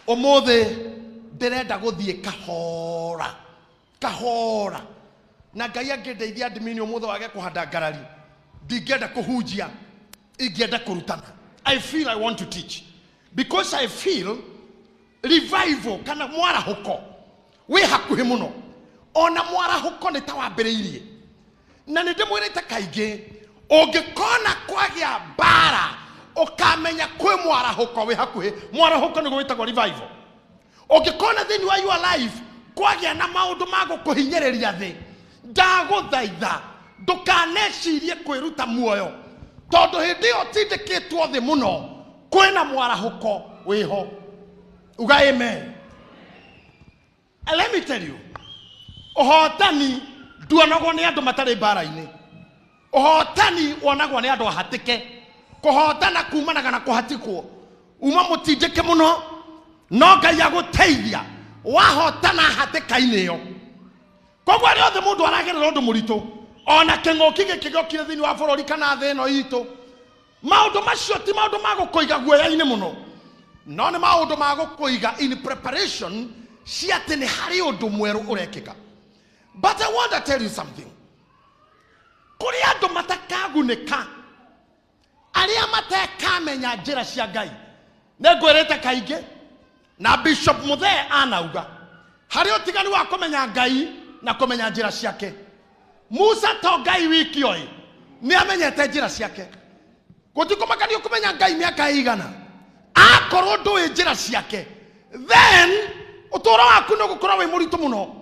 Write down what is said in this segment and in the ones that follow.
Omothe ndirenda guthie kahora kahora na Ngai angedeithia admini omothe wage kuhanda ngarari ndingenda kuhunjia ingenda kurutana. I feel I want to teach because I feel revival kana mwarahuko we hakuhi muno ona mwarahuko ni tawambiriirie na ndimwirite kaingi ungikona kwagia bara ukamenya kwe mwarahuko we hakuhi mwarahuko ni gwitagwo revival. Ungikona thini wa your life kwagia na maundu mago kuhinyiriria thi ndaguthaitha ndukanecirie kwiruta muoyo tondu hindi yo tindikitwo thi muno kwina mwarahuko wiho. Uga amen. And let me tell you, uhotani nduonagwo ni andu matari mbara-ini. Uhotani wonagwo ni andu ahatike. Kuhotana kumanaga na kuhatikwo uma mutindike muno no Ngai aguteithia wahotana hatika-ini yo. Koguo ari othe mundu aragerera undu muritu ona king'oki gikigokire thini wa bururi kana thi ino itu maundu macio ti maundu magukuiga guoya-ini muno no ni maundu magukuiga in preparation cia ati ni hari undu mweru urekika. But I want to tell you something. Kuri andu matakagunika aria matekamenya njira cia Ngai ningwirite kaingi na Bishop Muthee anauga hari utigani wa kumenya Ngai na kumenya njira ciake. Musa to Ngai wiki oi ni amenyete njira ciake gutikumakani kumenya Ngai miaka igana akorwo ndui njira ciake then utoro waku no gukora wi muritu muno.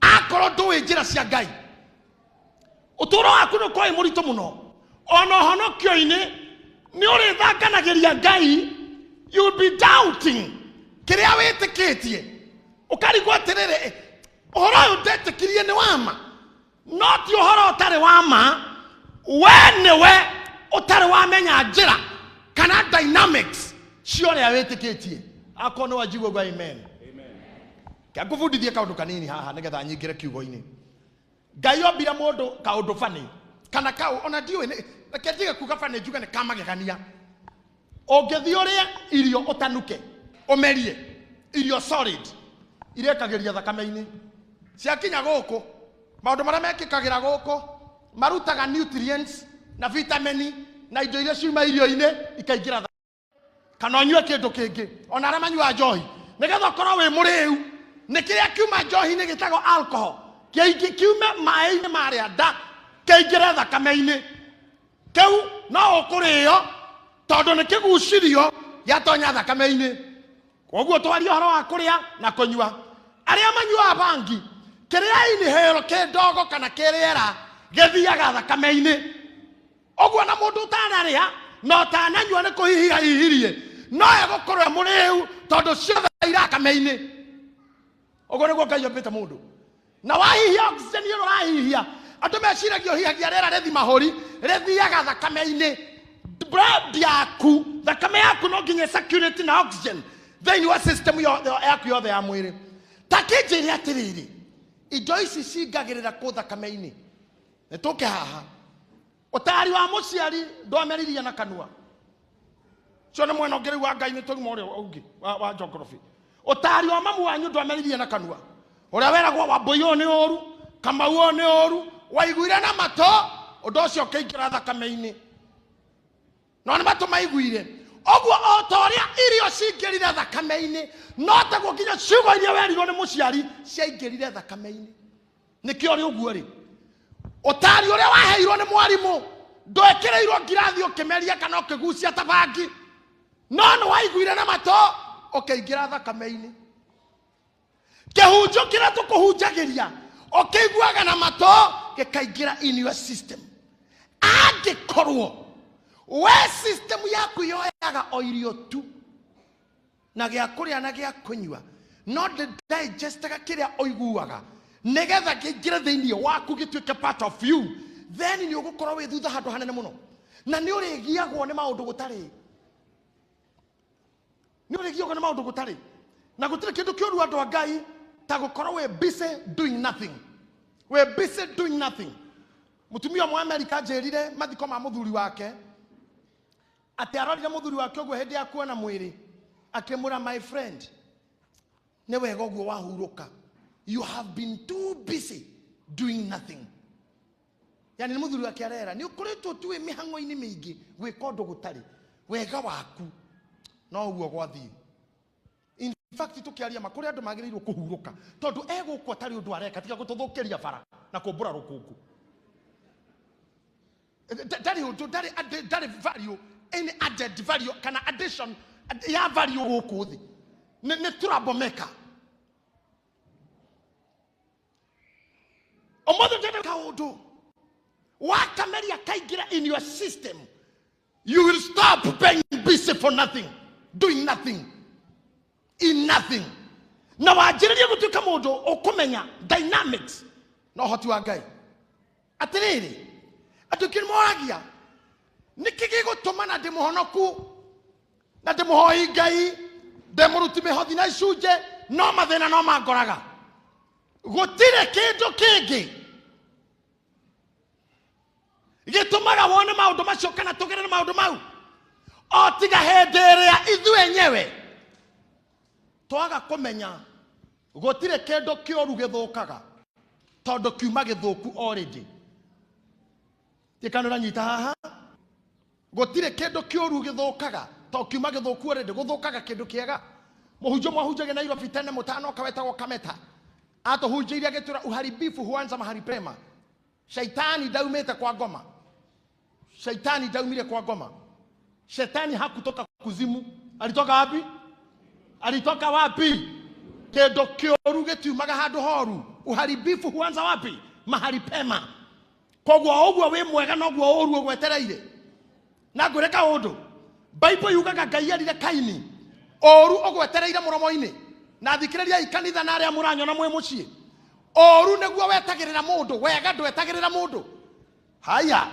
Akorwo ndui njira cia Ngai utoro waku no kwa muritu muno ono honokio-ini ni uri thanganagiria Ngai you will be doubting kiria witikitie ukarigwa atiriri uhoro uyu ndetikirie ni wama not uhoro utari wama we niwe utari wamenya njira kana dynamics cio ria witikitie akono wajigwo gwa amen. Kia ngubundithie kaundu kanini haha nigetha nyingire kiugo-ini. Ngai ombire mundu kaundu fani kana kau ona ndiwe reke ndige kuga fani njuga ni kamagegania. Ungithii urie irio utanuke umerie irio solid irekagiria thakame-ini ciakinya guku maundu maria mekikagira guku marutaga nutrients na vitamini na indo iria ciuma irio-ini ikaingira kana onyue kindu kingi ona aria manyua njohi nigetha ukorwo wi muriu ni kiria kiuma njohi-ini gitagwo alcohol kiingi kiume mai-ini maria nda kiingire thakame-ini kiu no ukurio tondu ni kigucirio yatonya thakame-ini. Koguo twaria horo wa kuria na kunyua aria manyua bangi kiria inihero kindogo kana kiriera githiaga thakame-ini. Oguo na mundu utanaria no tananyua ni kuhihia hihirie no egukorwo muriu tondu ciothe ira thakame-ini. Oguo niguo Ngai ombite mundu na wahihia oxygen iyo urahihia andu meciragio hihagia rera rithi mahuri rithiaga thakame-ini. Blood yaku thakame yaku no nginya circulate na oxygen then wa system yaku yothe ya mwiri takinjiri atiriri indo ici cingagirira ku thakame-ini nituke haha utari wa muciari ndwameriria na kanua cio ni mwena ngiri wa Ngai ni tugima uria ungi wa geography utari wa mamu wanyu ndwameriria na kanua uria weragwo Wambui ni oru Kamau ni oru waiguire na mato undu ucio ukiingira thakame-ini no ni mato maiguire. Oguo otoria irio cingirire thakame-ini no taguo nginya ciugo iria werirwo ni muciari ciaingirire thakame-ini. Nikio ri uguo ri utari uria waheirwo ni mwarimu ndwekireirwo ngirathi ukimeria kana ukigucia tabangi no ni waiguire na mato ukiingira thakame-ini. Kihunjo kiria tukuhunjagiria ukiguaga na mato gikaingira in your system. Angikorwo we system yaku yoyaga o irio tu na gia kuria na gia kunyua no digestaga kiria oiguaga nigetha kingire thiini waku gituike part of you then ni ugukorwo wi thutha handu hanene muno na ni urigiagwo ni maundu gutari na gutire kindu kioru andu a Ngai ta gukorwo we busy doing nothing. We busy doing nothing. Mutumia mwa America jerire mathiko ma muthuri wake ati arorire muthuri wake oguo hindi akuona mwiri akimura my friend ne wega ogwo wahuruka. You have been too busy doing nothing. Yani ni muthuri akiarera ni ukoretwo tu mihango-ini mingi gwika undu gutari wega waku no uguo gwathii. In fact tukiaria makuri andu magirirwo kuhuruka tondu egukwo atari undu areka tiga gututhukiria bara na kumbura rukungu. Dari value any added value kana addition ya value guku thi ne turabomeka. Omodo tete kaudu wakameria kaigira in your system, you will stop being busy for nothing, doing nothing, in nothing. Na wajiriria gutuka mundu ukumenya dynamics no hoti wa Ngai atiriri atukiri moragia nikiki gutuma na ndimuhonoku na ndimuhoi Ngai ndemuruti mihothi na icunje no mathina no mangoraga gutire kindu kingi gitumaga wone maundu macio kana tugerere maundu mau o tiga hindi iria ithu enyewe twaga kumenya gutire kindu kioru githukaga tondu kiuma githuku already. Tikanura nyita haha gutire kindu kioru githukaga tondu kiuma githuku already guthukaga kindu kiega. Muhunjo mwahunjage Nairobi tene mutano kawetagwo Kameta atuhunjiria gitura uharibifu huanza mahali pema. Shaitani daumete kwa ngoma. Shaitani daumire kwa ngoma. Shetani hakutoka kuzimu. Alitoka wapi? Alitoka wapi? Kindu kioru gitiumaga handu horu. Uharibifu huanza wapi? Mahali pema. Kogwo ogwo wi mwega nogwo oru ogwetereire. Na ngureka undu Bible yugaga Ngai arire Kaini oru ogwetereire muromo-ini. Na thikiriria ikanitha na aria muranyona mwe mucii oru neguo wetagirira mundu wega ndwetagirira mundu. Haya,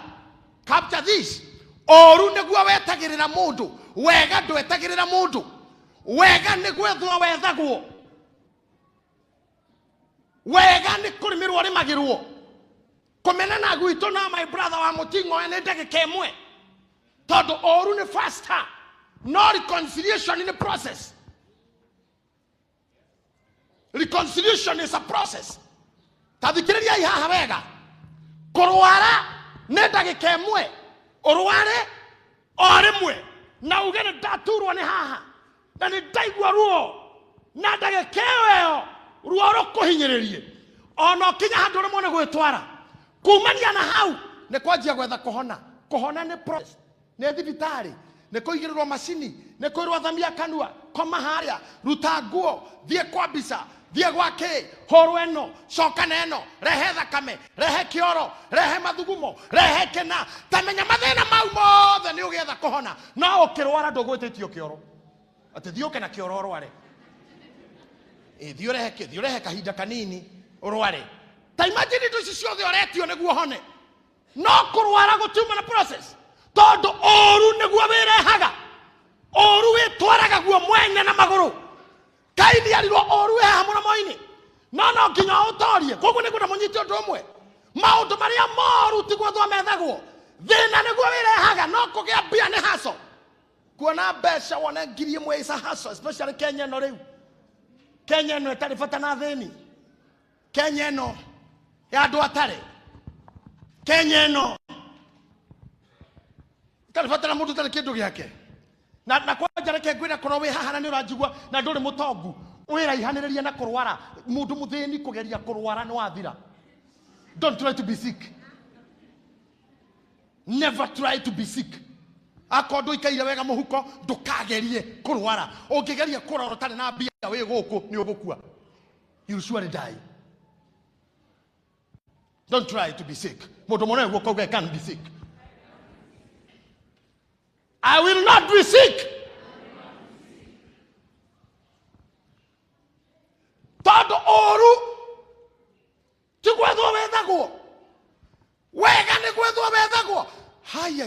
capture this. Oru neguo wetagirira mundu wega ndwetagirira mundu. Wega ni gwethwo wethagwo. Wega ni kurimirwo rimagirwo. Kumenana gwito na my brother wa mutingo ene ndagika imwe tondu oru ni faster. No reconciliation in the process. Reconciliation is a process. Tathikiriria ihaha wega kurwara ne ndagika imwe urware orimwe na ugene ndaturwo ni haha na ni ndaigwa ruo na ndagika iyo ruo rukuhinyiririe ono kinya handu rimwe ni gwitwara kumania na hau ne kwanjia gwetha kuhona. Kuhona ni process. Ne thibitari ne kuigirirwo macini ne kwirwo thamia kanua koma haria ruta nguo thie kwambisa thie gwake horu eno coka neno rehe thakame rehe kioro rehe mathugumo rehe kena tamenya mathina mau mothe ni ugetha kuhona no ukirwara ndugwititio kioro ati thio kana kioro urware thio rehe kahinda kanini urware ta imagine ndu ciothe uretio niguo hone no kurwara gutiuma na process tondu oru niguo wirehaga oru witwaraga guo mwene na maguru. Kaini arirwo oru eha muromo-ini no nginya utorie koguo niguo ndamunyite undu umwe maundu maria moru ti gwethwo methagwo thina niguo wirehaga no kugia mbia ni haso kuona mbeca wone ngiri imwe isa haso especially Kenya no riu Kenya no etari bata na thini Kenya no ya andu atari Kenya no talifatana mundu tali kindu giake na kwanja reke ngwira korwo wi haha na ni uranjigua na nduri mutongu wira ihaniriria na kurwara mundu muthini kugeria kurwara ni wathira. Don't try to be sick. Never try to be sick. Akondo ikaire wega muhuko ndukagerie kurwara. Ungigeria kurora tani na mbia wi guku ni ugukua. You will surely die. Don't try to be sick. Mundu mone guko ge can be sick. I will not be sick. Todo oru tigwethwo wethagwo wega ni gwethwo wethagwo. Haya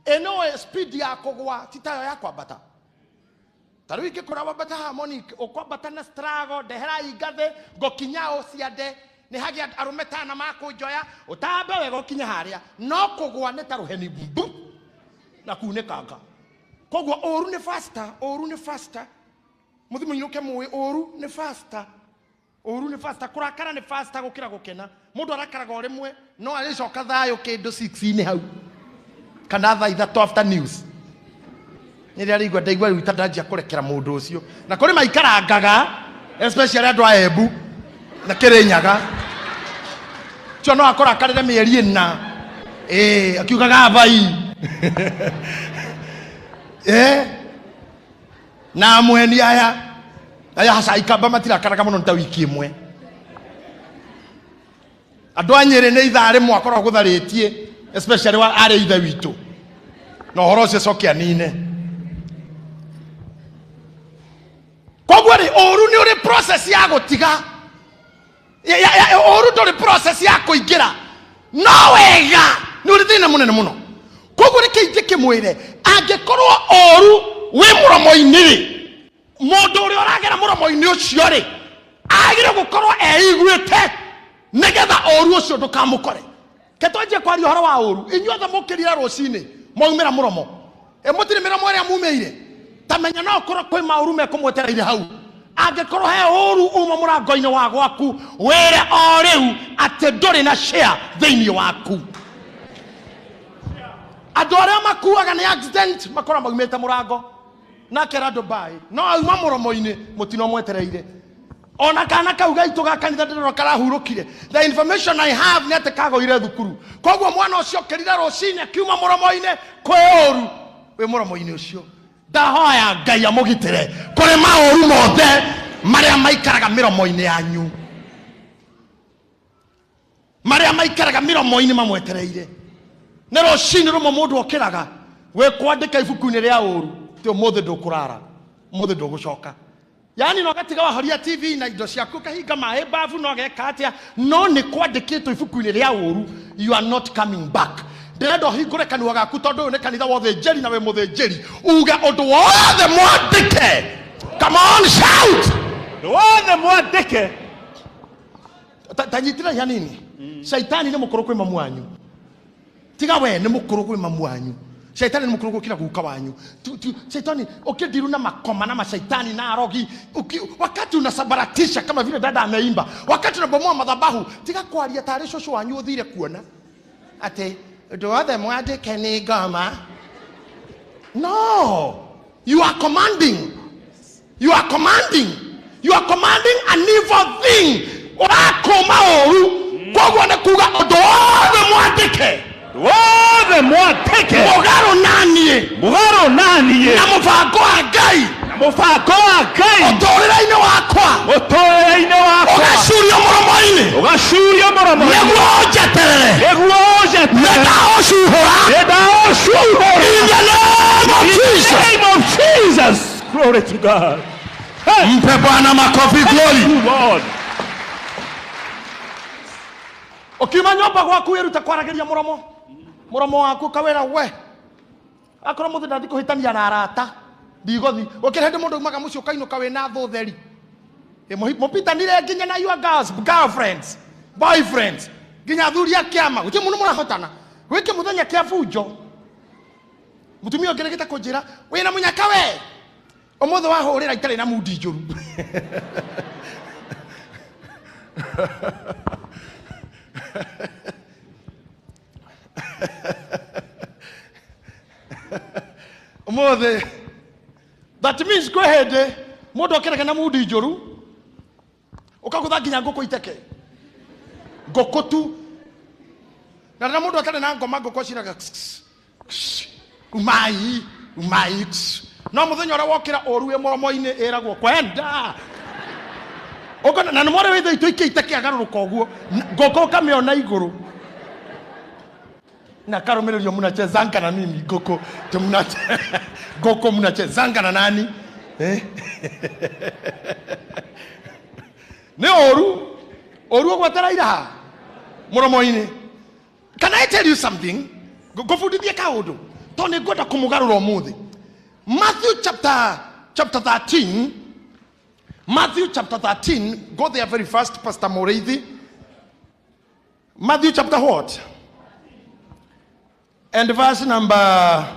eno speed ya kugwa titayo ya kwambata taru ingikora wambata harmonic ukwambata na struggle ndehera igathe ngokinyao ciande ni hagia arume tana makunjoya utambe wega ukinya haria no kugwa ni taruheni bumbu na kunekanga. Kogwo oru ni faster Muthimu inuke muwe oru ni faster. Oru ni faster, kurakara ni faster gukira gukena. Mundu arakaraga rimwe no aricoka thayo kindu 6 ni hau. Kana tha 3 after news. Niri arigwa ndaigwa riu tandanjia kurekera mundu ucio. Na kuri maikarangaga especially andu a Embu na Kirinyaga. Cio no akorakarire mieri ina. Akiugaga vai. Na mweni aya hasa ikamba matirakaraga muno nta wiki imwe. Andu a Nyeri ni ithare mwakorwo gutharitie especially wa are ithe witu. No horo cio cokia nine. Koguo ri oru ni uri process ya gutiga. Oru nduri process ya kuingira. No wega ni uri thina munene muno. Koguo ri kiingi kimwire angikorwo oru wi muromo-ini ri mundu uri uragera muromo-ini ucio ri agire gukorwo eiguite nigetha oru ucio ndukamukore. Ketonje kwaria horo wa oru inyuothe mukirira rucini moimira muromo mutiri miromo ria mumeire tamenya no korwo kwi mauru mekumwetereire hau angikorwo he oru uma murango-ini wa gwaku wire o riu ati nduri na share thiini waku. Andu aria makuaga ni accident makora maumite murango na kera Dubai no auma muromo-ini mutino mwetereire. Ona kana kau gaitu gakanitha ndiro karahurukire. The information I have ni ati kagoire thukuru. Koguo mwana ucio kirira rucini akiuma muromo-ini kwi oru we muromo-ini ucio. Ndahoya Ngai amugitire kuri maoru mothe maria maikaraga miromo-ini yanyu. Maria maikaraga miromo-ini mamwetereire. Ne rucini rumo mundu okiraga we kwandika ibuku-ini ria oru ti umuthe ndukurara umuthe ndugucoka. Yani no gatiga wahoria TV na indo ciaku kahinga mahe bafu no geka atia no ni kwandikitwo ibuku-ini ria oru you are not coming back. Ndirenda hingure kanua gaku tondu ni kanitha wothe njeri na we muthinjiri uga undu wothe mwandike. Come on shout wothe mwandike. Tanyitira ya nini? Shaitani ni mukuru kwi mamu wanyu. Tiga we ni mukuru kwi mamu wanyu. Shaitani ni mukuru gukira guka wanyu. Shaitani ukidiru na makoma na mashaitani na arogi wakati unasabaratisha kama vile dada ameimba. Wakati unabomoa madhabahu tiga kwaria tare shosho wanyu uthire kuona ate do other mwandike ni goma. No, you are commanding. You are commanding. You are commanding an evil thing. Urakoma oru koguo ne kuga do other mwandike. Wothe mwandike mugaro nani na mubango wa Ngai uturire-ini wakwa ugacurio muromo-ini niguo njeterere nĩndaũcuhũra in the name of Jesus. Glory to God. Mpe Bwana makofi. Glory. Ukiuma nyomba gwaku wiruta kwarageria muromo waku kawira we akoro muthe ndathi kuhitania na arata ndigothi ukirende mundu umaga mucio kainuka wina thu theri mupitanire nginya na your girlfriends boyfriends nginya thuria kiama guti mundu murahotana wiki muthenya kia bunjo mutumia ongeregete kunjira wina munyaka we umuthe wahurira itari na mudi njuru. Umothe that means go ahead mundu okeraga na mudi njuru ukagutha nginya nguku iteke nguku tu na mundu atare na ngoma nguku ciraga umai no muthenya ora wokira oru we muromo-ini iragwo kwenda ogona na mwore withe itoike iteke agaruruka oguo nguku kamiona iguru na karomererio mnachezanga na nini goko goko mnachezanga na nani ne oru ogwatara iraha muromo-ini. Can I tell you something? Go fundithie kaundu to ni ngwenda kumugarura umuthi. Matthew chapter 13. Matthew chapter 13, go there very fast, Pastor Moreithi. Matthew chapter what? And verse number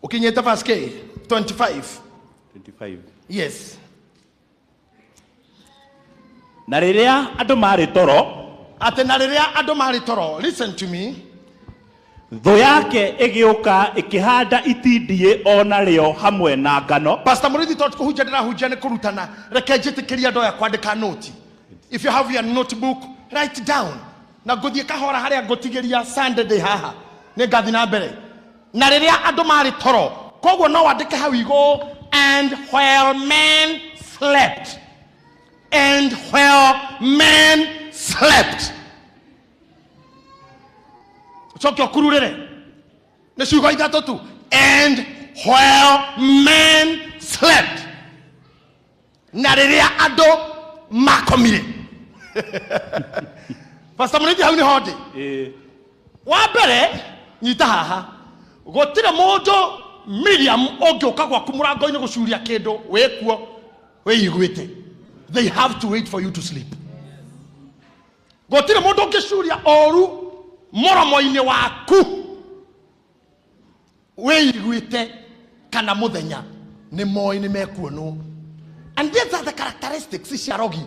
Ukinyeta verse K 25. Yes. Na riria andu mari toro, ate na riria andu mari toro, listen to me, tho yake igiuka ikihanda itindie ona rio hamwe na ngano. Pastor Murithi tot kuhunja ndirahunja ni kurutana, reke njitikiria ndoya kwandika note. If you have your notebook, write down. Na guthie kahora haria ngutigiria Sunday haha ni ngathi na mbere. Na riria andu mari toro, koguo no wandike hau igo, and while men slept. And while men slept. Chokyo kururere. Neshugo itato tu. And while men slept. Na riria ando makomire. Pastor Murithi hau ni hodi. Wabere nyita haha. Gotire mojo Miriam ogyoka kwa kumurango ine gucuria kindu wekuo weigwite. They have to wait for you to sleep. Gotire mundu ngicuria oru moromo-ine waku weigwite kana muthenya ni moi ni mekuono. And these are the characteristics cia rogi.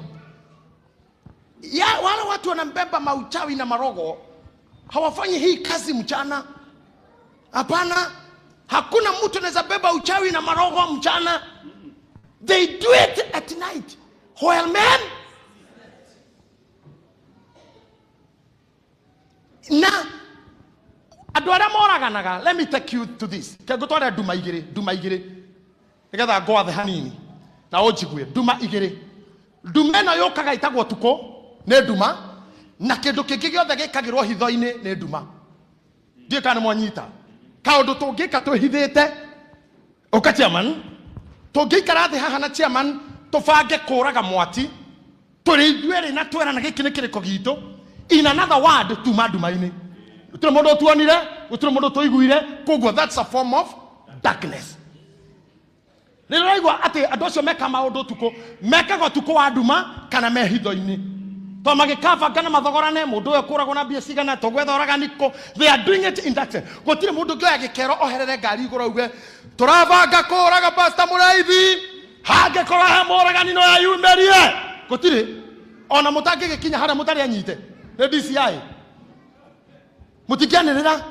Ya wale watu wanambeba mauchawi na marogo hawafanyi hii kazi mchana. Hapana, hakuna mtu anaweza beba uchawi na marogo mchana. They do it at night. While men na adwara moraganaga. Let me take you to this. Kegotwara duma igire nigetha ngwathe hanini na ojigwe duma igire. Duma no yokaga itagwo tuko ne duma na kindu kingi giothe gikagirwo hitho-ini ne duma. Ndie kana mwanyita kaundu tungika twihithite uka chairman tungikara thi haha na chairman tufange kuraga mwati turi ithueri na twera na giki ni kiriko gitu. In another word, duma-ini. Utire mundu tuonire, utire mundu tuiguire, koguo that's a form of darkness. Niraigwa ati andu acio meka maundu tuko, mekaga tuko wa duma kana me hitho-ini. To magikava kana mathogorane mundu uyu kuragwo na mbia cigana tugwethoraga niko. They are doing it in that sense. Gutire mundu ngioya gikero oherere ngari iguru uge turavanga kuraga Pastor Murithi hange kora ha moragani no ya yumerie. Gutire ona mutangi gikinya haria mutari anyite ne DCI mutikianirira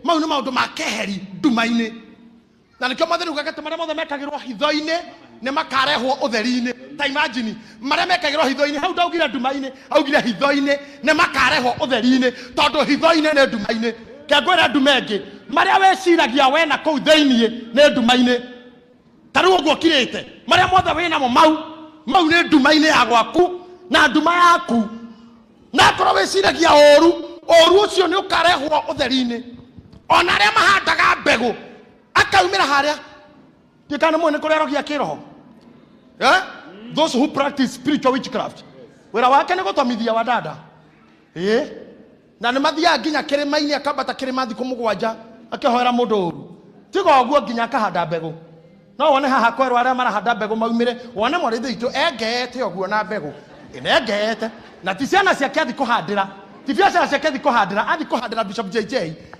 mau ni maundu makeheri duma-ini. Na nikio matheru gagete maria mothe mekagirwo hitho-ini ne makarehwo utheri-ini. Ta imagine maria mekagirwo hitho-ini hau ndaugire duma-ini augire hitho-ini ne makarehwo utheri-ini tondu hitho-ini ne duma-ini. Kengwira duma ingi maria weciragia we na kuu theinie ne duma-ini. Taru uguo kirite maria mothe wina mo mau ne duma-ini ya gwaku na duma yaku. Na korwo weciragia oru ucio ni ukarehwo utheri-ini. Ona aria mahandaga mbegu akaumira haria tikana mwene kurerogia kiroho. Those who practice spiritual witchcraft wira wake ni gutomithia wadada na ni mathia nginya kirima-ini akambata kirima thiku mugwanja akihoera mundu uru tiga uguo nginya akahanda mbegu. No wone haha kweru aria marahanda mbegu maumire wone Murithi itu engete uguo na mbegu inengete na ti ciana ciake athi kuhandira ti biacara ciake athi kuhandira athi kuhandira Bishop JJ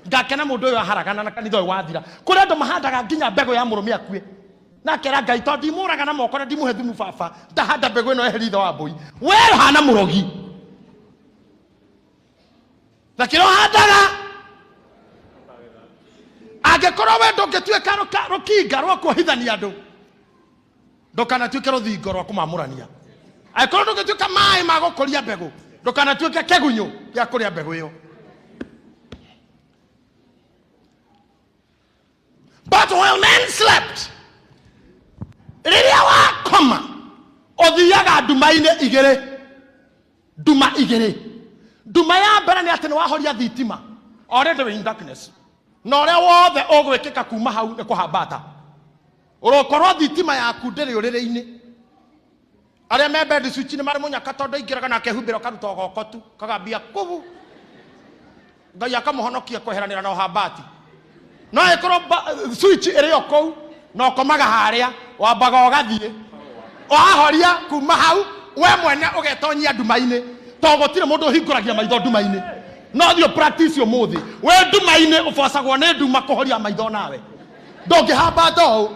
ngakena mundu uyu aharagana na kanitha uyu wathira kuri andu mahandaga nginya mbegu ya murume akue na kera Ngai to ndimuraga na moko na ndimuhe thumu baba ndahanda mbegu ino eheri itho wa mbui we hana murogi lakini handaga angekorwo we ndungituika rukinga rwa kuhithania andu ndukanatuike ruthingo rwa kumamurania. Akorwo ndungituika mai ma gukuria mbegu ndukanatuike kegunyo ya kuria mbegu iyo. But while men slept, riria wakoma othiaga duma-ini igire. Duma igire. Duma ya mbere ni ati ni wahoria thitima already we in darkness. Na uria wothe ugwikika kuma hau ni kuhambata urokorwo thitima yaku ndiri uriri-ini. Aria membe ndi switch ni mari munyaka tondu ingiraga na kehumbiro karuta gokotu kagambia kubu Ngai akamuhonokia kweheranira na uhambati. No ikorwo switch iri okou no komaga haria wambaga ugathie wahoria kuma hau we mwene ugetonyia duma-ini to gutire mundu uhinguragia maitho duma-ini no thio practice umuthi we nduma-inĩ ũbocagwo nĩ nduma kũhoria maitho nawe ndũngĩhamba ndou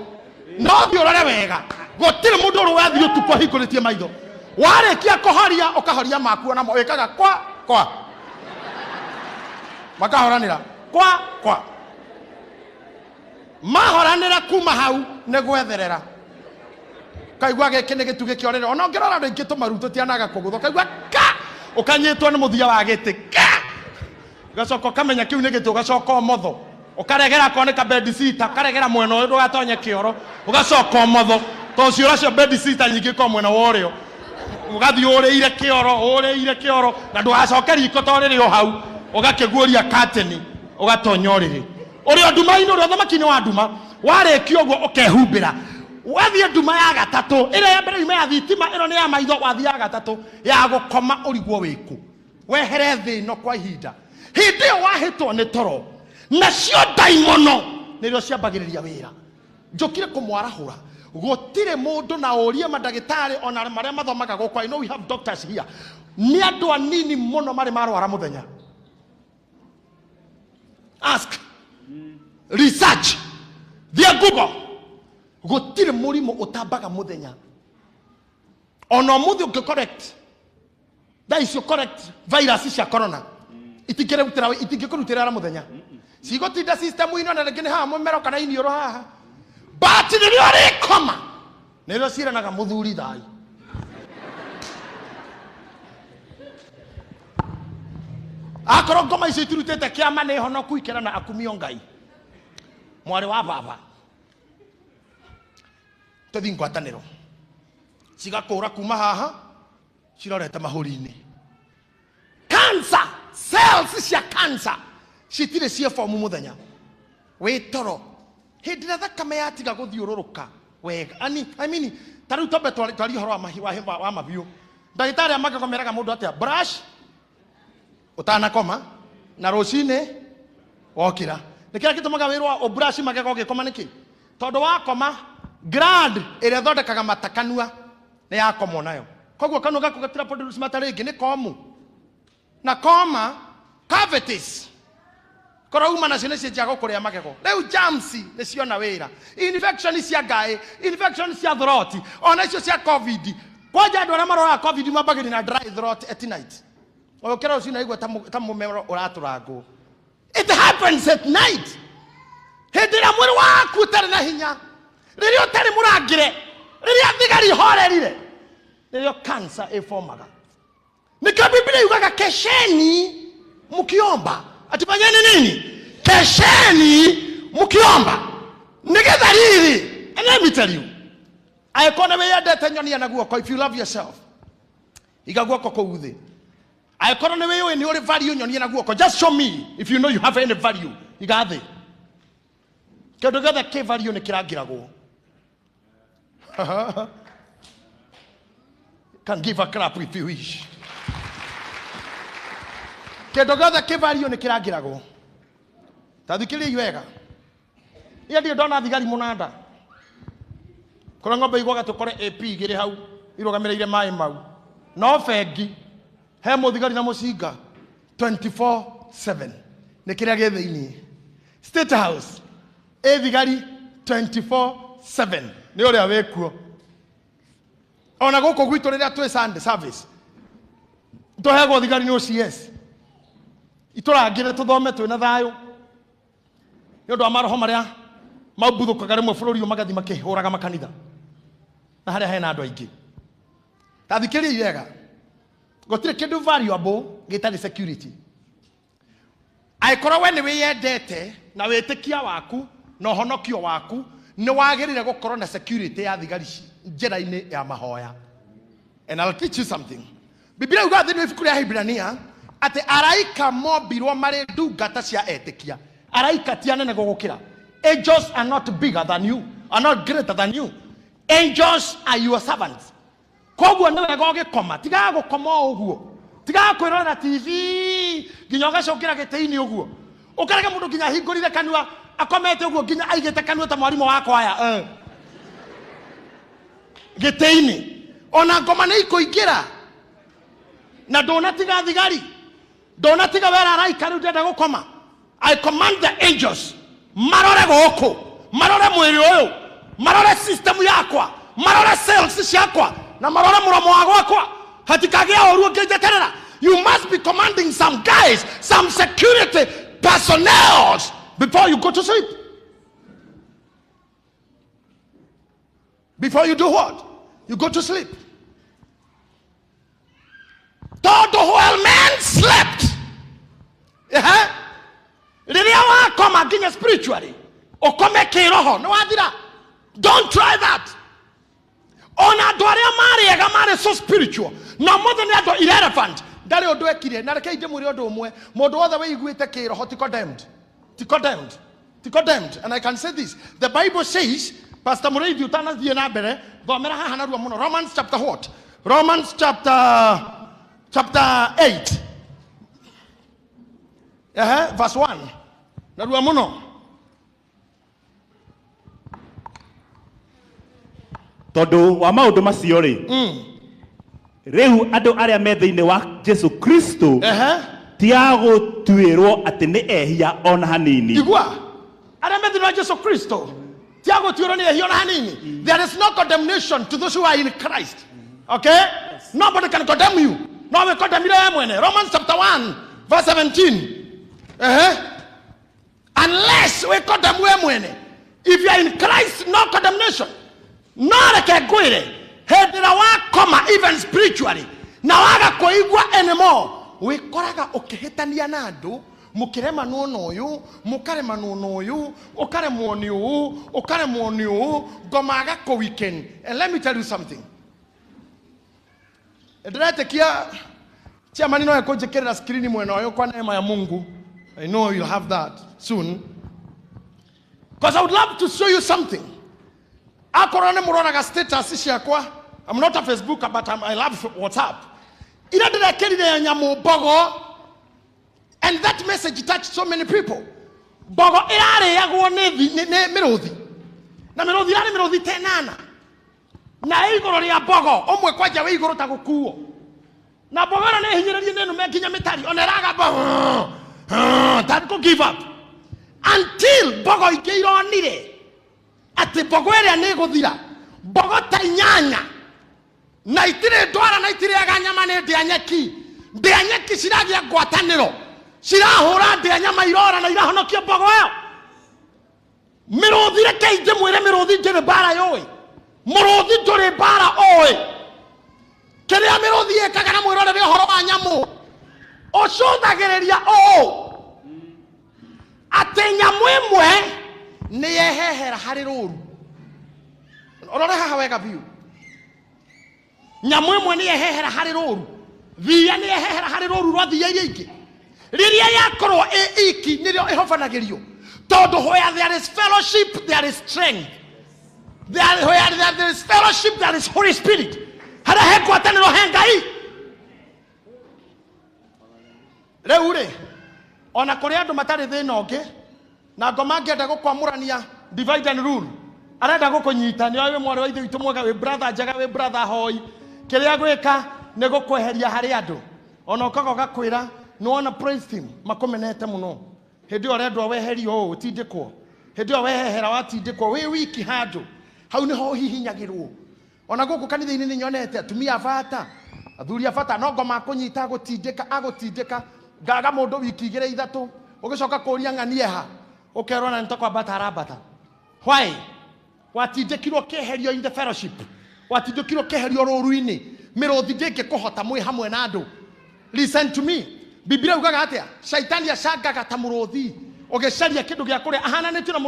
no thio ũrore wega gũtirĩ mũndũ ũrĩ wathiĩ ũtukũ ahingũrĩtie maitho warĩkia kũhoria ũkahoria maku namo wĩkaga kwa makahoranĩra kwa mahoranĩra kuma hau nĩ gwetherera kaigua gĩkĩ nĩ gĩtugĩ kĩorĩre ona ũngĩrora andũ aingĩ tũmaru tũtianaga kũgũthwo kaigua ka ũkanyitwo nĩ mũthia wa gĩtĩ ka ũgacoka ũkamenya kĩu nĩ gĩtĩ ũgacoka ũmotho ũkaregera akorwo nĩ ka bed sitter ũkaregera mwena ũyũ ndũgatonye kĩoro ũgacoka ũmotho tondũ ciũra cio bed sitter nyingĩ ko mwena wa ũrĩo ũgathiĩ ũrĩire kĩoro na ndũgacoke riko to rĩrĩ o hau ũgakĩguũria curtain ũgatonya ũrĩrĩ ũrĩ nduma-inĩ ũrĩ thamaki-inĩ wa nduma warĩkia ũguo ũkehumbĩra wathiĩ nduma ya gatatũ ĩrĩa ya mbere ya thitima ĩno nĩ ya maitho wathiĩ ya gatatũ ya gũkoma ũrigwo wĩkũ wehere thĩ ĩno kwa ihinda hĩndĩ ĩyo wahĩtwo nĩ toro nacio ndaimono nĩrĩo ciambagĩrĩria wĩra njũkire kũmwarahũra gũtirĩ mũndũ na ũrie mandagĩtarĩ ona marĩa mathomaga gũkũ I know we have doctors here nĩ andũ anini mũno marĩ marwara mũthenya ask research thia Google gũtirĩ mũrimũ ũtambaga mũthenya ona mũthĩ ũngĩ correct that is your correct virus cia corona itingĩkũrutĩra mũthenya cigũtinda system-inĩ na rĩngĩ nĩ haha mũmero kana iniũrũ haha but nĩrĩo rĩkoma nĩrĩo ciĩranaga mũthuri thai akorwo ngoma icio itirutĩte kĩama nĩ honoku ikera na akumio Ngai mwarĩ wa baba tũthiĩ ngwatanĩro cigakũra kuma haha cirorete mahũri-inĩ cancer cells cia cancer citirĩ cia fomu mũthenya wĩ toro hĩndĩ ĩrĩa thakame yatiga gũthiũrũrũka wega I mean ta rĩu tombe twari ũhoro wa mabiũ ndagĩtarĩ amagĩkomeraga mũndũ atĩa brush ũtanakoma na rũcinĩ wokĩra nĩ kĩrĩa gĩtũmaga wĩrwo ũbrush magego ũgĩkoma nĩkĩ tondũ wakoma gland ĩrĩa thondekaga matakanua nĩ yakomwo nayo koguo kanua gaku gatira produce matter rĩngĩ nĩ komu na koma cavities kũrauma nacio nĩ cienjia gũkũrĩa magego rĩu germs nĩ ciona wĩra infection cia ngaĩ infection cia throat ona icio cia covid kwanja andũ arĩa maroraga covid mambagĩrĩria na dry throat at night ũkĩra ũcio naigua ta mũmero ũratũrangwo it happens at night hĩndĩ ĩrĩa mwĩrĩ waku ũtarĩ na hinya rĩrĩa ũtarĩ mũrangĩre rĩrĩa thigari horerire nĩrĩo cancer ĩfomaga nĩkĩo Biblia yugaga kesheni mkiomba ati fanyeni nini kesheni mkiomba nĩgetha riri and let me tell you aikona wĩyendete nyonia na guoko if you love yourself iga guoko kũu thĩ aikona nĩ wĩyũĩ nĩ ũrĩ value nyonia na guoko just show me if you know you have any value iga thĩ kĩndũ gĩothe kĩ value nĩ kĩrangĩragwo can give a clap if you wish kĩndũ gĩothe kĩ value nĩ kĩrangĩragwo ta thikĩrĩria wega niĩ ndirĩ ndona thigari mũnanda kũrĩa ng'ombe igwaga tũkore AP igĩrĩ hau irũgamĩrĩire maĩ mau no bengi he mũthigari na mũcinga 24/7 nĩ kĩrĩa gĩ thĩinĩ State House thigari 24/7 nĩ ũrĩa wĩkuo ona gũkũ gwitũ rĩrĩa twĩ Sunday service tũheagwo thigari nĩ OCS itũrangĩre tũthome twĩna thayũ nĩ ũndũ wa maroho marĩa maumbũthũkaga rĩmwe bũrũri ũyũ magathiĩ makĩhũraga makanitha na harĩa hena andũ aingĩ ta thikĩrĩria wega gũtirĩ kĩndũ valuable gĩtarĩ security angĩkorwo we nĩ wĩyendete na wĩtĩkia waku na ũhonokio waku nĩ wagĩrĩire gũkorwo na security ya thigari njĩra-inĩ ya mahoya and I'll teach you something Biblia yuga thĩinĩ wa ibuku rĩa Hibirania atĩ araika mombirwo marĩ ndungata cia etĩkia araika ti anene gũgũkĩra angels are not bigger than you are not greater than you angels are your servants koguo nĩ wega ũgĩkoma tigaga gũkoma ũguo tigaga kwĩrorera TV nginya ũgacokĩra gĩtĩ-inĩ ũguo ũkarega mũndũ nginya hingũrire kanua akomete ũguo nginya aigĩte kanua ta mwarimũ wa kwaya gĩtĩ-inĩ ona ngoma nĩ ikũingĩra na ndũnatiga thigari ndonatiga wera araikari ndenda gukoma. I command the angels marore goko, marore mwiri uyu, marore system yakwa, marore cells ciakwa, na marore muromo wakwa, hatikagia oru ngejeterera. You must be commanding some guys, some security personnel before you go to sleep. Before you do what? You go to sleep. Todo while men slept. Come again spiritually. Or come kiroho. No adira. Don't try that. Ona doria mari so spiritual. No more than that irrelevant. Dari odo ekire. Na reke ide muri odo omwe. Modo other way you take kiroho ti condemned. Ti condemned. Ti condemned. And I can say this. The Bible says, Pastor Murray Dutana Dianabere, Romans chapter what? Romans chapter 8. Verse 1. Todo wa maundu macio ri riu andu aria me thiini wa Jesu Kristo tiago tuirwo ati ni ehia ona hanini. Igua aria me thiini wa Jesu Kristo tiago tuirwo ni ehia ona hanini. There is no condemnation to those who are in Christ. Okay? Yes. Nobody can condemn you. No we condemn you. Romans chapter 1 verse 17. Unless we condemn you. If you are in Christ, no condemnation. No rekegwire. Hedira wa koma even spiritually. Na waga koigwa anymore. We koraga okihitania na andu mukirema nono uyu mukarema nono uyu ukare muoni uyu ukare muoni uyu gomaga ko weekend. And let me tell you something. Edretekia tia manino ya kujekera screen mweno uyu kwa neema ya Mungu. I know you'll have that soon. Because I would love to show you something. Akorone muronaga status ishakwa. I'm not on Facebook, but I love WhatsApp. Ina dida keri de nyamu bogo. And that message touched so many people. Bogo irare yago ne mirodhi. Na mirodhi irare mirodhi tenana. Na igoro ya bogo omwe kwaja we igoro tagukuo. Na bogo na hinyirari nenu mekinya metari oneraga bogo. That go give up. Until bogo igeiro nire. Ati bogo ere nego dhira. Bogo tanyanya. Na itire dwara na itire aganyama ne dianyeki. Dianyeki shiragi ya gwataniro. Shirahura dianyama irora na irahonokia bogo yo. Mirodhi reke ije mwere mirodhi jere bara yoe. Mirodhi jore bara oe. Kere mirodhi ye kagana mwere re horo anyamu. Oshoda gereria o. Atenya mwemwe ni yehehera hari ruru. Orore haha wega biu. Nyamwemwe ni yehehera hari ruru. Via ni yehehera hari ruru rwathi ya iki. Riria yakorwo iki nirio ihofanagirio. Todo where there is fellowship there is strength. Where there is fellowship there is Holy Spirit. Hara hekwataniro hengai. Reure ona kuri andu matari thina ungi na ngoma ngienda gukwamurania divide and rule arenda gukunyita ni we mwari wa ithe witu mwega we brother njaga we brother hoi kiria gwika ni gukweheria hari andu ona ukaga gakwira ni wona praise team makomenete muno hindi orendwa weherio utindikwo hindi wehehera watindikwo we wiki handu hau ni ho hihinyagirwo ona guku kanitha-ini ni nyonete atumia fata athuri afata no ngoma kunyita agutindika gaga mundu wiki igire ithatu ugicoka kuria ng'anie ha ukerwa na ntoko batarabata why watindikirwo keherio in the fellowship watindikirwo keherio roruini mirothi ndike kuhota mwi hamwe na andu. Listen to me, Biblia ugaga atia shaitani acagaga ta murothi ugicaria kindu gia kuria ahananitio na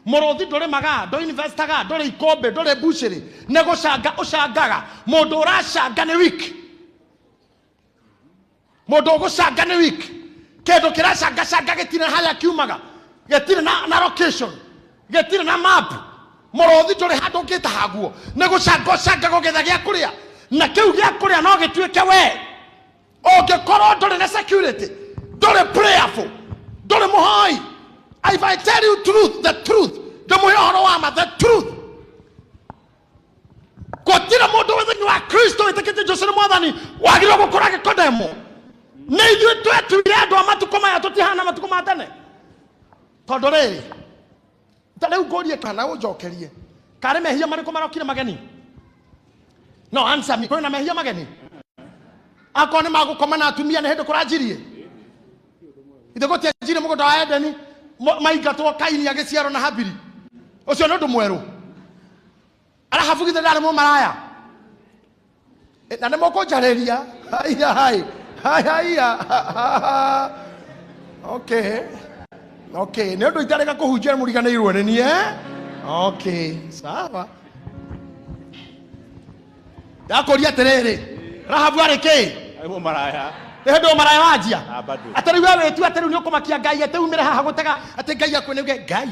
murothi ndore maga ndo investaga ndore ikombe ndore bushiri nego ucangaga mundu uracanga ni weak. Modo go shanga ne week. Kedo kira shanga getira haya kiumaga. Getira na location. Getira na map. Morothi tore hado geta haguo. Nego shanga go getha gya kuria. Na kiu gya kuria no getuike we. O ge koro dore na security. Dore prayerful. Dore mohoi. If I tell you the truth. The mohoro wama the truth. Kotira modo we wa Kristo itakete Joseph mwadhani wagiro go korage kodemo. nä ithuä twetuire andå a matukå maya tå tihana matukå ma tene tondå rä rä ta rä u ngå rie kana å njokerie karä mehia marä kå marokire mageni no answer me kwä na mehia mageni akorwo nä magå koma na atumia nä hä ndä kå ranjirie ithe gå tianjire må gå nda wa Edeni maingatwo Kaini agä ciarwo na Habili å cio nä å ndå mwerå arahabu githe ndarä må maraya na nä må kå njarä ria okay nä å ndå itarä ga kå hunjia må riganä irwo nä niä sawa ndakå ria atä rä rä Rahabu arä kä Aibu maraya. nä hä ndä å maraya wanjia Bado. atä rä u we wä tu atä rä u nä å kå makia Ngai atä umä re haha gå tega atä Ngai akwä nä uge Ngai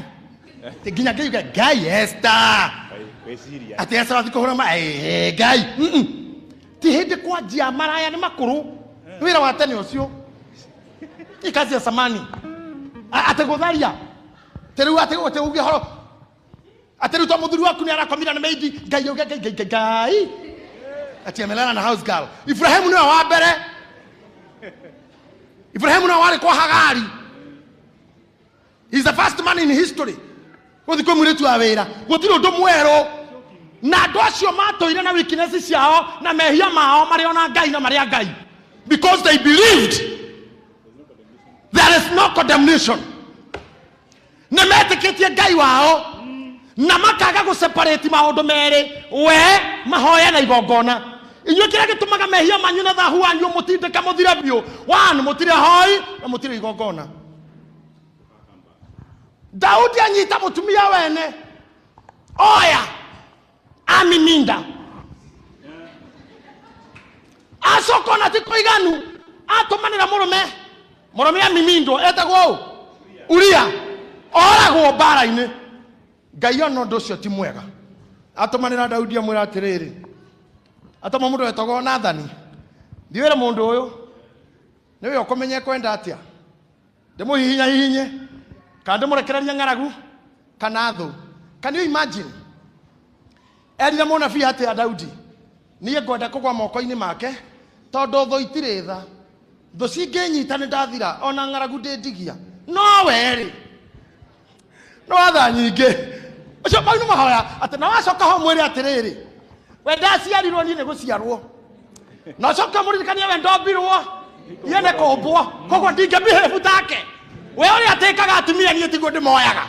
atä nginya Ngai uge Ngai Esther Weciria. atä Esther wathi kå hå ra Ngai ti hä ndä kwanjia maraya nä makå rå wä ra wa tene å cio ikazi ya samani atä gå tharia tä rä u atä gå uge horo atä rä u to må thuri waku nä arakomira nä meidi Ngai uge Ngai atä amelala na house girl Ibrahimu nä wa mbere Ibrahimu nä warä kwa Hagari he's the first man in history gå thiä kwä mwä rä tu wa wä ra gå tirä å ndå mwerå na andå acio matå ire na weakness ciao na mehia mao marä ona Ngai na marä a Ngai because they believed there is no condemnation nä metä kä tie Ngai wao na makaga gå separate maå ndå merä we mahoya na igongona inyuä kä rä a gä tå maga mehia manyu na thahu wanyu må tindä ka må thire biå wan må tirä hoi na må tirä igongona Daudi anyita må tumia wene oya amininda acokona ti kå iganu atå manä ra må rå me amimindwo etagwo Uria oragwo mbara-inä Ngai ona å ndå å cio ti mwega atå manä ra Daudi amwä ra atä rä rä atåma må ndå wetagwo Nathani ndiwä re må ndå å yå nä wä å kå menye kwenda atä a ndä må hihinye kana ndä må rekereria ng'aragu kana thå can you imagine erire må nabii atä a Daudi niä ngwenda kå gwa moko-inä make tondå thå itirä tha thå cingä nyita nä ndathira ona ng'aragu ndä ndigia no werä no watha nyingä å cio mau nä mahoya atä na wacoka ho mwä re atä rä rä we ndaciarirwo niä nä gå ciarwo na coka må ririkania we ndombirwo iä nä kå mbwo koguo ndingä behave take we å rä atä kaga atumia niä tiguo ndä moyaga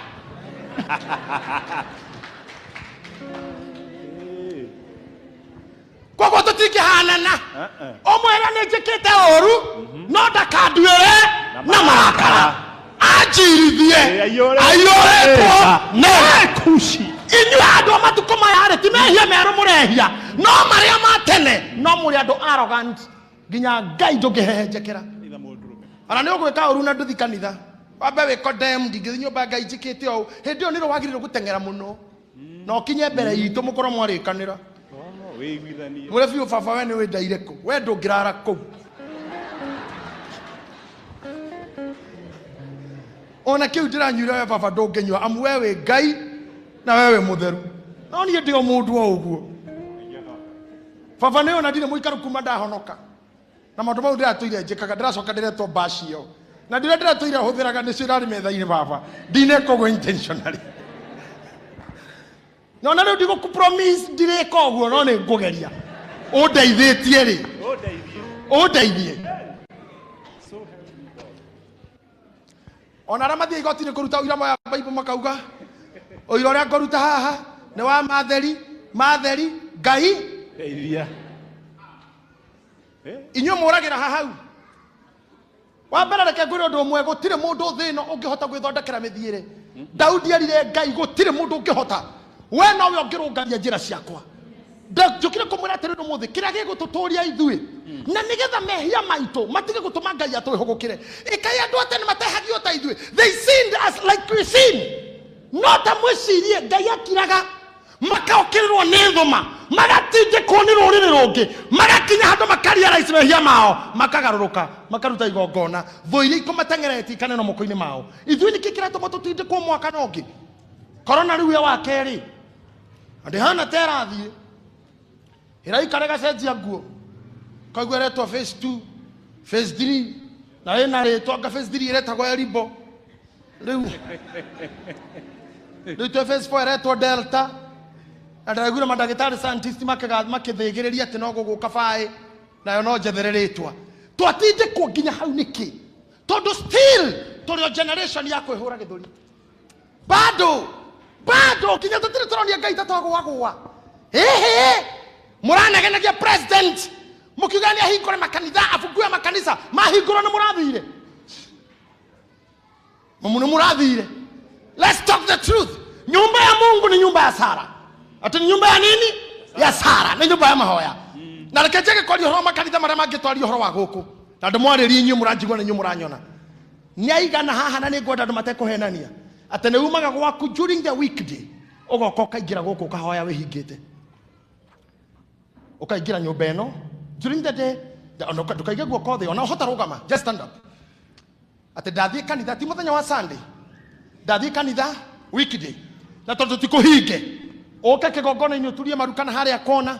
koguo tå tingä hanana å mwera nä njä kä te å ru no ndakanduä re na marakara anjirithie aiyå rä two nekuci inyuä andå a matukå maya rä ti mehia merå må rehia no marä a ma tene no må rä andå arrogant nginya Ngai ndå ngä hehenjekera ona nä å gwä ka å ru na ndå thi kanitha wambe wä condemn ndingä thi nyå mba Ngai njä kä te å hä ndä ä yo nä rä wagä rä rwo gå teng'era må no na å kinye mbere itå må korwo mwarä kanä ra må re biå baba we nä wä ndaire kå we ndå ngä rara kå ona kä u ndä ranyuire we baba ndå ngä nyua amu we wä Ngai na we wä må theru no niä ndä o må ndå o å guo baba nä ona ndirä må ikaru kuma ndahonoka na maå ndå mau ndä ratå ire njä kaga ndä racoka ndä retwo mbaci ĩyo na ndä rä ndäratå ire hå thä raga nä cio irarä metha-inä baba ndinäkå gå intentionally nona rä u ndigå kå promise ndirä ka å guo no nä ngå geria å ndeithä tie rä å ndeithie ona arä a mathiä igoti-inä kå ruta ũira moya Bible makauga ũira ũrĩa ngåruta haha nĩ wa matheri Ngai inyuĩ mũragĩra hahau wa mbere reke ngwĩre ũndũ ũmwe gũtirĩ mũndũ thĩ ĩno ũngĩhota gwĩthondekera mĩthiĩre Daudi erire Ngai gũtirĩ mũndũ ũngĩhota we nowe ũngĩrũngaria njĩra ciakwa njũkire kũmwĩra atĩrĩ ũndũ mũthĩ kĩrĩa gĩgũtũtũria ithuĩ na nĩgetha mehia maitũ matige gũtũma Ngai atwĩhũgũkĩre ĩkaĩ andũ ate nĩ matehagio ta ithuĩ they sinned as like we sin no ta mwĩcirie Ngai akiraga makaũkĩrĩrwo nĩ thũma magatindĩkwo nĩ rũrĩrĩ rũngĩ magakinya handũ makariaraici mehia mao makagarũrũka makaruta igongona thũ iria ikũmateng'eretie ikanenwo moko-inĩ mao ithuĩ nĩkĩ kĩratũma tũtindĩkwo mwaka na ũngĩ korona rĩu wa kerĩ andĩ hana ta ĩrathiĩ ĩraikare gacenjia nguo kaigua ĩretwo phase 2 phase 3 na ina rĩtwa phase 3 iretagwo Elibo rĩu phase 4 iretwo Delta na ndagwira mandagĩtarĩ scientist makĩthĩgĩrĩria atĩ no gũgũka baĩ nayo no njethereretwa twatinde kũ nginya hau nĩkĩ tondu still tũrĩ generation ya kwĩhũra gĩthũri bado kinya tũtirĩ tũronia Ngai tatwagũagũa mũranegenagia president mũkiugani ahingũre makanitha afungue makanisa mahingũrwo nĩ mũrathire nĩ mũrathire. Let's talk the truth. Nyumba ya Mungu ni nyumba ya Sara. Ati ni nyumba ya nini? Ya Sara. Ni nyumba ya mahoya. Na rekejege kwa uhoro makanitha maria mangitwari uhoro wa guku. Na ndumwarĩria inyuĩ mũranjigua na inyuĩ mũranyona. Nĩ aigana haha na nĩ ngwenda andũ matekũhenania. Ati nĩ umaga gwaku during the weekday. Ugoka ũkaingĩra gũkũ ũkahoya wĩhingĩte. Ũkaingĩra nyũmba ĩno during the day. Ndũkaige guoko thĩ ona ũhota rũgama. Just stand up. Ati ndathiĩ kanitha ti mũthenya wa Sunday. Ndathiĩ kanitha weekday. Na tondu tikũhinge. Oke kĩgongona-inĩ ũturie maruka na harĩa kona.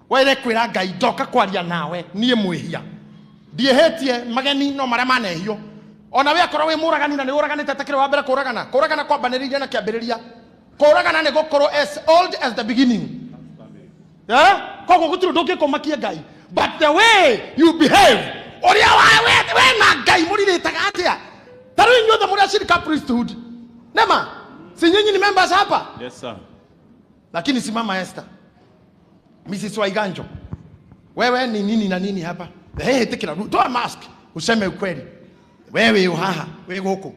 Were kwĩra Ngai ndoka kwaria nawe niĩ mwĩhia. Ndiĩhĩtie mageni no marĩa manehio. Ona we akorwo wĩ mũragani na nĩ ũraganĩte takĩrĩ wa mbere kũragana. Kũragana kwambanĩrĩirie na kĩambĩrĩria. Kũragana nĩ gũkorwo as old as the beginning. Koguo gũtirĩ ndũngĩkũmakia Ngai. But the way you behave. Ũrĩa we na Ngai mũrirĩtaga atĩa. Tarũ inyuothe mũrĩa shirika priesthood. Nema, si nyinyi ni members hapa? Yes sir. Lakini simama Esther. Mrs. Waiganjo. Wewe ni nini na nini hapa? Tikira, toa mask. Useme ukweli. Wewe uhaha, wewe huko.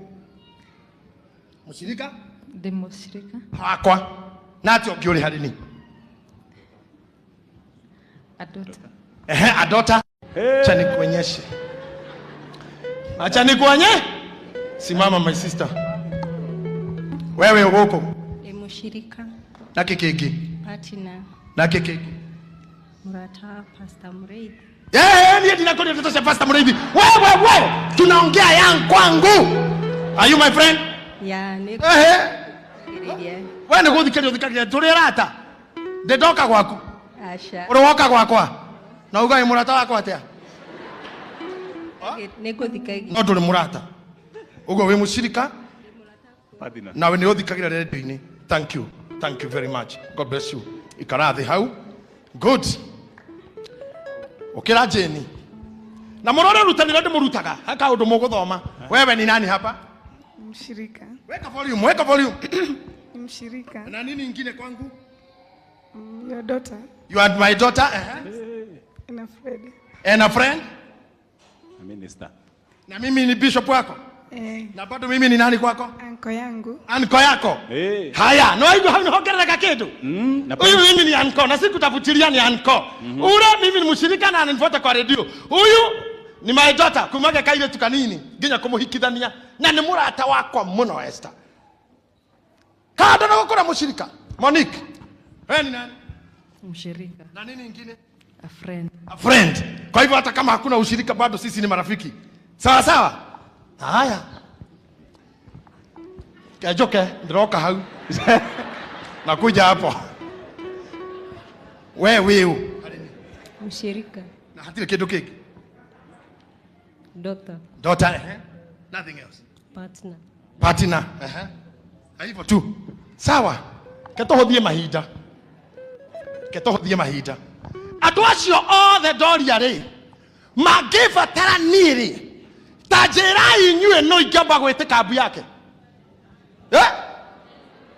Mshirika? Mshirika. Hakwa. Nati ogiole halini. Adota. Adota. Acha nikuonyeshe. Acha nikuonyeshe. Simama my sister. Wewe huko. Mshirika. Na kikiki. Partner. Na kikiki. Murata Pastor Mreithi. Ndiye ninakwenda tutosha Pastor Mreithi. Wewe tunaongea yangu kwangu. Are you my friend? Ya niko. Wewe ndio uthikagia tulirata. Ndoka gwaku. Asha. Uroka gwakwa. Na ugai murata wako atia. Niko thikagia. No tuli murata. Ugo we mushirika? Padina. Na we ni uthikagira radio-ini. Thank you. Thank you very much. God bless you. Ikarathi hau. Good. Ukira Jeni. Na murore rutanira ndimurutaga. Haka undu muguthoma. Wewe ni nani hapa? Mshirika. Weka volume. Mshirika. Na nini ingine kwangu? Your daughter. You are my daughter. And a friend. And a friend? A minister. Na mimi ni bishop wako? Na bado mimi ni nani kwako? Anko yangu. Anko yako? Haya, no hiyo hongereka kitu. Huyu mimi ni anko na sikutafutilia ni anko. Ule mimi ni mshirika na ananifuata kwa radio. Huyu ni my daughter. Kumage kaile tukanini. Nginya kumuhikithania na ni murata wako muno Esther. Kada na gukora mshirika. Monique. Wewe ni nani? Mshirika. Na nini ingine? A friend. A friend. Kwa hivyo hata kama hakuna ushirika bado sisi ni marafiki. Sawa sawa? Haya. Kajoke ndroka hau. Nakuja hapo. Wewe. Mshirika. Na hatile kitu kiki. Daughter. Nothing else. Partner. Hivyo tu. Sawa. Ketohodhie mahinda. Andũ acio othe ndoria rĩ mangĩbatara niĩ rĩ ta njĩrai inyuĩ no ingĩamba gwĩtĩka kambu yake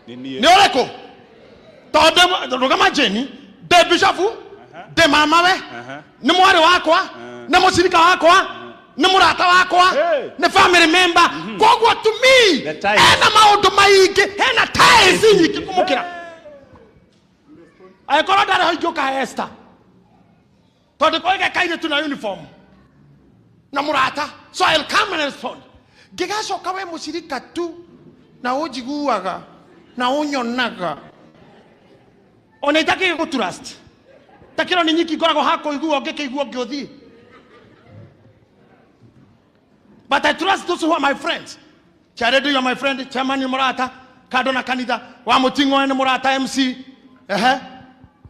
nĩ ũrĩkũ tondũ rũgama Jeni ndĩ bishofu ndĩ mamawe nĩ mwarĩ wakwa nĩ mũcirika wakwa nĩ mũrata wakwa nĩ family member koguo to me hena maũndũ maingĩ hena ties nyingĩ kũmũkĩra agĩkorwo ndarĩ ho ingĩũka Esther tondũ koige kaire tuna uniform na murata so I'll come and respond gigacoka we mũcirika tu na ũnjiguaga na ũnyonaga ona itakĩ gũtrust takĩro nĩ nyiki ngoragwo hakũigua ngĩkĩigua ngĩũthiĩ but I trust those who are my friends Charedo you are my friend chairman ni murata kado na kanitha wa Muting'oe ni murata MC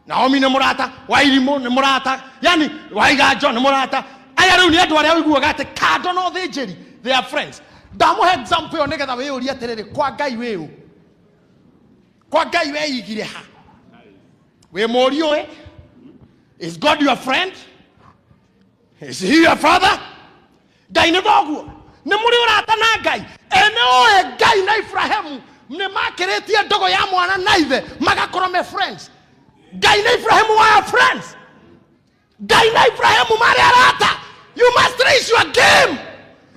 Naomi ni murata Wairimu ni murata yani Waiganjo ni murata aya riu ni andu aria uiguaga ati kando no thinjiri, they are friends. Ndamuhe example yo nigetha wiyuria atiriri, kwa Ngai wiu, kwa Ngai weigire ha? We moriwe? Is God your friend? Is he your father? Ngai ni thoguo, ni muri urata na Ngai. Ene oe Ngai na Ibrahimu ni makiritie ndogo ya mwana na ithe magakorwo me friends. Ngai na Ibrahimu were friends. Ngai na Ibrahimu mari arata. You must raise your game.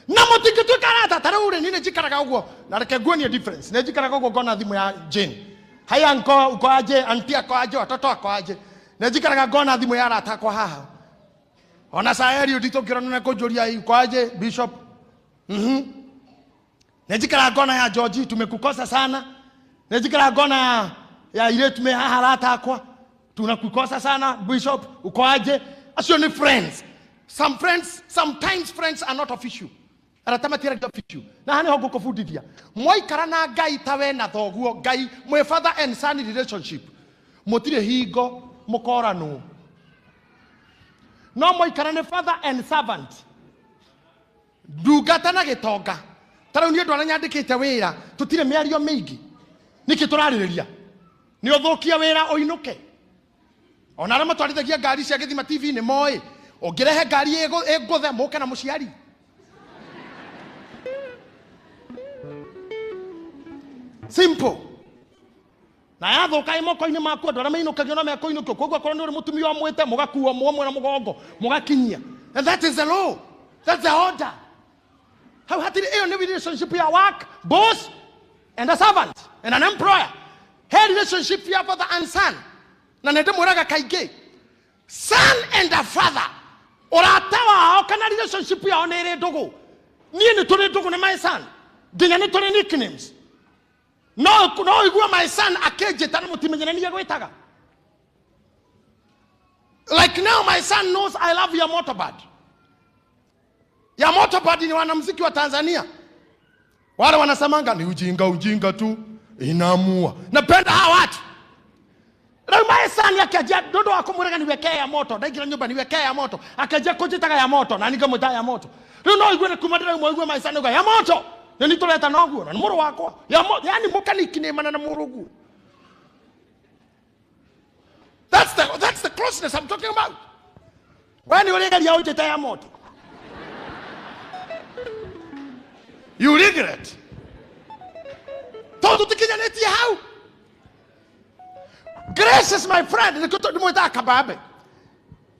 Na mutingituika arata tare uri ni njikaraga uguo na reke nguonie difference. Ne njikaraga uguo ngona thimu ya Jane. Hai anko uko aje, auntie ako aje, watoto ako aje. Ne njikaraga ngona thimu ya arata kwa haha. Ona saeri uditokirana na kujuria uko aje bishop. Nejikara ngona ya George tumekukosa sana. Nejikara ngona ya ile tumeharata akwa tunakukosa sana bishop uko aje. Acio ni friends. Some friends, sometimes friends are not official. Aratamati ra official. Na hani hogo kufundithia. Mwaikara na Ngai tawe na thoguo Ngai mwe father and son relationship. Mutire hingo mukorano. No mwaikara ne father and servant. Ndungata na gitonga. Tara ni andu aranyandikite wira tutire miario mingi niki turaririria ni uthukia wira oinuke ona ara matwarithagia ngari cia githima TV ni moi ongirehe ngari eguthe muke na muciari simple na yathuka imoko-ini maku andu ara mainukagio na meko-inukio koguo korwo ni uri mutumia omwite mugakuo mwamwe na mugongo mugakinyia. And that is the law, that's the order. How had it a relationship with a work, boss, and a servant, and an employer? Hey, relationship with your father and son. Nanedemuraga kaige. Son and a father. Or a tower, how can a relationship with your nere dogo? Near to dogo, my son. Dinner to nicknames. No, you are my son, a cage, and like now, my son knows I love your motorbike. Ya motorbike ni wanamuziki wa Tanzania. Wale wanasamanga ni ujinga tu inaamua. Napenda hawa watu. Leo maisani akaja dodo akomurega niwekea ya moto. Daikira nyumba niwekea ya moto. Akaja kujitaga ya moto na nikamta ya moto. Leo no igwe kumadira mwe maisani ya moto. Ni toleta noguo na muru wako. Ya moto yani mukaniki ni mana na murugu. That's the closeness I'm talking about. Wani ulega ya ujita ya moto. You regret. Todo tikinya neti how? Grace is my friend. Nikuto muita kababe.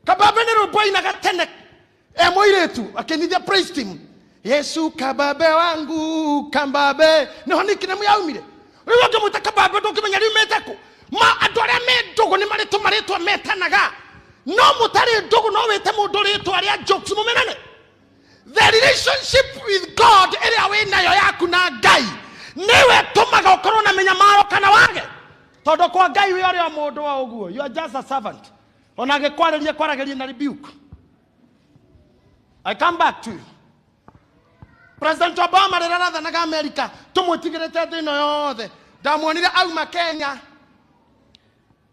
Kababe ni ruboi na gatene. Moiretu akenidia praise team. Yesu kababe wangu kababe. Ni honiki na muyaumire. Riwoke muita kababe dokimenya rimeteko. Ma adore me dogo ni mareto metanaga. No mutare dogo no wete mudore to aria jokes mumenane. The relationship with God ere we na yo yaku na Ngai niwe tumaga ukorwo na menyamaro kana wage todo kwa Ngai we ore mundu wa uguo. You are just a servant. Onage kwaririe kwarageria na rebuke. I come back to you. President Obama rera naga America tumutigirete thino yothe ndamuonire auma Kenya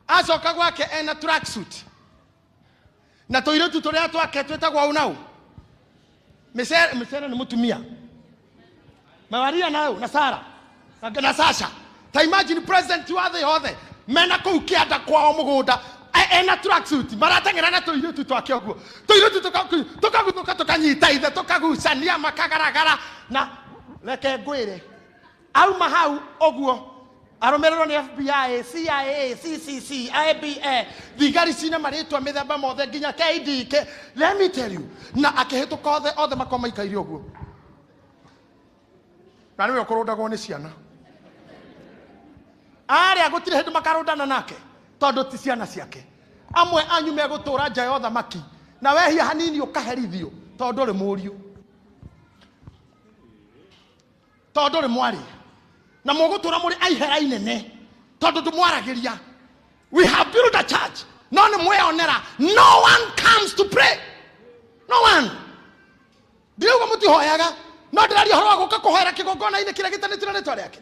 acoka gwake ena tracksuit na toiretu turia twake twetagwa unau mesere ni mutumia Maria na Sara na Sasha. Ta imagine president wa the other mena ko ukianda kwao mugunda ena tracksuit maratengera na toiretu twake oguo toiretu tukagutuka tukanyita ithe tukagucania makagaragara na reke ngwire auma hau oguo aromerero ni FBI, CIA, CCC, IBA, thigari cina maritwa mithemba mothe nginya KDK. Let me tell you, na akihituka othe makoma ikaire oguo. Na niwe ukorondagwo ni ciana. Aria gutire hindu makarondana nake tondu ti ciana ciake. Amwe anyu megutura nja yothe maki na wehia hanini ukaherithio tondu ri muriu. Tondu ri mwari. Na mugutura muri aihera inene tondu tumwaragiria. We have built a church. No one comes to pray. No one. Ndiuga mutihoyaga no ndirari horo wa guka kuhoera kigongona ine kira gitanitira ritwa riake.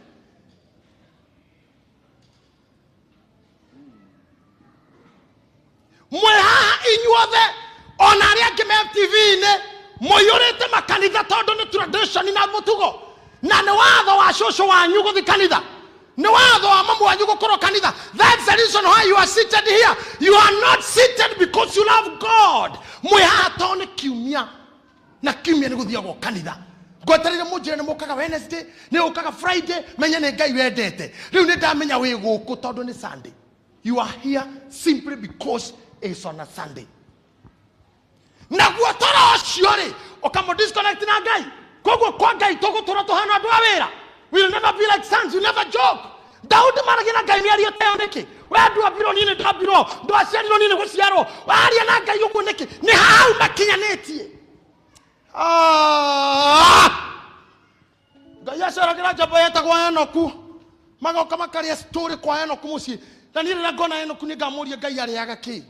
Mwe haha inyuothe ona aria ange me TV-inĩ mũiyũrĩte makanitha tondũ nĩ tradition na mũtugo na nĩ watho wa cũcũ wanyu gũthiĩ kanitha nĩ watho wa mamu wanyu gũkorwo kanitha. That's the reason why you are seated here. You are not seated because you love God. Mwĩhaha tondũ nĩ kiumia na kiumia nĩ gũthiagwo kanitha. Ngweterere mũnjĩre nĩ mũkaga Wednesday nĩ ũkaga Friday menya nĩ Ngai wendete. Rĩu nĩ ndamenya wĩ gũkũ tondũ nĩ Sunday. You are here simply because it's on a Sunday. Naguo toro ũcio rĩ ũkamũ disconnect na Ngai. Koguo kwa Ngai tũgũtũra tũhana andũ a wĩra. We'll never be like sons. We'll never joke. Daudi maragina Ngai nĩ ario teo nĩkĩ. We andũ a biro nini ndabiro. Ndũ aciarirwo nini gũciarwo. Waria na Ngai ũguo nĩkĩ. Nĩ hau makinyanĩtie. Ngai aceragira njamba yetagwo Enoku. Magoka makaria story kwa Enoku mũciĩ. Na niĩ rĩrĩa ngona Enoku nĩ ngamũria Ngai arĩaga kĩ.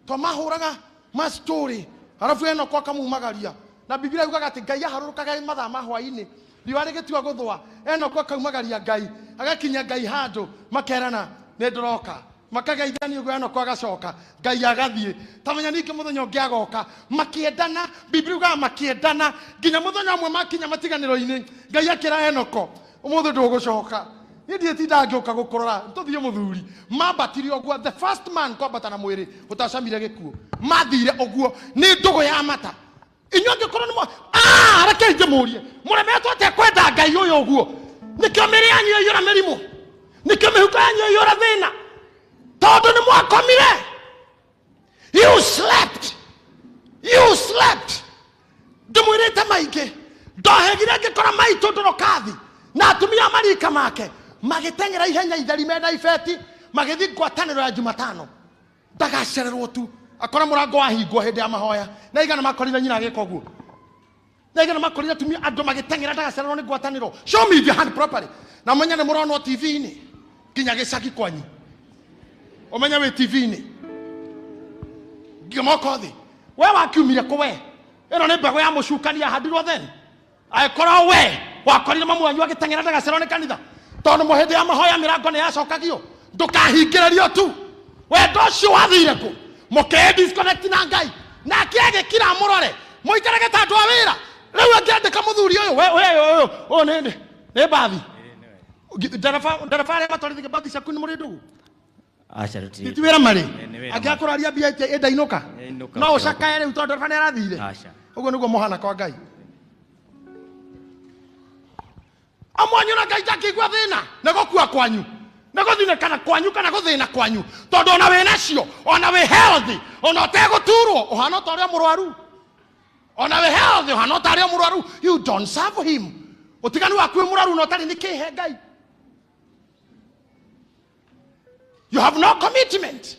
To mahũraga ma story. Halafu Enoku akamumagaria. Na Biblia yugaga ati Ngai aharũrũkaga mathaa ma hwaĩ-inĩ. Riũa rĩgĩtua gũthũa. Enoku akaumagaria Ngai. Agakinya Ngai handũ makerana nĩ ndĩroka. Makageithania ũguo Enoku agacoka. Ngai agathiĩ. Tamenya ningĩ mũthenya ũngĩ agoka. Makĩendana. Biblia yugaga makĩendana. Nginya mũthenya ũmwe makinya matiganĩro-inĩ. Ngai akĩra Enoku ũmũthĩ ndũgũcoka. Niĩ ndiĩtinda ngĩũka gũkũrora. Tũthiĩ mũthuri. Mambatire ũguo. The first man kwambata na mwĩrĩ ũtacamire gĩkuũ. Mathire ũguo. Nĩ ndũgũ ya mata. Inyuĩ angĩkorwo nĩ reke njĩmũrie. Mũremetwo atĩa kwenda Ngai ũyũ ũguo. Nĩkĩo mĩrĩ yanyu ĩiyũra mĩrimũ. Nĩkĩo mĩhuko yanyu ĩiyũra thĩna. Tondũ nĩ mwakomire. You slept. You slept. Ndĩmwĩrĩte maingĩ. Ndohegire ngĩkora maitũ ndũrokathi. Na atumia marika make. Magĩteng'era ihenya itheri mena ibeti. Magĩthiĩ ngwatanĩro ya Jumatano. Ndagacererwo tu. Akora mũrango wahingwo hĩndĩ ya mahoya. Na igana makorire nyina agĩka ũguo. Na igana makorire atumia andũ magĩteng'era ndagacererwo nĩ ngwatanĩro. Show me your hand properly. Na mwenye nĩ mũronwo TV-inĩ. Nginya gĩcagi kwanyu. Omenya wĩ TV-inĩ. Ngĩmoko thĩ. We wakiumire kũ we? Ĩno nĩ mbegũ ya mũcukania handirwo then. Agĩkorwo we wakorire mamu wanyu agĩteng'era ndagacererwo nĩ kanitha. Tondũ hĩndĩ ya mahoya mĩrango nĩ yacokagio. Ndũkahingĩrĩrio tu. Wendo ũcio wathire kũ? Mũkĩ disconnect na Ngai. Na kĩagĩkira mũrore. Mũikarage ta andũ a wĩra. Rĩu angĩandĩka mũthuri ũyũ. Nĩ bathi. Ndereba arĩa matwarithagia bathi ciaku nĩ mũrĩ ndũgũ. Acha ruti. Ti wĩra marĩ. Angĩakũraria mbia ĩndainũka. No ũcakae rĩu tondũ ndereba nĩ arathire. Acha. Ũguo nĩguo mũhana kwa Ngai. Amwanyu na Ngai ndakĩigua thĩna. Nĩ gũkua kwanyu. Na gũthinĩkana kwanyu kana gũthĩna kwanyu. Tondũ ona wĩ nacio, ona wĩ healthy, ona ũtegũturwo, ũhana ta ũrĩa mũrwaru. Ona wĩ healthy, ũhana ta ũrĩa mũrwaru. You don't serve him. Ũtiganu waku wĩ mũrwaru na ũtarĩ nĩ kĩhe Ngai. You have no commitment.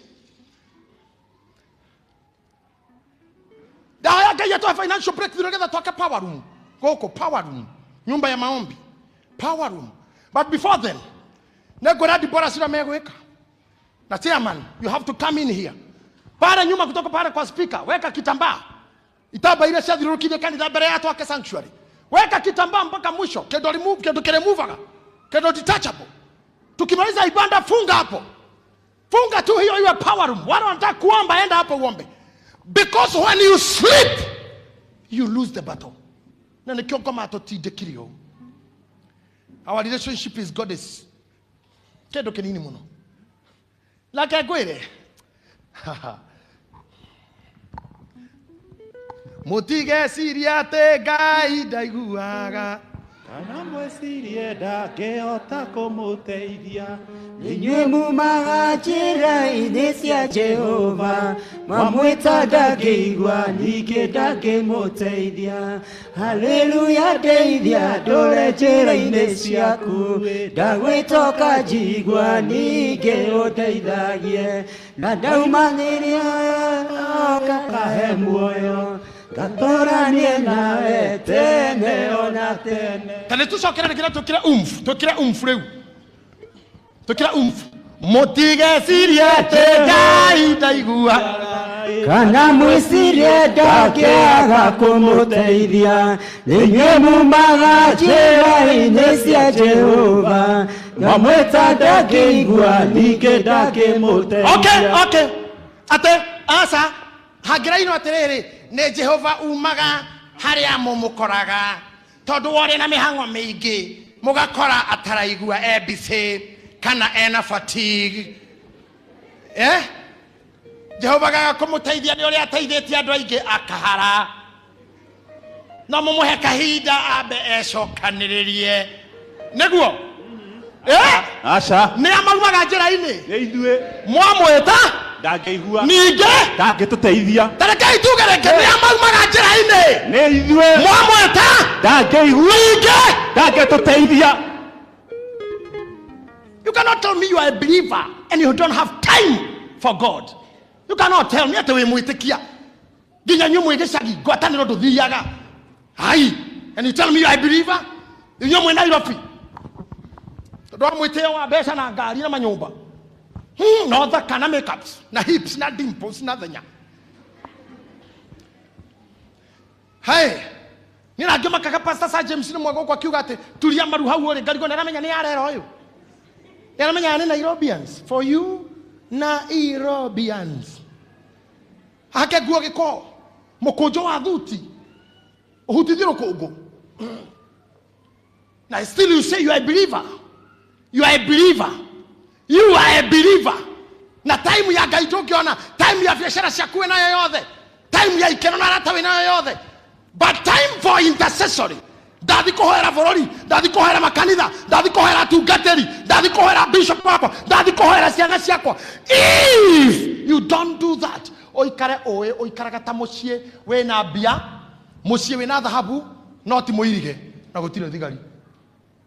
Dawa ya Ngai yatoa financial breakthrough nĩgetha twake power room. Gũkũ power room. Nyumba ya maombi. Power room. But before then, Negoradi bora sira megweka. Na chairman, you have to come in here. Pale nyuma kutoka pale kwa speaker, weka kitambaa. Itaba ile shadhirukiye kanisa mbele ya twake sanctuary. Weka kitambaa mpaka mwisho. Kedo remove, kedo keremovaga. Kedo detachable. Tukimaliza ibada funga hapo. Funga tu hiyo iwe power room. Wale wanataka kuomba enda hapo uombe. Because when you sleep, you lose the battle. Na nikio kama atotide kirio. Our relationship is goddess. Kedo kenini muno. Lake gwere. Mutige siriate Ngai ndaiguaga. Kana mwĩcirie ndangĩhota kũmũteithia. Inyuĩ mumaga njĩra-inĩ cia Jehova, mwamwĩta ndangĩigua ningĩ ndangĩmũteithia. Haleluya ndeithia ndũre njĩra-inĩ ciaku, ndagwĩta ũkanjigua ningĩ ũndeithagie. Na ndaumanĩria ũkahe muoyo, gatoranie nawe tene ona tene. Kana tucokera kira tukira rĩu. Tukira Mutige siriate Ngai ndaigua. Kana mwĩcirie ndangĩaga kũmũteithia. Inyuĩ mumaga njĩra-inĩ cia Jehova, mwamwĩta ndangĩigua ningĩ ndangĩmũteithia. Okay. Ate asa hagiraino aterere nĩ Jehova umaga harĩa mũmũkoraga tondũ wore na mĩhang'o mĩingĩ mũgakora ataraigua ABC kana ena fatigue Jehova gaga kũmũteithia nĩ ũrĩa ateithĩtie andũ aingĩ akahara no mũmũhe kahinda ambe ecokanĩrĩrie nĩguo aca nĩ amaumaga njĩra-inĩ nĩ ithuĩ mwamwĩta ndangĩigua ningĩ ndangĩtũteithia tarekei tuge rĩngĩ nĩ amaumaga njĩra-inĩ nĩ ithuĩ mwamwĩta ndangĩigua ningĩ ndangĩtũteithia. You cannot tell me you are a believer and you don't have time for God. You cannot tell me atĩ wĩ mwĩtĩkia nginya nyumũ ĩgĩcagi ngwatanĩro ndũthiaga hai and you tell me you are a believer nyumũ Nairobi tondũ wa mwĩtĩo wa mbeca na ngari na manyũmba no thaka na makeups na hips na dimples na thenya hai ni na ngĩmakaga Pastor Sir James nĩ mwega kwa kiuga atĩ turia maru hau ũrĩ ngarigo nĩ aramenya nĩ arera ũyũ nĩ aramenya nĩ Nairobians for you Nairobians hake guo gĩko mũkũnjo wa thuti ũhutithie rũkũngũ now still you say you are a believer. You are a believer. You are a believer. Na time ya Ngai ndũngĩona, time ya biacara ciaku na yoyothe, time ya ikeno na arata na yoyothe. But time for intercessory. Ndathi kũhoera bũrũri, ndathi kũhoera makanitha, ndathi kũhoera tungatĩri, ndathi kũhoera bishop wakwa, ndathi kũhoera ciana ciakwa. If you don't do that, oikare oe, oikaraga ta mũciĩ wĩna mbia, mũciĩ wĩna thahabu, no ti mũirige na gũtirĩ thigari.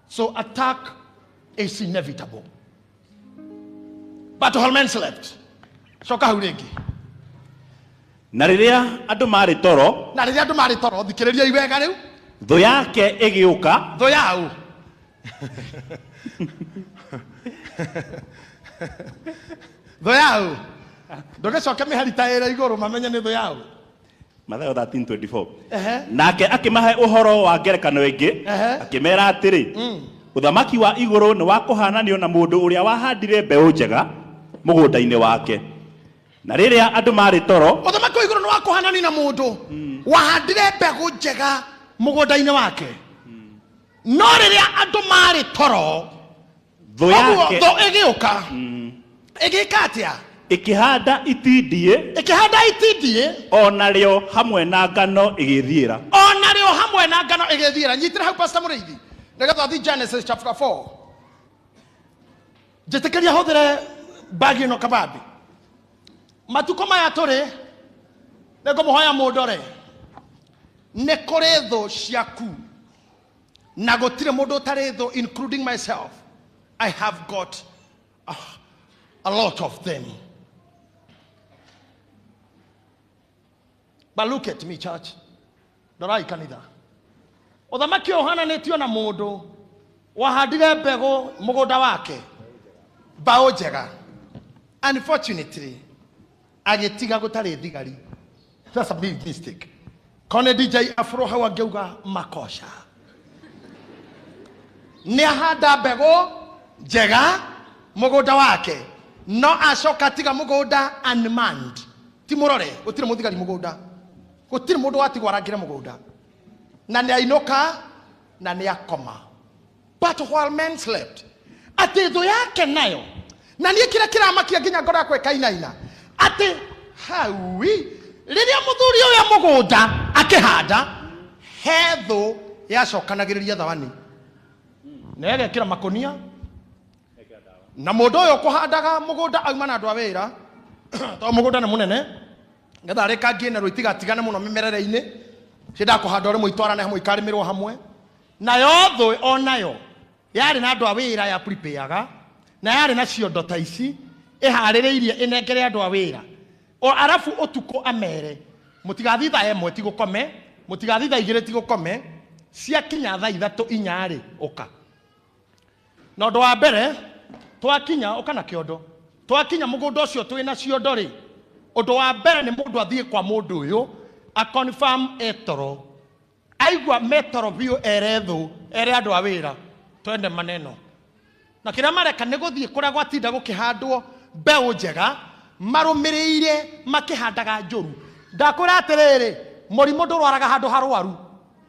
So attack is inevitable. But all men slept. Coka hau rĩngĩ. Na rĩrĩa andũ marĩ toro, thikĩrĩria iwega rĩu. Thũ yake ĩgĩũka. Thũ yaũ. Thũ yaũ. Ndũgĩcoke mĩhari ta ĩrĩa igũrũ mamenye nĩ thũ yaũ. Mathayo 13:24. Nake akĩmahe ũhoro wa ngerekano ĩngĩ, akĩmera atĩrĩ, ũthamaki wa igũrũ nĩ wa kũhananio na mũndũ ũrĩa wahandire mbeũ njega mũgũnda-inĩ wake. Na rĩrĩa andũ marĩ toro, ũthamaki wa igũrũ nĩ wa kũhananio na mũndũ wahandire mbegũ njega mũgũnda-inĩ wake. No rĩrĩa andũ marĩ toro, thũ yake ĩgĩũka, ĩgĩka atĩa? Ikihanda itindie, onarĩo hamwe na ngano ĩgĩthiĩra. Nyitĩra hau Pastor Mũrĩithi nĩgetha thiĩ Genesis chapter 4. Njĩtĩkĩria hũthĩre bagi ĩno kabambi. Matukũ maya tũrĩ nĩngũmũhoya mũndore nĩ kũrĩ thũ ciaku na gũtirĩ mũndũ ũtarĩ thũ including myself. I have got a lot of them. But look at me, church. Dorai kanitha. Ũthamaki ũhananĩtio na mũndũ wahandire mbegũ mũgũnda wake mbaũ njega. Unfortunately, agĩtiga gũtarĩ thigari. That's a big mistake. Kone DJ Afro hau angĩuga makosha. Nĩ ahanda mbegũ njega mũgũnda wake. No acoka tiga mũgũnda unmanned. Ti mũrore, gũtirĩ mũthigari mũgũnda. Gũtirĩ mũndũ watigwo arangĩre mũgũnda. Na nĩ ainũka na nĩ akoma. But while men slept, atĩ thũ yake nayo, na niĩ kĩrĩa kĩramakia nginya ngoro yakwa ĩkainaina, atĩ haui rĩrĩa mũthuri ũyũ mũgũnda akĩhanda, he thũ yacokanagĩrĩria thawani. Na ĩgekĩra makũnia. Na mũndũ ũyũ kũhandaga mũgũnda auma na andũ a wĩra, tondũ mũgũnda nĩ mũnene, ngetha rĩkangie na rũitigatigane mũno mĩmerere-inĩ, cienda kũhanda ũrĩmwe itwarane hamwe ikarĩmĩrwo hamwe. Nayo thũ onayo yarĩ na andũ a wĩra ya prepayaga, na yarĩ na ciondo ta ici ĩharĩrĩirie ĩnengere andũ a wĩra. O arabu ũtukũ amere, mũtigathiĩ thaa ĩmwe ti gũkome, mũtigathiĩ thaa igĩrĩ ti gũkome, ciakinya thaa ithatũ inya-rĩ ũka. Na ũndũ wa mbere twakinya ũka na kĩondo, twakinya mũgũnda ũcio twĩna ciondo-rĩ, ũndũ wa mbere nĩ mũndũ athiĩ kwa mũndũ ũyũ a confirm etoro, aigua metoro biũ ere thũ, ere andũ a wĩra twende maneno. Na kĩrĩa mareka nĩ gũthiĩ kũrĩa gwatinda gũkĩhandwo mbeũ njega, marũmĩrĩire makĩhandaga njũru. Ndakwĩra atĩrĩrĩ, mũrimũ ndũrwaraga handũ harwaru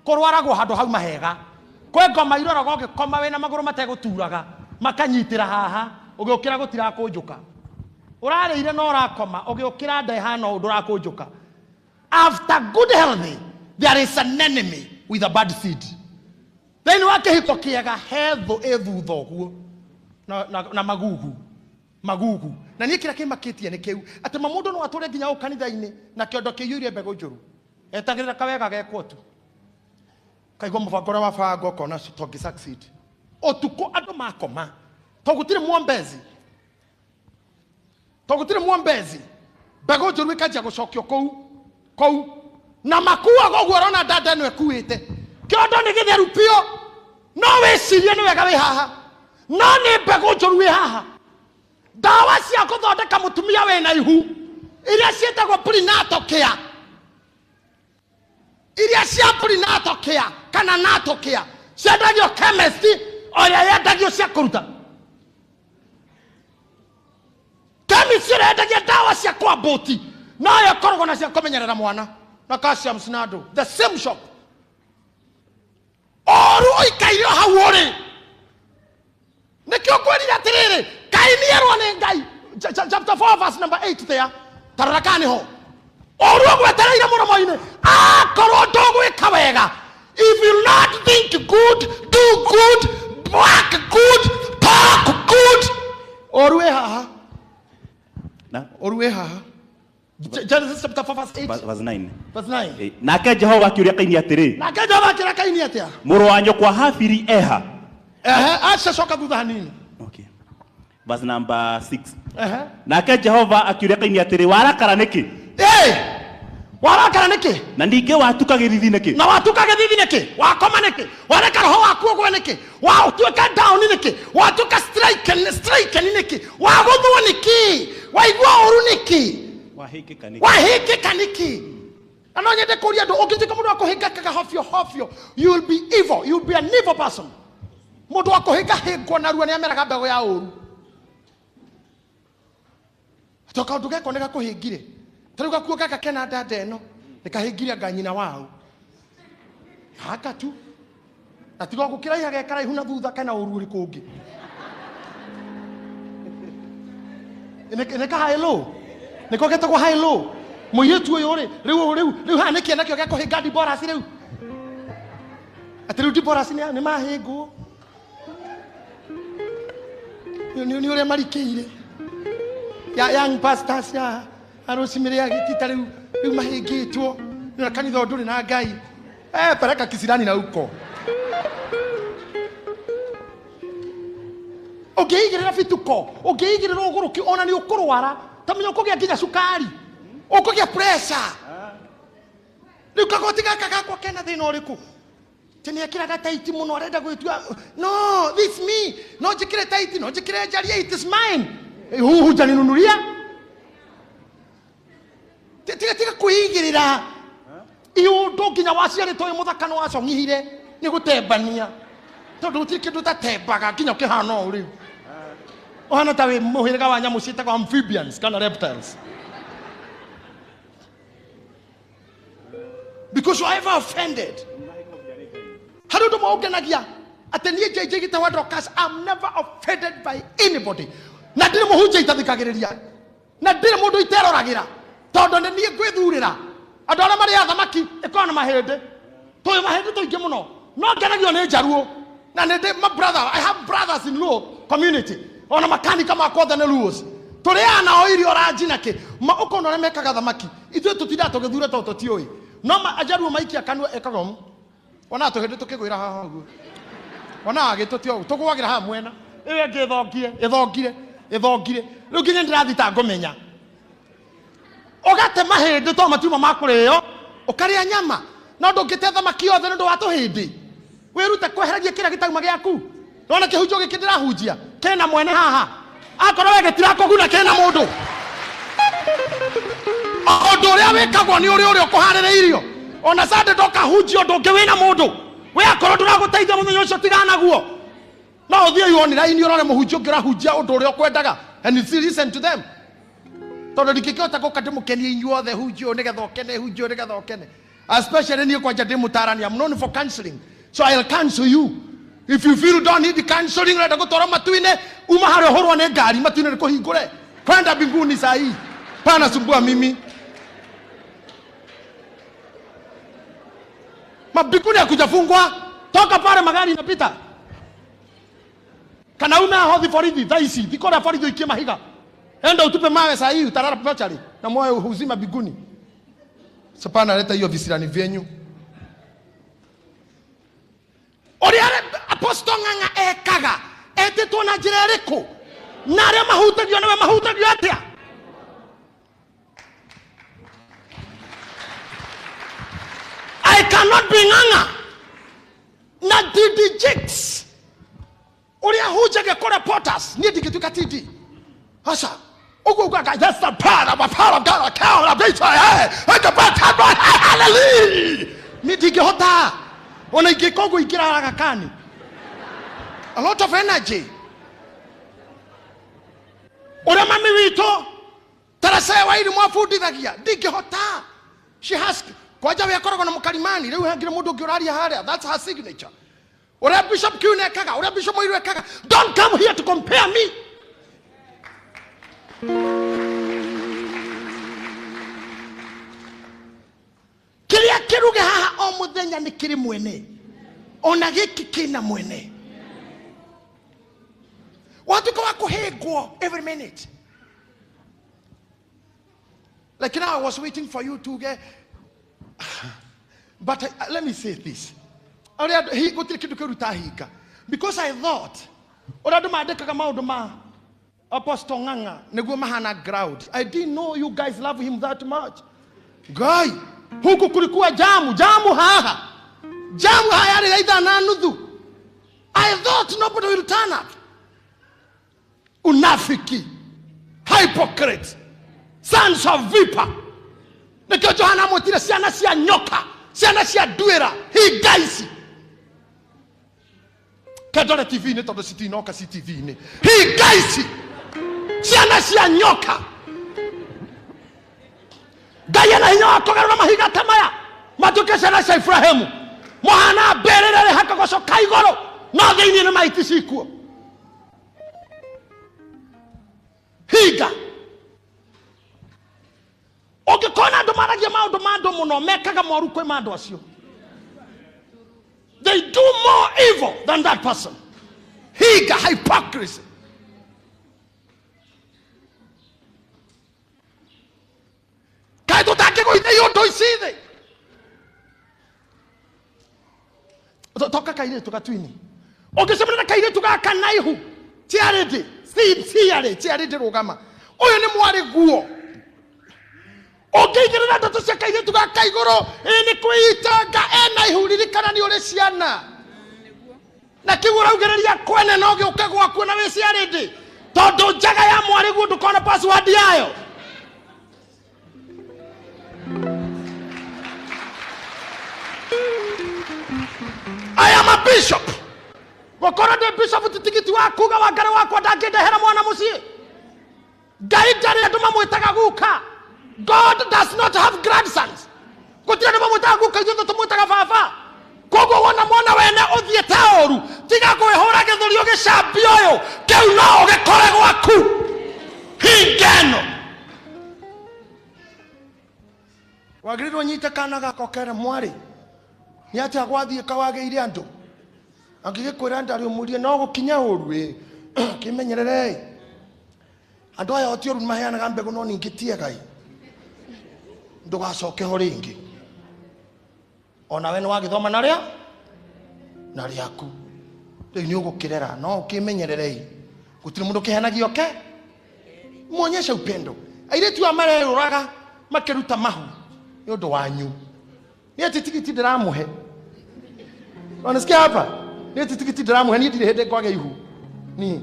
kũrwaragwo handũ hau mahega kwĩ ngoma iroraga ũgĩkoma wĩna magũrũ mategũturaga makanyitĩra haha ũgĩũkĩra gũtirakũnjũka ũrarĩire no ũrakoma ũgĩũkĩra nda ihana ũndũ ũrakũnjũka. After good health there is an enemy with a bad seed. Thĩinĩ wa kĩhiko kĩega hetho ĩthutha ũguo na magugu na niĩ kĩrĩa kĩmakĩtie nĩ kĩu atĩ mũndũ no atũre nginya gũkũ kanitha-inĩ na kĩondo kĩiyũire mbegũ njũru etagĩrĩra kawega gekwo tu kaigua mũbango ũrĩa wabangwo ũkona tũngĩ succeed ũtukũ andũ makoma to gũtirĩ mwombezi mbegũ njũru ĩkanjia gũcokio kũu na makuaga ũguo ũrona dada ĩno ĩkuĩte kĩondo nĩ gĩtheru biũ no wĩcirie nĩ wega wĩ haha no nĩ mbegũ njũru wĩ haha. Dawa cia gũthondeka mũtumia wĩna ihu iria ciĩtagwo prenatal care iria cia prenatal care kana natal care ciendagio chemist ũrĩa yendagio cia kũruta chemist ũrĩa yendagia dawa cia kwambũti nayo ĩkoragwo na cia kũmenyerera mwana na calcium sinado the same shop oru ũikaire hau ũrĩ nikio kwĩrira atĩrĩrĩ kainierwo nĩ Ngai chapter 4 verse number 8 there tarakani ho oru ũgwetereire mũromo-inĩ akorwo ndũgwĩka wega if you not think good do good work good talk good oru haha Genesis chapter 4 verse 8 verse 9 verse 9 nake Jehova akĩũria Kaini atĩrĩ mũrũ wa nyũkwa Habili eha acha coka thutha hanini. Okay. Verse number 6 nake Jehova akĩũria Kaini atĩrĩ warakara nĩkĩ warakara nĩkĩ na ningĩ watuka gĩthithi nĩkĩ na watuka gĩthithi nĩkĩ wakoma nĩkĩ wareka roho waku ũgwe nĩkĩ watuĩka down nĩkĩ watuka strike nĩkĩ wagũthwo nĩkĩ waigua ũru nĩkĩ wahĩkĩka nĩkĩ na no nyende kũria andũ ũngĩtuĩka mũndũ wa kũhĩngĩkaga hofio you will be evil, you will be an evil person. Mũndũ wa kũhĩngahĩngwo narua nĩ ameraga mbegũ ya ũru toka ũndũ geko nĩ gakũhĩngire tarĩu gakuo gaka kena dada ĩno nĩ kahĩngire anga nyina wao haka tu na tiga gũkĩraiha gekaraihu na thutha kana ũru ũrĩ kũngĩ nĩ kahaĩlũ nĩko getagwo haĩlũ mũirĩtu ũyũ rĩu haha nĩkĩo nakĩo gekũhĩnga Diboras rĩu atĩ rĩu Diboras nĩ mahĩngwo nĩ ũrĩa marikĩire young pastors ya arũcimĩrĩ agĩtita rĩu mahĩngĩtwo na kanitha ndũrĩ na Ngai pereka kisirani na huko ũngĩigĩrĩra bituko ũngĩigĩrĩra ũgũrũki ona nĩ ũkũrwara tamenya ũkũgĩa nginya cukari ũkũgĩa pressure rĩu kagoti gaka gakwa kena thĩna ũrĩkũ tene akiraga taiti muno arenda gwitua no this me no jikire taiti no jikire jaria it is mine hu jani nunuria tiga kuigirira iyo ndoginya waciare toy muthakano wacongihire ni gutembania tondu tikindu tatembaga nginya kihana uri ohana tawe muhiraga wa nyamu citagwo amphibians kana reptiles because you are ever offended. How do you know? I'm never offended by anybody. Na ndire muhunjia itathikagiriria. Na ndire mundu iteroragira. Tondu ni nie gwithurira. Andu aria mari athamaki ikona na mahende. Toyo mahende toingi muno. No ngenagio ni njaruo. Na ndi my brother, I have brothers in law community. Ona makanika makothe ne rules. Turiana o irio ranjina ki. Ma ukona ore mekaga thamaki. Ithu tutira tugithura toto tioi. No ajaruo maikia kanwa ekagom. Ona tuhende tukigwira haha guo. Ona agitutio tugwagira ha mwena. Iwe ithongire. Riu nginya ndirathita ngumenya. Ogate mahindi to matiuma makurio. Ukaria nyama. Na ndungite thamaki yothe ndu wa tuhindi. Wirute kweheragia kira gitauma giaku. Nona kihunjo gikindira hunjia. Kena mwene haha. Akorwo we gitira kuguna kena mundu. Ondu uria wikagwo ni uria ukuhaririirio. Ona sande ndoka hunjio ndungi wina mundu. We akorwo nduraguteithia muthenya ucio tigana guo. No uthie online urore muhunjio ngira hunjia undu uria ukwendaga and you listen to them. Tondu ndikikota gukate mukenie inyuothe hunjio nigetha ukene hunjio nigetha ukene. especially niyo kwa jade mutarani. I'm known for counseling, so I'll counsel you. If you feel don't need the counseling, let go tora matuine umahare horwa ne gari matuine ko hingore kwenda binguni saa hii. Pana sumbua mimi. Mabinguni ya kujafungwa. Toka pale magari inapita. Kana una hodhi foridi thaisi dikora foridi ikie mahiga. Enda utupe mawe saa hii utarara pachali na moyo uzima binguni. Sapana leta hiyo visirani vyenyu. Oriare Apostle Ng'ang'a ekaga etetwo na njira iriku na aria mahutagio nawe mahutagio atia. I cannot be Ng'ang'a na Didi Jakes uria hujage kora Potters ni digituka tidi asa ugo gaga that's the part of God account of this hallelujah ni digihota ona igikongo ikira gakani a lot of energy. Ora mami wito tarasaya wairi mwafundithagia digihota. She has kwaja we akoragwo na mukalimani riu hangire mundu ngiuraria haria, that's her signature. Ora Bishop Kiune kaga, ora Bishop Moiru kaga, don't come here to compare me. Kiria kiruge haha o muthenya ni kiri mwene, ona giki kina mwene. Watu kwa kuhegwo every minute. Like now I was waiting for you to get. But let me say this. Because I thought Apostle Ng'ang'a, I didn't know you guys love him that much. Guy, huku kulikuwa jamu haha. Jamu hayari laida nanudu. I thought nobody will turn up. Unafiki, hypocrite, sons of viper. Nekio Johana Motira siana sia nyoka, siana sia duera, he guys. Kadore TV ne todo city noka city TV ne. He guys. Siana sia nyoka. Gaya na hinyo atoka na mahiga tamaya. Matuke sana sa Ibrahimu. Mohana berere haka koso kaigoro. No geini na maitisi kuo. Higa. Oge kona do maragia mado muno mekaga moru kwe mado asio. They do more evil than that person. Higa hypocrisy. Kai to take ko ide yo do iside. Toka kaile toka twini. Oge semena kaile toka kanaihu. Tiarede. Tiarede rogama. Oyo ne mware guo. Okay, get another to say to go kaigoro ene kuita ga ena ihuriri kana ni ore ciana na kiwura ugereria kwene no ge ukagwa kuona we ciarindi tondu njaga ya mwari gundu kona password yayo. I am a bishop. Wakora de bishop titikiti wa kuga wa gara wa kwa dagede hera mwana musie gaitari atuma mwitaga guka. God does not have grandsons. Kutia na mamuta guka yoto tumuta fafa. Kogo wana mwana wene othie taoru. Tiga ko ehora gethuri oge shambioyo. Keu no oge korego waku. Hingeno. Wagiriro nyita kana gako kere mwari. Ni ati agwathie kawageire andu. Angigikwira ndari umurie no gukinya urwe. Kimenyerere. Andu aya otioru maheanaga mbegu no ningitie gai. Ndugacoke ho ringi ona we nwagithoma naria nariaku riu ni ugukirera no ukimenyererei gutiri mundu kihenagio ke muonyesha upendo airetu amareruraga makiruta mahu ni undu wanyu ni atitikiti ndiramuhe unasikia hapa ni atitikiti ndiramuhe ni ndire hende kwage ihu ni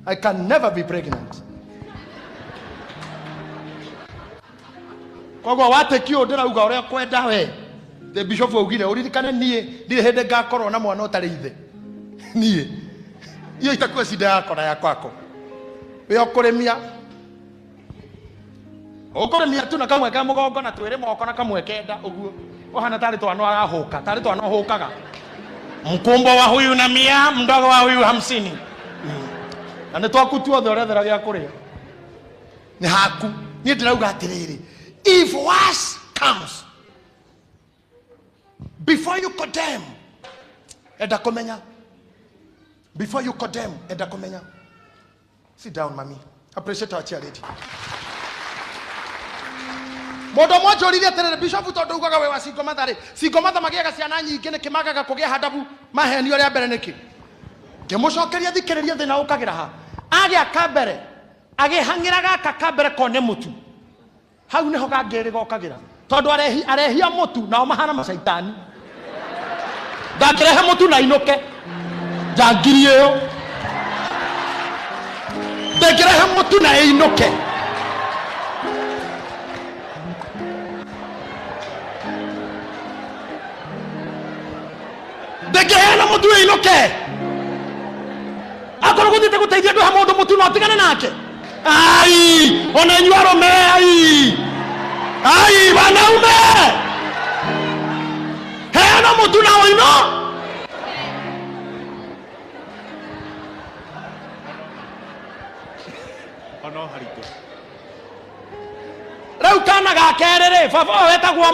I can never be pregnant. Kogo wate kio ndira uga uria kwenda we the bishop ugire uririkane nie ndire hende ngakoro na mwana utari ithe nie iyo itakuwa shida yako na ya kwako we okuremia tu na kamwe ka mugongo na twire moko na kamwe kenda uguo Ohana tari twana arahuka, tari twana hukaga. Mkumbo wa huyu na 100, mdogo wa huyu 50. Na nĩ twakutua thorethera gĩa kũrĩa. Nĩ haku. Niĩ ndĩrauga atĩrĩrĩ, if worse comes, before you condemn, enda kũmenya. Before you condemn, enda kũmenya. Sit down, mommy. Appreciate our charity. Modo mmoja ũrithia atĩrĩrĩ, Bishop tondũ ugaga we wa Singomatha rĩ, Singomatha magĩaga ciana nyingĩ nĩ kĩmagaga kũgĩa hadabu maheni ũrĩa mbere nĩkĩ. Ngĩmũcokeria thikĩrĩria thĩna ũkagĩra ha. Agĩa kambere, agĩhangĩra gaka kambere kone mũtu. Hau nĩho gangĩrĩ gokagĩra. Tondũ arehia mũtu nao mahana macaitani. Ngakĩrehe mũtu na inũke. Njangiri ĩyo. Ndekĩrehe mũtu na inũke. Ndekĩheana mũtu inũke. Akorwo gũthiĩte gũteithia andũ ha mũndũ mũtu no tigane nake. Ai, ona inyuĩ arũme ai. Ai, wanaume. Heana mũtu na ũino. Ono haritũ. Rĩu kana gakerĩ baba wetagwo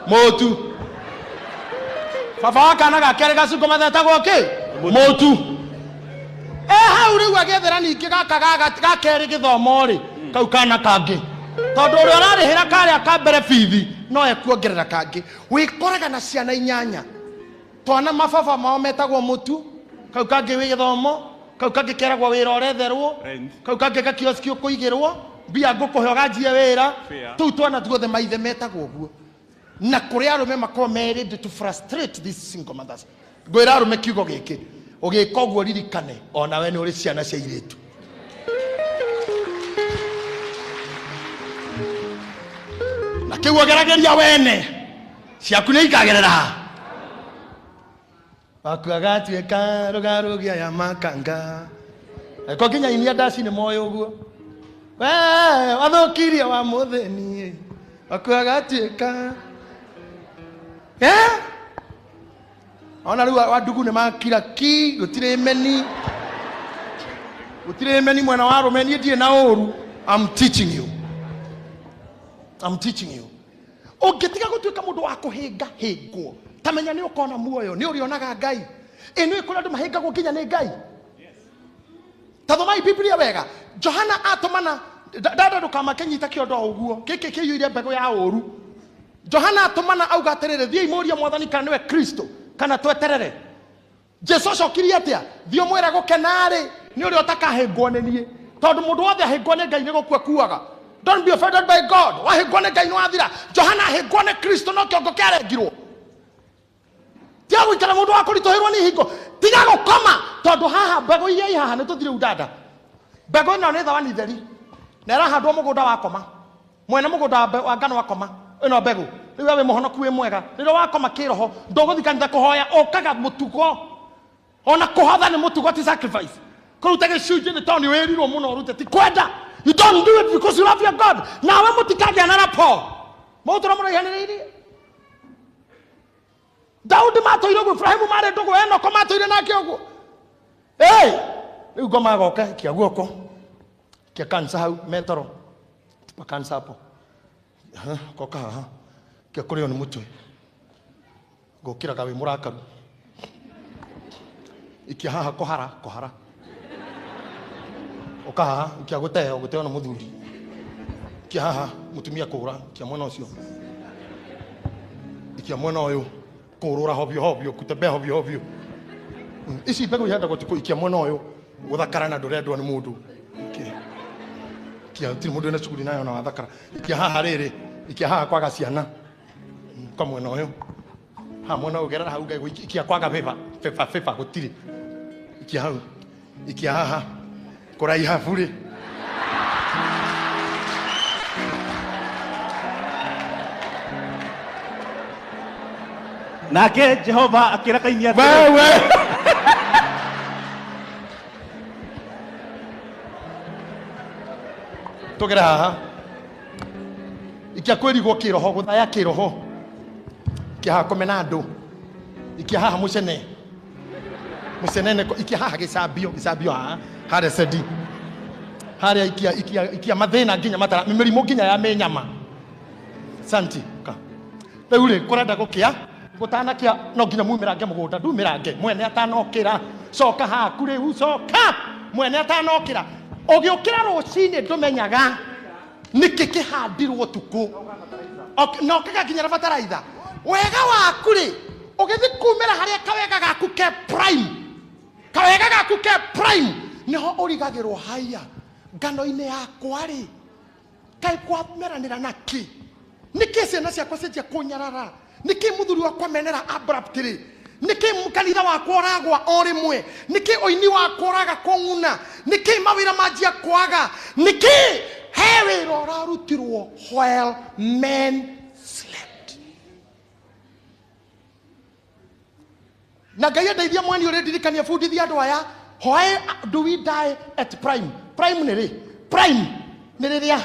mũtu. Baba wa kana gakerĩ ga Singomatha etagwo kĩ? Mũtu. Hau rĩu agethera ningĩ gaka gakerĩ gĩthomo rĩ, kau kana kangĩ. Tondũ ũrĩa ũrarĩhĩra karĩa ka mbere bithi no ekuongerera kangĩ. Wĩkoraga na ciana 8. Twana mababa mao metagwo mũtu, kau kangĩ wĩ gĩthomo, kau kangĩ keragwo wĩra ũretherwo, kau kangĩ gakioski ũkũigĩrwo, mbia ngũkũhe ũganjie wĩra. Tũu twana tuothe maithe metagwo ũguo. Na kũrĩ arũme makorwo merĩndĩ to frustrate these single mothers. Ngwĩra arũme kiugo gĩkĩ, ũgĩka ũguo ririkane onawe nĩ ũrĩ ciana cia airĩtu. Na kĩu ũgerageria wene ciaku nĩ ikagerera. Wakuaga tuĩka rũgarũgia ya makanga. Eko nginya inia ndaci nĩ moĩ ũguo. Wee wathũkirie wa mũtheni. Wakuaga tuĩka. Ona rĩu wandugu nĩ makira ki, gũtirĩ meni. Gũtirĩ meni mwena wa arũme niĩ ndirĩ na ũru. I'm teaching you. I'm teaching you. Ũngĩtiga gũtuĩka mũndũ wa kũhĩnga hĩngwo. Tamenya nĩ ũkona muoyo, nĩ ũrĩonaga Ngai. Nĩ kũrĩ andũ mahĩngagwo nginya nĩ Ngai. Tathomai Biblia wega. Johana atũmana dada ndũkamakĩnyita kĩondo ũguo. Gĩkĩ kĩiyũire mbegũ ya ũru. Johana atũmana auga atĩrĩrĩ, thiĩ imũria Mwathani kana nĩwe Kristo kana tweterere. Jesu acokirie atĩa? Thiĩ ũmwĩre gũkenarĩ nĩ ũrĩa ũtakahĩngwo nĩ niĩ. Tondũ mũndũ wothe ahĩngwo nĩ Ngai nĩ gũkua kuaga. Don't be offended by God. Wahĩngwo nĩ Ngai nĩ wathira. Johana ahĩngwo nĩ Kristo no kĩongo kĩarengirwo. Tiga gũikara mũndũ wa kũritũhĩrwo nĩ hingo. Tiga gũkoma tondũ haha mbegũ iria ihaha nĩ tũthire udada. Mbegũ ĩno nĩ thawani theri. Na ĩrahandwo mũgũnda wa koma. Mwene mũgũnda wa ngano wa koma. Ĩno mbegũ. Rĩu we mũhonoku wĩ mwega. Rĩrĩa wakoma kĩroho ndũgũthiĩ kanitha kũhoya ũkaga mũtugo. Ona kũhotha nĩ mũtugo ti sacrifice. Kũruta gĩcunjĩ nĩ tondũ wĩrirwo mũno ũrute ti kwenda. You don't do it because you love your God. Nawe mũtikagĩa na rapport. Mũtũra mũraihanĩrĩirie. Daudi matũire ũguo, Ibrahimu marĩ ndũgũ, Enoko matũire nake ũguo. Rĩu ngoma goka kia guoko. Kia kansa hau metoro. Pa kansa hapo. Goka haha. Kia kũrĩo nĩ mũtwe. Gũkĩraga wĩ mũrakaru. Ikia haha kũhara. Oka haha ikia gũteo na mũthuri. Ikia haha mũtumia kũra, kia mwena ũcio. Ikia mwena ũyũ. Kũrũra hovyo kutembea hovyo. Ici mbegũ ihandagwo ti kũikia mwena ũyũ gũthakara na ndũrendwo nĩ mũndũ. Kia ti mũndũ ena cuguri nayo na wathakara. Ikia haha rĩrĩ, ikia haha kwaga ciana. Kwa mwena ũyũ. Ha mwena ũgerera hau Ngai ikia kwaga fefa gũtirĩ. Ikia hau. Ikia haha. Kũraiha bure. Nake Jehova akĩrakainia wewe tũgera haha ikia kwĩrigwo kĩroho gũthaya kĩroho ikiaha komenado ikiaha mucene mucenene ikiaha gicambio hare sedi hare ikia mathina nginya matara mĩrimũ nginya ya mĩnyama santi ka rĩu rĩ kũrenda gũkĩa gũtanakia no nginya mumirange mũgũnda ndumirange mwene atanokĩra coka haku rĩu coka mwene atanokĩra ũgĩũkĩra rũcinĩ ndũmenyaga nĩkĩ kĩhandirwo tukũ no kĩgakinyĩra bataraitha wega waku rĩ ũgĩthi kumĩra harĩa kawega gaku ke prime niho ũrigagĩrwo haya ngano-inĩ yakwa rĩ kaĩ kwameranĩra naki nĩkĩ ciana ciakwa cenjia kũnyarara nĩkĩ mũthuri wakwa menera abruptly nĩkĩ kanitha wakwa ũragwa o rĩmwe nĩkĩ ũini wakwa ũraga kũng'una nĩkĩ mawĩra manjia kwaga nĩkĩ he wĩra ũrarutirwo while men slept. Na Ngai ndeithia mwani ũrĩa ndirikania bundithia andũ aya why do we die at prime prime nĩ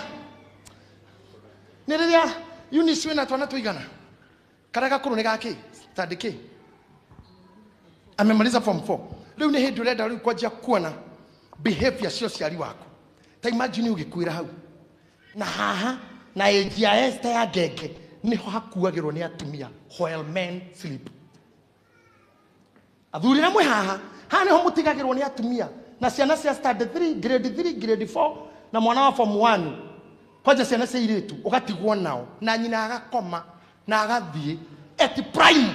rĩrĩa Eunice wĩna twana tũigana karĩa gakũrũ nĩ gaki tandĩkĩ amemaliza form 4 rĩu nĩ hĩndĩ ũrenda rĩu kwanjia kuona behavior cio ciari waku ta imagine ũgĩkuĩra hau na haha na age ya Esther ya ngenge niho hakuagĩrwo nĩ atumia while men sleep. Athuri na mwe haha niho mũtigagĩrwo nĩ atumia na ciana cia standard 3 grade 3 grade 4 na mwana wa form 1 kwanja ciana cia iritu ugatigwo nao na nyina agakoma na agathiĩ at prime.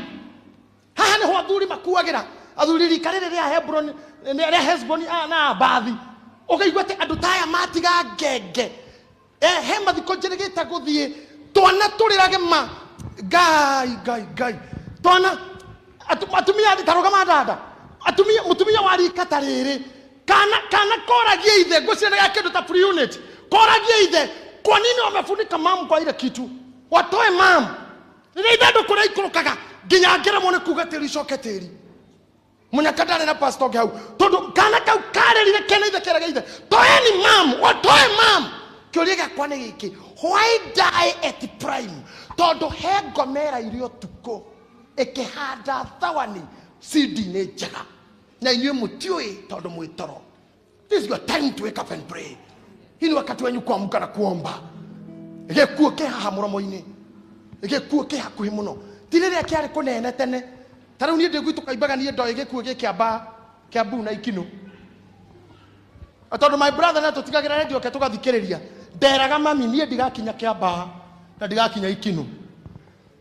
Haha niho athuri makuagĩra athuri rika rĩrĩ rĩa Hebron rĩa Hezbon na Bathi ũkaigua atĩ andũ taya matiga ngenge he mathiko njerĩgĩte gũthiĩ twana tũrĩrage ma ngai twana atumia tarũgama dada atumia mutumia wa rika ta rĩrĩ kana koragie ithe ngũciana ya kĩndũ ta free unit koragie ithe kwa nini wamefunika mamu kwa ile kitu watoe mamu nĩ ithandũ kũrĩa ikũrũkaga nginya ngeremwo nĩ kuga tĩri coke tĩri munyakadane na pastor hau tondu kana kau karĩrire kena ithe kĩrega ithe toeni mamu watoe mamu kĩũria gĩakwa nĩ gĩkĩ why die at prime tondu he ngomera irio tuko ikihanda thawani seed nĩ njega na inyuĩ mũtiũĩ tondu mwĩtoro. This is your time to wake up and pray. Hii ni wakati wenyu kuamka na kuomba. Gĩkuũ kĩ haha mũromo-inĩ gĩkuũ kĩ hakuhĩ mũno ti rĩrĩa kĩarĩ kũnene tene ta rĩu niĩ ndĩ tũkaimbaga niĩ ndoĩ gĩkuũ gĩkĩamba Kiambu na Ikino tondu my brother na tũtigagĩra radio ke tũgathikĩrĩria nderaga mami niĩ ndigakinya Kiamba na ndigakinya Ikino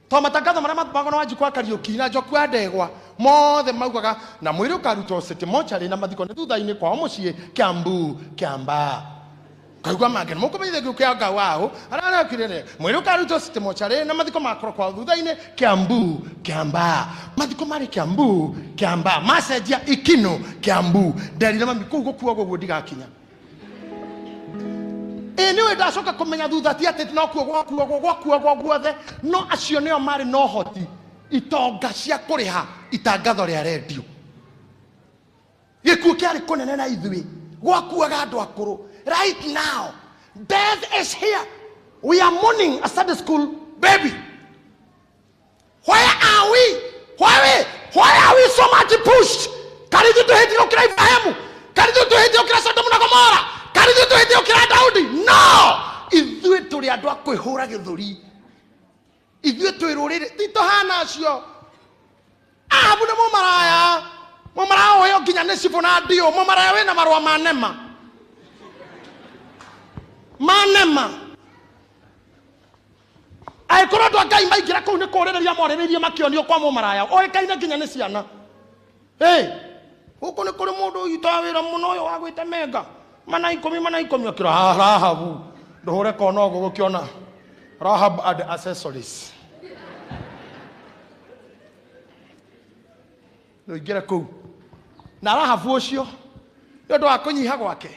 to matangatho marĩa matũmagwo na Wanjiku wa Kariũki na Njoku wa Ndegwa mothe maugaga na mwĩrĩ ũkarutwo city mochari na mathiko nĩ thutha-inĩ kwao mũciĩ Kiambu Kiamba kaigua mangene mũkũmenyithia gĩkuũ kĩa Ngai wao ararekire mwĩrĩ ũkarutwo city mochari na mathiko makorwo kwao thutha-inĩ Kiambu Kiamba mathiko marĩ Kiambu Kiamba macenjia Ikino Kiambu nderire mami kũu gũkuagwo ũguo ndigakinya niwe ndacoka kũmenya thutha ti atĩ no gwakuagwo guothe no acio nĩo marĩ no hoti itonga cia kũrĩha itangatho rĩa redio gĩkuũ kĩarĩ kũnene na ithuĩ gwakuaga andũ akũrũ. Right now death is here. We are mourning a Sunday school baby. Where are we? Why are we so much pushed? Karibu tuheti ukira Ibrahimu, karibu tuheti ukira Sodoma na Gomora, karibu tuheti ukira Daudi. No, ithuĩ tũrĩ andũ a kwĩhũra gĩthũri, ithuĩ twĩrũrĩre titohana acio. Ahabu nĩ mũmaraya ũyũ nginya nĩ cibũ na ndio mũmaraya wĩna marũa manema aikũrwo andũ a Ngai maingĩra kũu nĩ kũrĩrĩria morĩrĩirie makĩonio kwa mũmaraya oĩkaine nginya nĩ ciana. Gũkũ nĩ kũrĩ mũndũ ũgitaga wĩra mũno ũyũ wa gwĩte menga mana ikũmi akĩra Rahabu ndũhũre kona ũguo gũkĩona Rahab and accessories nĩingĩre kũu na Rahabu ũcio nĩ ũndũ wa kũnyiha gwake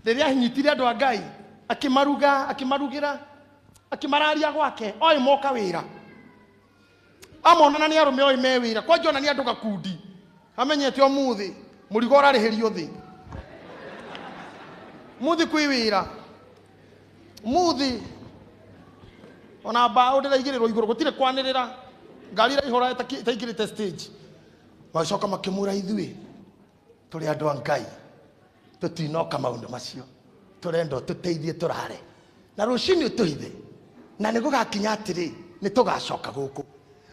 rĩrĩa ahinyitire andũ a Ngai akimarugĩra akimararia gwake oĩ moka wĩra amonana nĩ arũme oĩ me wĩra kwanja ona nĩ andũ gakundi amenyete ũmũthĩ mũrigo ũrarĩhĩrio thĩ mũthĩ kwĩ wĩra mũthĩ ona mbaũ ndĩraigĩrĩrwo igũrũ gũtirĩ kwanĩrĩra ngari ra ihora taigirite stage macoka makimura ithui turi andu a Ngai tutinoka maundu macio turenda tuteithie turare na rucini utuithe na nigugakinya atiri ni tugacoka guku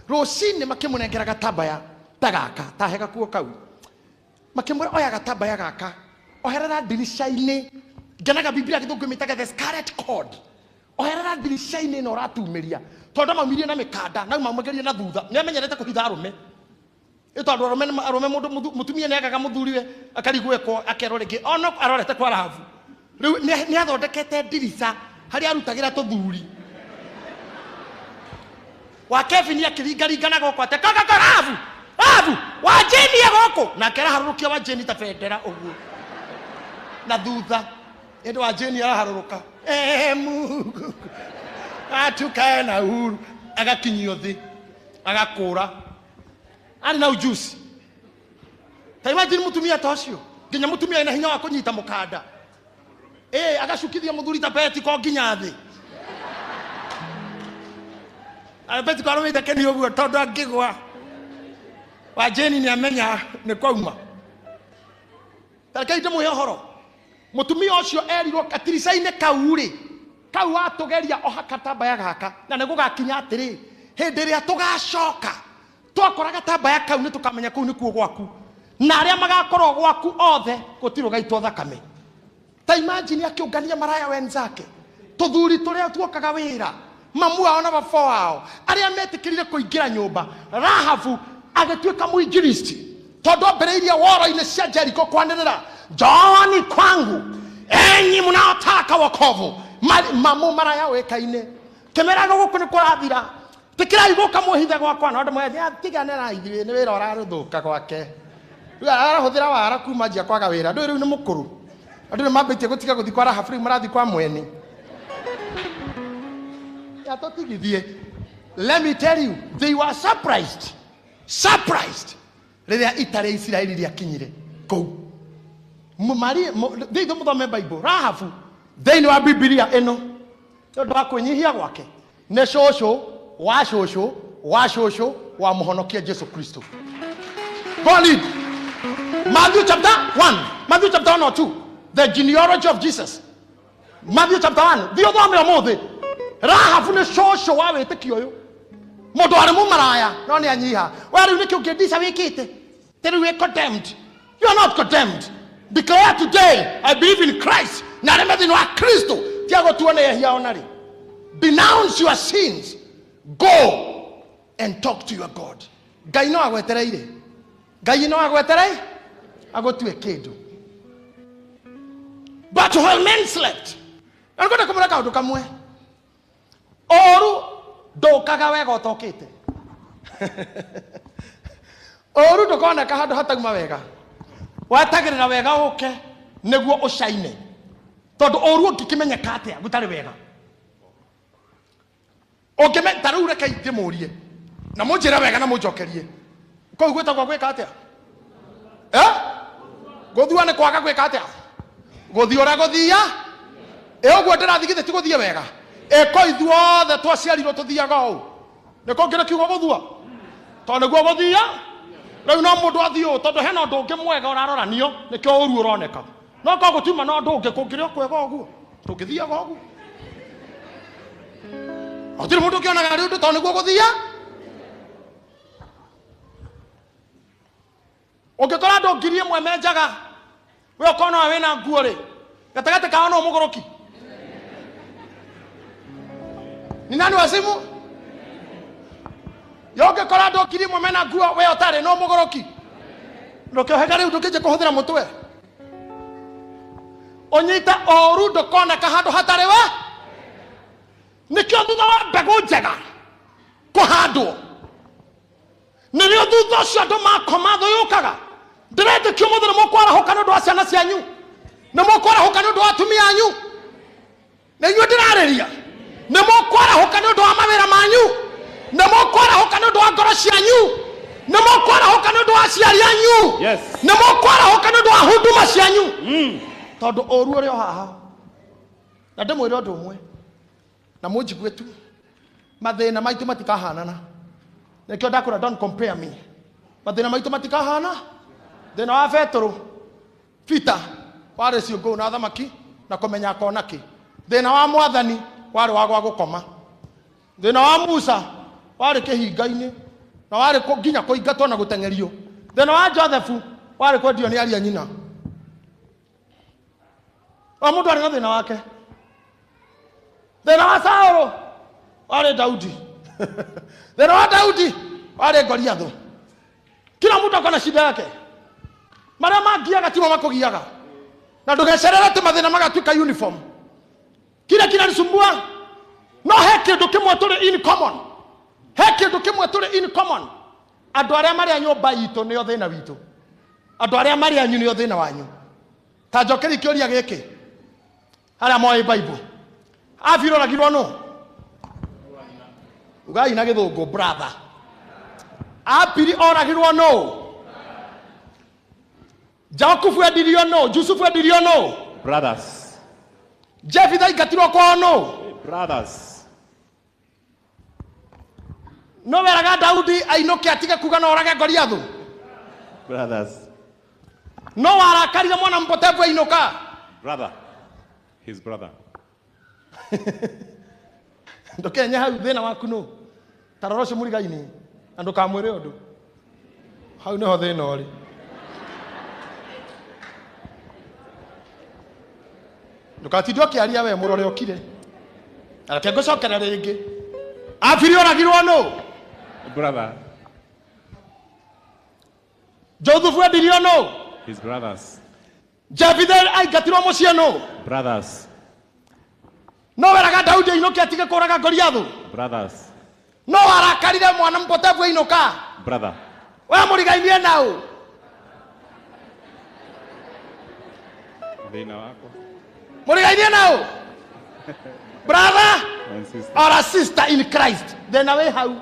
rucini makimunengera gatambaya tagaka tahega kuo kau makimura oya gatambaya gaka oherera dirisha-ini ngenaga Biblia githungu mitaga the scarlet cord oherera dirisha-ini no ratumiria tondu maumirie na mikanda na maumagerie na thutha ni amenyerete kuhitha arume ito arume mundu mutumia nekaga muthuriwe akarigweko akero ringi ono arorete kwa rahabu riu ni athondekete dirisha hari arutagira tuthuri wa Kevin akiringaringana goko ate kaka rahabu wajeni goko na kera harurukia wajeni ta fendera uguo na thutha endo wajeni araharuruka Mungu atukae na huru agakinyio thi agakura ari na ujuzi ta imagine mutumia tocio nginya mutumia ina hinya wa kunyita mukanda agacukithia muthuri ta beti ko nginya thi beti ko arumite keni uguo tondu angigwa wajeni ni amenya ni kwauma tareka ite muhe horo mutumia ucio erirwo katirica-ini kau atugeria ohakatambaya gaka na nigugakinya atiri hindi ria tugacoka twakora gatambaya kau ni tukamenya kuu ni kuo gwaku na aria magakorwo gwaku othe gutiro gaitwo thakame ta imagine akiungania maraya wenzake tuthuri turia tuokaga wira mamu wao na baba wao aria metikirire kuingira nyumba Rahabu agituika muinjilisti tondu mbere-iria woro-ini cia Jeriko kwanirira njooni kwangu enyi mnaotaka wokovu mamu maraya wekaine kemeraga guku ni kurathira tikirai guka muhithe gwakwa na ndu mwethe atiganera ithuĩ ni wira uraruthuka gwake riu arahuthira wara kuma njia kwaga wira ndu riu ni mukuru andu ni mambitie gutiga guthi kwa Rahabu riu marathi kwa mwene atotigithie. Let me tell you, they were surprised riria itare Israeli riakinyire kou theithi muthome Bible Rahabu thĩinĩ wa Biblia ĩno tondu wa kwĩnyihia gwake nĩ cũcũ wa mũhonokia Jesu Kristo. Go read Matthew chapter 1, Matthew chapter 1 or 2, the genealogy of Jesus. Matthew chapter 1 thiĩ ũthome ũmũthĩ. Rahabu nĩ cũcũ wa wĩtĩkio ũyũ mũndũ arĩ mũmaraya no nĩ anyiha we rĩu nĩkĩ ũngĩndica wĩkĩte tĩ rĩu wĩ condemned. You are not condemned. Declare today, I believe in Christ. Na remethini wa Kristo tiago tuone yehia onari. Denounce your sins. Go and talk to your God. Ngai no agwetereire. Ngai no agweterei agotue kindu. But while men slept, ngona kumura kaundu kamwe. Oru ndukaga wega utokite. Oru ndukona kahandu hatauma wega. Watagirira wega uke niguo ucaine tondu oru ngikimenyeka atia gutari wega ukime taru reke ndimurie na munjira wega na munjokerie ko gwetagwo gwika atia guthua ni kwaga gwika atia guthiora guthia uguo ndirathigithe ti guthie wega ko ithuothe twaciarirwo tuthiaga u niko ngira kiugo guthua tondu niguo guthia riu no mundu athio tondu hena undu ungi mwega uraroranio nikio uru uroneka no ko gutuma no undu ungi kungirio kwega uguo tungithiaga uguo atiri mundu kionaga riu tondu niguo guthia ungikora andu ngiri imwe menjaga we ukona wina nguo ri gatagati kao no mugoroki ni nani wazimu yoge kora ndo ngiri imwe mena nguo we utari no mugoroki ndukihega riu ndukije kuhuthira mutwe onyita oru ndukona kahandu hatari we nikio thutha wa mbegu njega kuhandwo nirio thutha ucio andu makoma thuyukaga ndirendikio muthuri mukwarahuka ni undu wa ciana cianyu ni mukwarahuka ni undu wa atumia anyu na inyuĩ ndirarĩria ni mukwarahuka ni undu wa mawĩra manyu ni mukwarahuka ni undu wa ngoro cianyu ni mukwarahuka ni undu wa aciari anyu ni mukwarahuka ni undu wa huduma cianyu tondu ũru ũrĩ o haha na ndĩmwĩre ũndũ ũmwe na mũnjigue tu mathĩna maitũ matikahanana Nekio ndakura don't compare me. Mathina maitu matikahana. Thina wa Petro. Peter wari ciongo na thamaki na kumenya kona ki. Thina wa Mwathani wari wa gwa gukoma. Thina wa Musa wari kihinga-ini na wari nginya kuingatwo na gutengerio. Thina wa Joseph wari kwendio ni aria nyina. O mundu ari na thina wake. Thina wa Saulo wari Daudi. Thina wa Daudi wari Goliath. Kila mtu akona shida yake. Maria magiaga timo makugiaga. Na ndugecerera ati mathina magatuika uniform. Kile kinanisumbua no heke ndukimwe tuli in common. Heke ndukimwe tuli in common. Andu aria mari a nyumba itu nio thina witu. Andu aria mari anyu nio thina wanyu. Ta njokeri kioria giki. Aria moe Bible. Afiro ragirwo no. Ugai na githungu brother. Apiri oragirwo no. Jakufu edirio no. Yusufu edirio no. Brothers. Jefitha igatirwo kwa no. Brothers. No weraga Daudi ainoke atige kuga na orage Goliath. Brothers. No warakarire mwana mpotevu ainoka. Brother. His brother. Ndokenya hau thina waku no. Taroroshe murigaini. Andu kamwire undu. Hau neho thina ori. Ndukatindwo kiaria we murore okire. Arake ngocokera ringi. Afirio ragirwo no. Brother. Joseph edirio no. His brothers. Jefitha aigatirwo mucie no. Brothers. No weraga Daudi ainoke atige kuraga Goliath. Brothers. No arakarire mwana mpotevu ainoka. Brother. We murigainie nao. Thina wako. Murigainie nao. Brother And sister. or a sister in Christ. Then away how?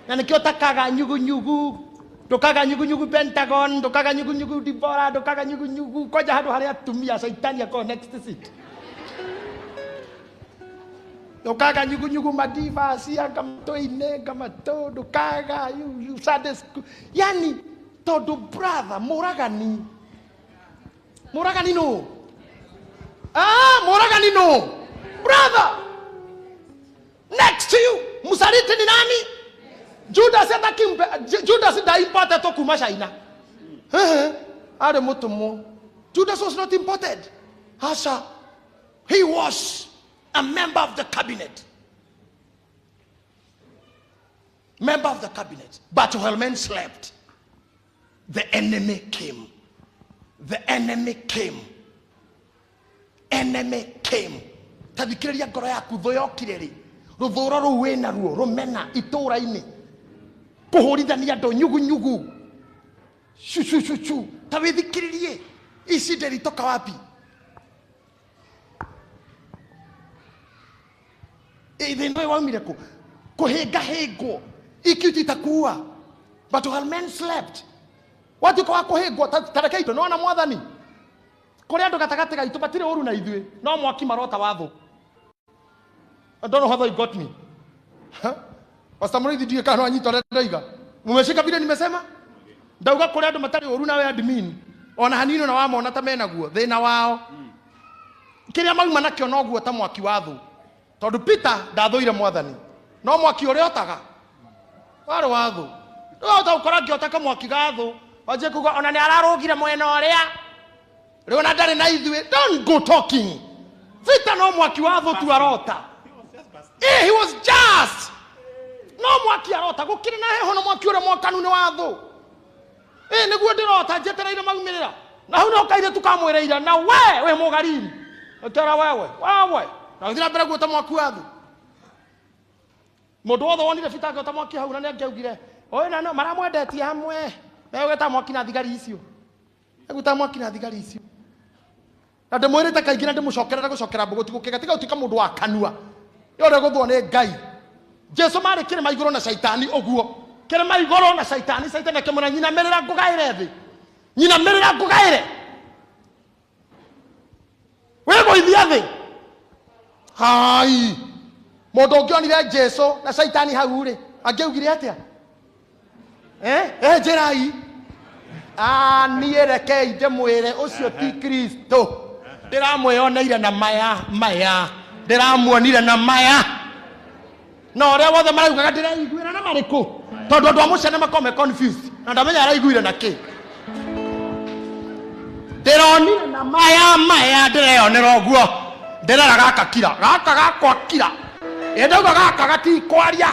Na nikio takaga nyugu nyugu. Ndukaga nyugu nyugu Pentagon, ndukaga nyugu nyugu Dibora, ndukaga nyugu nyugu koja handu haria atumia Saitani ako next seat. Ndukaga nyugu nyugu madiva cia kamtoine kamato ndukaga you Sunday school. Yani todo brother muragani. Muragani no. Muragani no. Brother. Next to you. Musaliti ni nani? Judas Judas da imported to kuma China. Are mutumo. Judas was not imported. Hasha. He was a member of the cabinet. Member of the cabinet. But while men slept, the enemy came. The enemy came. Enemy came. Tadikiriya ngoro yaku thoyo kireri. Ruthuro ruwe na ruo rumena itura-ini. Kuhurithania andu nyugu nyugu. Shu. Tawithikiririe. Ici nderitoka wapi? Thina waumire ku. Kuhinga hingo. Ikiuti itakuwa. But while men slept. Watu kwa kuhingwo tareke ito no na Mwathani. Kuri andu gatagati gaitu batire uru na ithuĩ. No mwaki marota watho. I don't know how they got me. Pastor Murithi ndiye kana anyitore ndaiga. Mumeshika vile nimesema? Ndauga kuri andu matari uru na we admin. Ona hanino na wamona ta menaguo thina wao. Kiria mauma nakio no guo ta mwaki watho. Tondu Peter ndathuire Mwathani. No mwaki uria otaga. Wari watho. No ta ukora ngiotaka mwaki gatho. Waje kuga ona ni ararugire mwena uria. Riu na ndari na ithuĩ. Don't go talking. Peter no mwaki watho tu arota. He was just. No mwaki arota gukiri na heho no mwaki ure mwakanu ni watho. Niguo ndirota njetereire maumirira. Na hu no kaire tukamwireira na we mugariri. Etera wewe. Na uthira mbere guota mwaki watho. Mundu wothe wonire Peter guota mwaki hau na ni angiaugire, "Oi na no maramwendetie hamwe." Wewe ta mwaki na thigari icio. Eguta mwaki na thigari icio. Na ndimwirite kaingĩ na ndimucokerera gucokera mbugu tigukega tiga utika mundu wa kanua. Yore guthwo ni Ngai. Jesu mari kirema iguru na Saitani oguo. Kirema iguru na Saitani akimura nyina merera ngugaire thi. Nyina merera ngugaire. Wewe ithia thi. Hai. Mundu ngionire Jesu na Saitani hau ri. Angiugire atia? Njirai niĩ rekei ndĩmwĩre ũcio ti Kristo. Ndĩramwĩoneire na maya ndĩramuonire na maya na ũrĩa wothe maraugaga ndĩraiguĩra na marĩkũ tondũ andũ a mũciĩ nĩmakorwo confused na ndamenya araiguire na kĩ. Ndĩronire na maya ndĩreyonera ũguo ndĩrera gaka gakwa kira ndauga gaka gatikwaria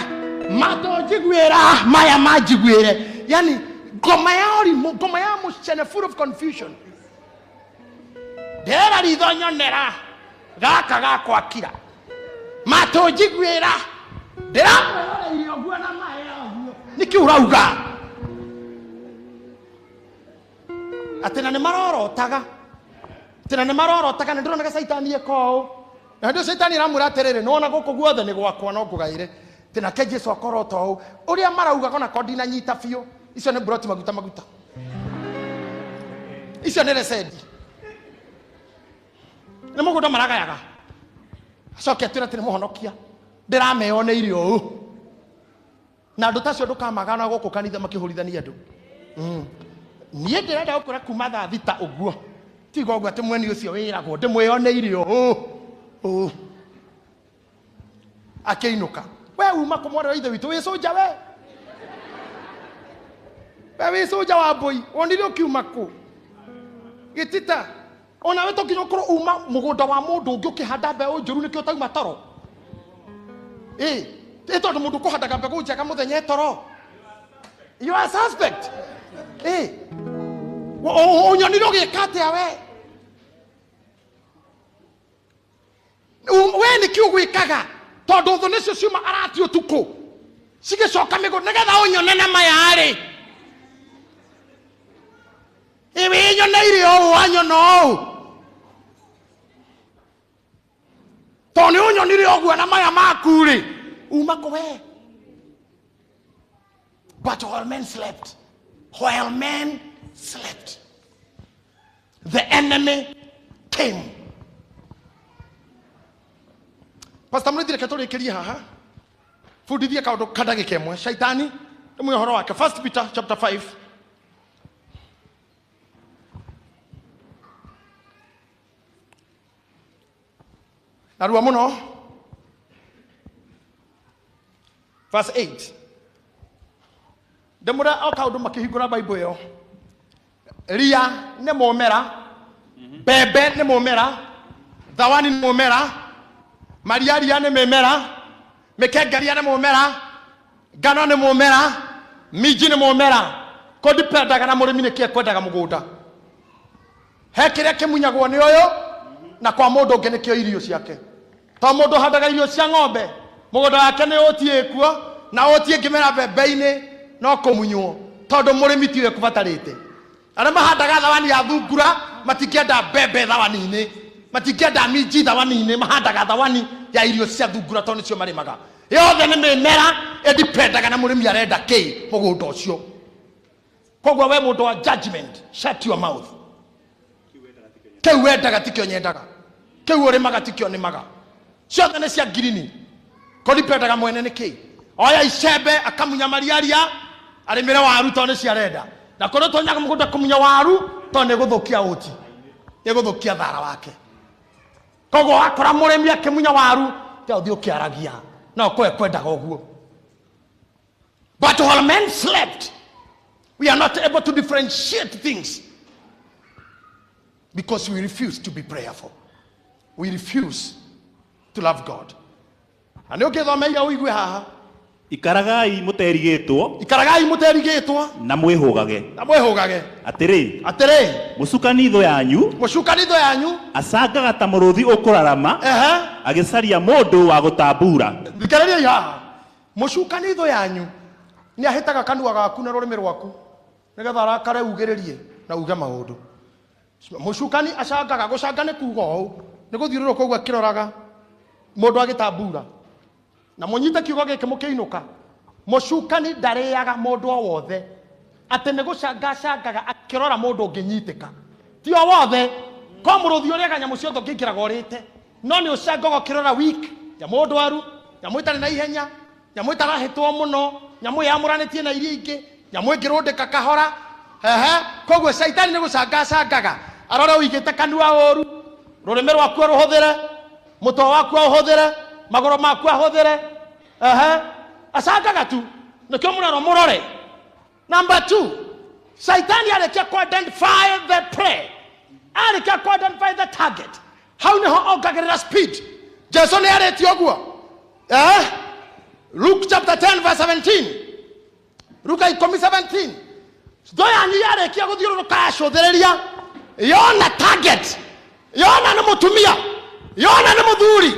mato njiguĩra maya manjiguĩre. Yani ngoma ya mũciĩ full of confusion. Ndĩrera ritho nyonera gaka gakwa kira mato njiguĩra ndĩramweroreire ũguo na maya ũguo nĩkĩ ũrauga atĩ na nĩ marorotaga nĩ ndĩronaga caitani eko na ndio caitani aramwĩra atĩrĩrĩ nĩwona gũkũ guothe nĩ gwakwa no ngũgaĩre atĩ nake Jesũ akorwo to ũũ ũrĩa marauga ona ko ndinanyita biũ icio nĩ mburoti maguta icio nĩ resedi nĩ mũgũnda maragayaga acoke atwĩra atĩ nĩ mũhonokia ndĩrameoneire ũũ na andũ tacio ndũkamagana gũkũ kanitha makĩhũrithania andũ. Niĩ ndĩrenda gũkũra kuma thaa thita ũguo tiga ũguo atĩ mweni ũcio wĩragwo ndĩmwĩoneire ũũ akĩinũka. We uma kũmwarĩra ithe witũ wĩ soja we wĩ soja wa mbũi wonire ũkiuma kũ gĩtita ona we tũkinya ũkorwo uma mũgũnda wa mũndũ ũngĩ ũkĩhanda mbeũ njũru nĩkĩo ũtauma toro. Tondũ mũndũ kũhandaga mbegũ njega mũthenya toro you are suspect. Ũnyonire ũgĩka atĩa we nĩkĩ ũgwĩkaga tondũ thũ nĩcio ciuma arati ũtukũ cigĩcoka mĩgũnda nĩgetha ũnyone na maya-rĩ wĩnyoneire ũũ wanyona ũũ tondũ nĩ ũnyonire ũguo na maya maku-rĩ uma kũ we. But while men slept the enemy came. Pastor Mrithire katũrĩkĩrie haha fundithie kaũndũ kadagĩka ĩmwe shaitani nĩ mũhoro wake. 1 Peter chapter 5 narua mũno verse 8 ndĩmũra o kaũndũ makĩhingũra Bible ĩyo. Ria nĩ mũmera, mbembe nĩ mũmera, thawani nĩ mũmera, mariaria nĩ mĩmera, mĩkengeria nĩ mũmera, ngano nĩ mũmera, minji nĩ mũmera. Kũdipendaga na mũrĩmi nĩkĩ ekwendaga mũgũnda. He kĩrĩa kĩmunyagwo nĩ ũyũ na kwa mũndũ ũngĩ nĩkĩo irio ciake. To mũndũ handaga irio cia ng'ombe mũgũnda wake nĩ ũtiĩ kuo na ũtiĩ ngĩmera mbembe-inĩ no kũmunywo tondũ mũrĩmi tiwe kũbatarĩte. Arĩa mahandaga thawani ya thungura matingĩenda mbembe thawani-inĩ, matingĩenda minji thawani-inĩ, mahandaga thawani ya irio cia thungura tondũ nĩcio marĩmaga. Yothe nĩ mĩmera ĩdipendaga na mũrĩmi arenda kĩ mũgũnda ũcio. Koguo we mũndũ wa judgment, shut your mouth. Kĩu wendaga tikĩo nyendaga, kĩu ũrĩmaga tikĩo nĩmaga, ciothe nĩ cia ngirini. Kũdipendaga mwene nĩ kĩ? Oya icembe akamunya mariaria arĩmĩre waru tondũ nĩ ciarenda. Na kũrĩ tonyaga mũgũnda kũmunya waru tondũ nĩ gũthũkia ũti, nĩ gũthũkia thara wake. Koguo wakora mũrĩmi akĩmunya waru ta ũthiĩ ũkĩaragia no kwendaga ũguo. But while men slept, we are not able to differentiate things because we refuse to be prayerful. We refuse to love God. And ũngĩthomeire ũigue haha ikaragai mũterigĩtwo na mwĩhũgage atĩrĩ mũcukani thũ yanyu acangaga ta mũrũthi ũkũrarama agĩcaria mũndũ wa gũtambura. Thikĩrĩriai haha, mũcukani thũ yanyu nĩ ahĩtaga kanua gaku na rũrĩmĩ rwaku nĩgetha arakare ugĩrĩrie na uge maũndũ. Mũcukani acangaga, gũcanga nĩ kuga ũũ nĩ gũthiũrũrũka ũguo akĩroraga mũndũ agĩtambura. Na mũnyite kiugo gĩkĩ mũkĩinũka, mũcukani ndarĩaga mũndũ o wothe atĩ nĩ gũcangaga akĩrora mũndũ ũngĩnyitĩka. Ti o wothe, ko mũrũthi ũrĩaga nyamũ ciothe ũngĩingĩraga ũrĩte, no nĩ ũcangaga ũkĩrora weak, nyamũ ndwaru, nyamũ itarĩ na ihenya, nyamũ itarahĩtwo mũno, nyamũ yamũranĩtie na iria ingĩ, nyamå ä ngä rå ndä ka kahora koguo caitani nä gå cangacangaga arora å igä te kanua å ru rå rä mä rwaku rå hå thä re må to waku å hå thä re magå ro maku ahå thä re acangaga tu nä kä o må rero må rore. Number 2, caitani arä ku identify the prey, arä ku identify the target, hau nä ho ongagä rä ra speed. Jesu nä arä tie å guo. Luke chapter 10 verse 17, Luka 10:17, ndoyanyu yarä kia gå thiå rå rå ka yacå thä rä ria yona target, yona nä må tumia, yona nä må thuri,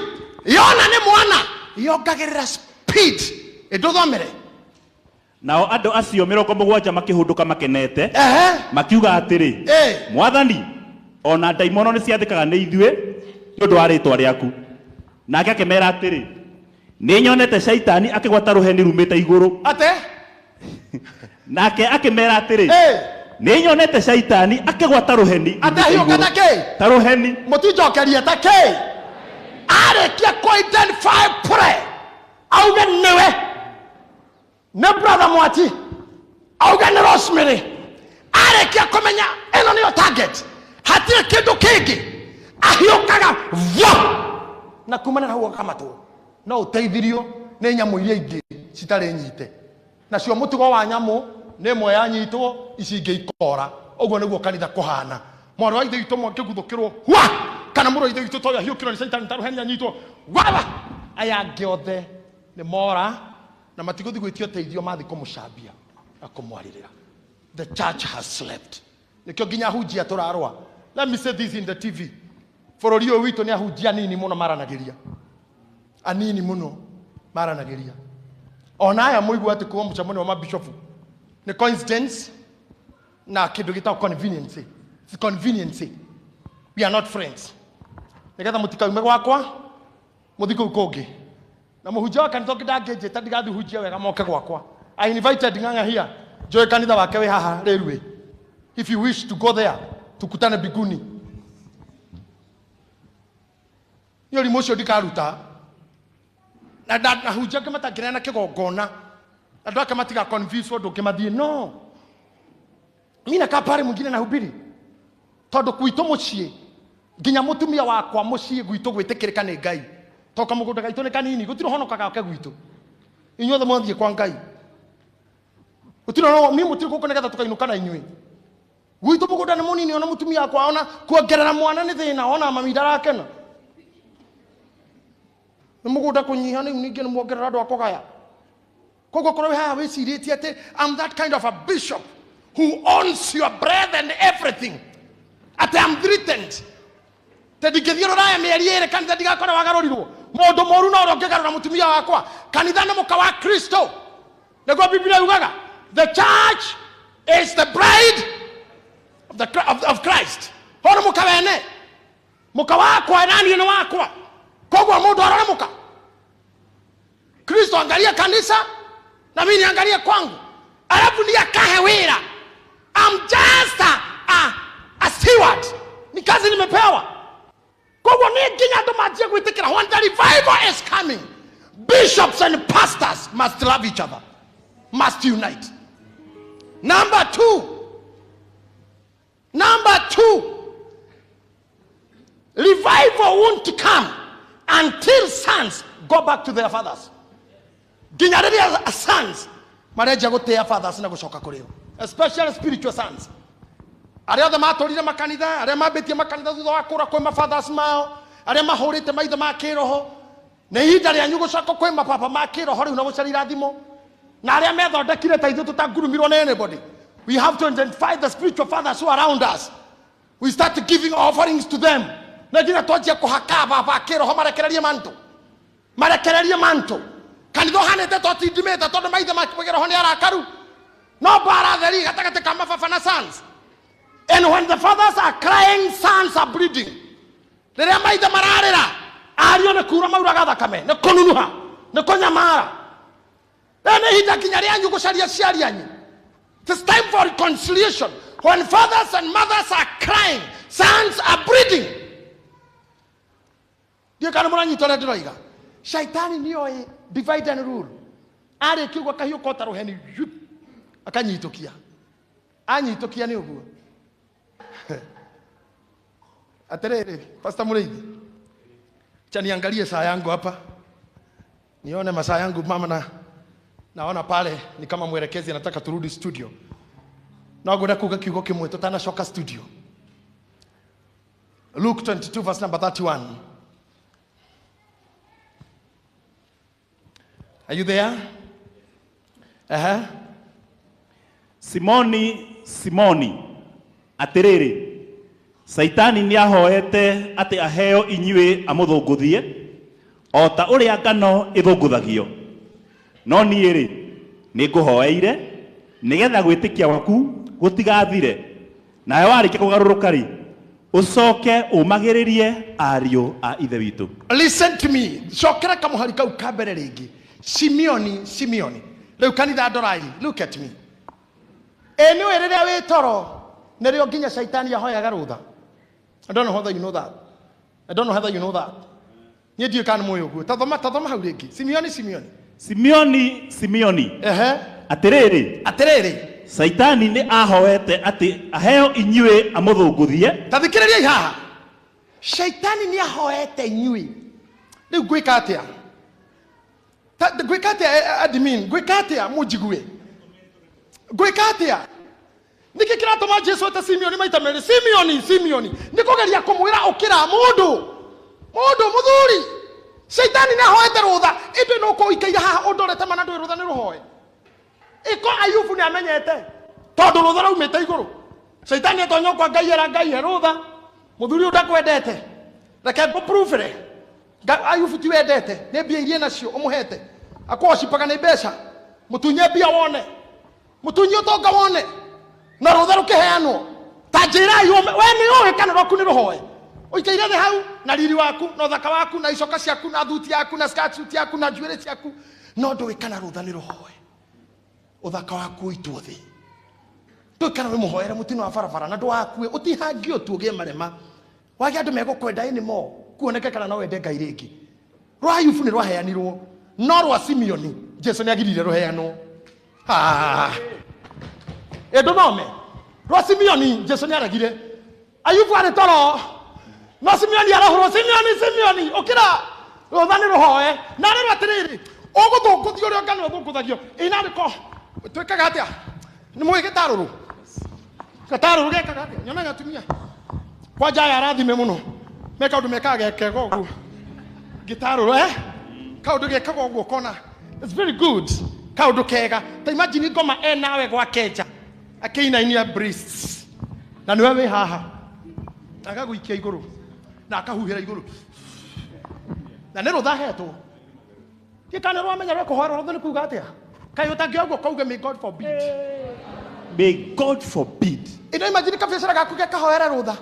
yona nä mwana, yongagä rä ra speed. Ndå thomere nao andå acio 70 makĩhũndũka makenete makiuga atĩrĩ, Mwathani, ona ndaimono nĩ ciathĩkaga nĩ ithuĩ nĩ ũndũ wa rĩĩtwa rĩaku. Nake akĩmera atĩrĩ, nĩ nyonete caitani akĩgwata rũheni rumĩte igũrũ. ate Nake akĩmera atĩrĩ, nĩ nyonete caitani akĩgwata rũheni ate hiũka ta kĩ ta rũheni. mũtinjokerie ta kĩ arĩkia kũ identify prey auge nĩwe nĩ brother Mwati, auge nĩ Rosemary, arĩkia kũmenya ĩno nĩyo target, hatirĩ kĩndũ kĩngĩ ahiũkaga vo na kumana na hau akamatwo. No ũteithirio nĩ nyamũ iria ingĩ citarĩ nyite, nacio mũtugo wa nyamũ nĩ ĩmwe yanyitwo ici ingĩ ikora. Ũguo nĩguo kanitha kũhana. Mwarĩ wa ithe witũ mangĩguthũkĩrwo wa kana mũrũ wa ithe witũ toya hiũkĩrwo nĩ caitani ta rũheni anyitwo waba, aya angĩ othe nĩ mora na matigũthi gwĩtio teithio mathi kũmũcambia na kũmwarĩrĩra. The church has slept. Nĩkĩo nginya ahunjia tũrarũa. Let me say this in the TV. Bũrũri ũyũ witũ nĩ ahunjia anini mũno maranagĩria, anini mũno maranagĩria. Ona aya mũigua atĩ kuuma mũcemanio wa mabishopu nĩ coincidence na kĩndũ gĩtagwo convenience. It's convenience. We are not friends. Nĩgetha mũtikaume gwakwa mũthi kũu kũngĩ na mũhunjia wa kanitha ndangĩnjĩta ndigathiĩ hunjia wega moke gwakwa. I invited Ng'ang'a here. Njũĩ kanitha wake wĩ haha railway. If you wish to go there, tukutane biguni. Nĩ ũrimũ ũcio ndikaruta na hunjia ngĩmatangĩrĩa na kĩgongona andũ ake matiga confuse ũndũ ũngĩmathiĩ. No, mimi nakaa pale mwingine nahubiri tondũ gwitũ mũciĩ nginya mũtumia wakwa mũciĩ gwitũ gwĩtĩkĩrĩka nĩ Ngai. Toka mũgũnda gaitũ nĩ kanini, gũtirĩ honokaga ke gwitũ. Inyuothe mwathiĩ kwa Ngai. Gũtirĩ no mimi mũtirĩ gũkũ nĩgetha tũkainũka na inyuĩ. Gwitũ mũgũnda nĩ mũnini, ona mũtumia wakwa ona kuongerera mwana nĩ thĩna, ona mami ndarakena. Nĩ mũgũnda kũnyiha nĩ ningĩ nĩ muongerera andũ a kũgaya. Koguo korwo wĩ haha wĩcirĩtie atĩ I'm that kind of a bishop who owns your breath and everything. Ati I'm threatened. Ndingĩthiĩ rũraya mĩeri ĩrĩ kanitha ndigakora wagarũrirwo. Mũndũ mũru no ũngĩgarũra mũtumia wakwa. Kanitha nĩ mũka wa Kristo. Nĩguo Biblia yugaga the church is the bride of Christ. Hono mũka wene. Mũka wakwa nani nĩ wakwa. Koguo mũndũ arore mũka. Kristo angalia kanisa na mimi niangalie kwangu. Alafu ni akahe wira. I'm just a steward. Ni kazi nimepewa. Koguo ni nginya andũ manjie gwĩtĩkĩra when the revival is coming. Bishops and pastors must love each other, must unite. Number two, revival won't come until sons go back to their fathers. Nginya rĩrĩa sons mareja gũtĩa fathers na gũcoka kũrĩ o, especially spiritual sons. Arĩa othe matũrire makanitha, arĩa mambĩtie makanitha thutha wa kũra kwĩ mafathers mao, arĩa mahũrĩte maitho ma kĩroho, nĩ ihinda rĩanyu gũcoka kwĩ mapapa ma kĩroho rĩu na gũcaria irathimo, na arĩa methondekire ta ithuĩ tũtangurumirwo nĩ anybody. We have to identify the spiritual fathers who are around us. We start giving offerings to them. Na nginya twanjie kũhaka baba kĩroho marekererie manto. Kanitha ũhanĩte tũtindimĩte tondũ maithe ma kĩroho nĩ arakaru. No bara theri gatagatĩ ka mababa na sons. And when the fathers are crying, sons are bleeding. Rĩrĩa maithe mararĩra, ariũ nĩ kura mauraga thakame, nĩ kũnunuha, nĩ kũnyamara. Nĩ ihinda nginya rĩanyu gũcaria ciari anyu. It's time for reconciliation. When fathers and mothers are crying, sons are bleeding. Ndiyo kana mũranyita ũrĩa ndĩroiga. Shaitani nĩoĩ divide and rule. Arĩkia ũguo kahiũ kota rũheni akanyitukia anyitukia ni uguo aterere Pastor Mureithi cha niangalie saa yangu hapa nione masaa yangu mama naona pale ni kama mwelekezi anataka turudi studio na ngoda kuga kiugo kimwe tutana shoka studio Luke 22 verse number 31. Are you there? Simoni atiriri Saitani ni ahoete ati aheo inyue amuthunguthie ota uria ngano ithunguthagio no niiri ni nguhoeire nigetha gwitikia waku gutigathire nawe warike kugaruruka ri ucoke umagiririe ario a ithe witu. Listen to me. Shokera kamuhari kau kabere ringi. Simeoni. Riu kanitha ndorai. Look at me. Eniwe riria wi toro nirio nginya Saitani ahoyaga rutha. I don't know whether you know that. Nie ndiye kana moyo guo. Tathoma hau ringi. Simeoni. Atiriri. Saitani ni ahoete ati aheo inyue amuthunguthie. Tathikiriria ihaha. Saitani ni ahoete inyue. Riu gwika atia? Gwika atia admin, gwika atia mujigue. Gwika atia? Niki kiratuma Jesu ata Simeoni maita mere. Simeoni. Nikugeria kumwira ukira mundu muthuri. Saitani ni ahoete rutha. Indo no ko ikaira haha undorete mana ndwi rutha ni ruhoe. Iko Ayubu ni amenyete tondu rutha raumite iguru. Saitani atonyo kwa ngai rutha muthuri udakwendete reke nguprovere Ayubu ti wendete ne bia irie nacio umuhete akwocipaga ni mbeca mutunye bia wone mutunye utonga wone na rutha rukiheanwo ta njira we ni uhe kana rwaku ni ruhoe uikaire the hau na riri waku na thaka waku na icoka ciaku na thuti yaku na skirt suit yaku na njuire ciaku no ndui kana rutha ni ruhoe uthaka waku itwo thi tukana we muhoere mutino wa farafara na ndwakue utihangio tugie marema wage andu megukwenda ini mo kuoneke kana no wende ngai ringi rwa Ayubu ni rwaheanirwo no rwa Simeoni Jesu ni agirire ruheanwo endo nome rwa Simeoni Jesu ni aragire Ayubu ari toro no Simeoni arahuro Simeoni ukira ruthani ruhoe na ri rwatiriri uguthunguthio ri ngano thunguthagio ina riko twikaga atia ni mwe gitaruru gekaga atia nyona gatumia kwa jaya arathime muno meka undu mekaga ekega ugu gitaruru kaundu gekaga ugu kona it's very good kaundu kega ta imagine ngoma nawe gwa keja akeinainia breasts na niwe wi haha akaguikia iguru na akahuhira iguru na ne ruthahetwo gikana rwamenya rwe kuhora rutha ni kuga atia kai utangioguo kauge may God forbid. Ino imagine kabisa gaku gekahoera rutha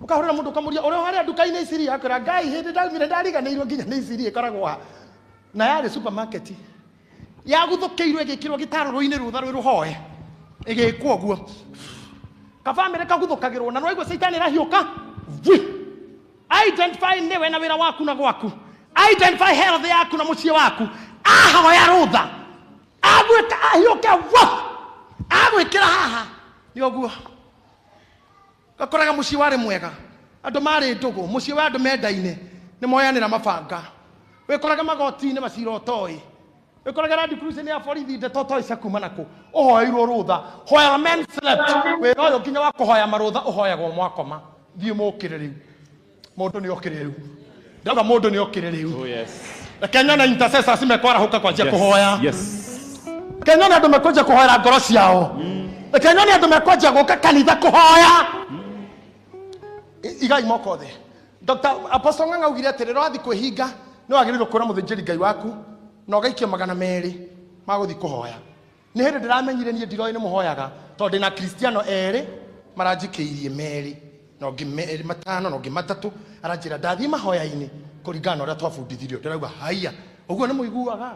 ukahorera mundu kamuria uri haria duka-ini iciri akora ngai hindi ndaumire ndariganirwo nginya ni iciri ikoragwo ha na yari supermarket ya guthukiirwe igikirwo gitaruru-ini rutha rwi ruhoe igikwo guo kafamire kaguthukagirwo na noigwe Saitani rahiuka identify niwe na wira waku na gwaku identify health yaku na mucie waku ahoya rutha agwika ahiuka agwikira haha ni oguo gakoraga mucie wari mwega andu mari ndugu mucie wa andu mendaine ni moyanira mabanga wikoraga magoti-ini macira otoi wikoraga Land Cruiser ni aborithi ndeto otoi ciakuma naku uhoeirwo rutha while men slept wira uyu nginya wa kuhoya marutha uhoyagwo mwakoma thie mukire riu mundu ni okire riu ndaga mundu ni okire riu oh yes Kenya na intercessors mekwarahuka kwa njia kuhoya yes Kenya na andu mekwanja kuhoera ngoro ciao Kenya ni andu mekwanja guka kanitha kuhoya igai moko the Dr. Apostle Ng'ang'a ugire atiriri wathi kwihinga ni wagirirwo kura muthinjiri ngai waku na ugaikia 200 maguthi kuhoya ni hindi ndiramenyire nie ndiroi ni muhoyaga tondu na Kristiano eri maranjikiirie meri no ngimeri matano no ngimatatu aranjira ndathi mahoya-ini kuringana uria twabundithirio ndirauga haiya uguo ni muiguaga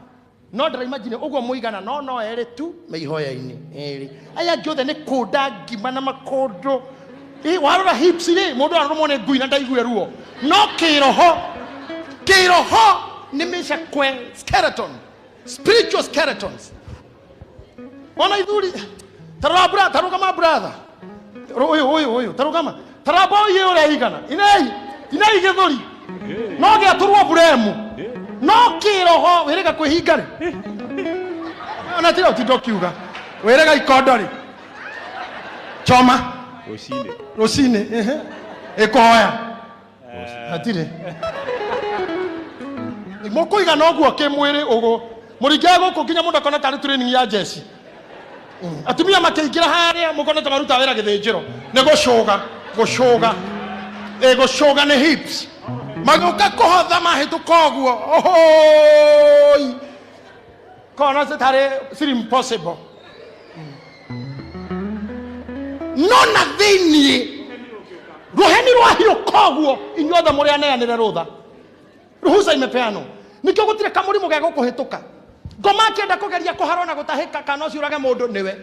no ndira imagine uguo muigana no eri tu meihoya-ini eri aya giothe ni kunda ngima na makondo warora hips ri mundu arumwo ni ngui na ndaigue ruo no kiroho ni misha kwe skeleton spiritual skeletons Ona ithuri. Taruga ma brother. Oyo, taruga ma. Tarabo iyo ria igana. Inei githuri. No gia turwo buremu. No kiroho wirega kwihingare. Ona tira utidokiuga. Wirega ikondori. Choma. Rosine. Ekoya. Atire. Moko igana oguo kimwiri ugo. Murigia guku kinya mundu akona tari training ya jeshi. Atumia makiingira haria mukona tamaruta wira githinjiro. Ni gushoga. Gushoga ni hips. Maguka kohotha mahituka oguo. Ohoi. Kona se tare impossible. Nona thiini. Ruheni rwahiuka oguo inyuothe muri aneanire rutha. Ruhusa imepeano. Nikio gutire kamuri muge gukuhituka. Ngoma kenda kugeria kuharona gutahika kana uciurage mundu niwe.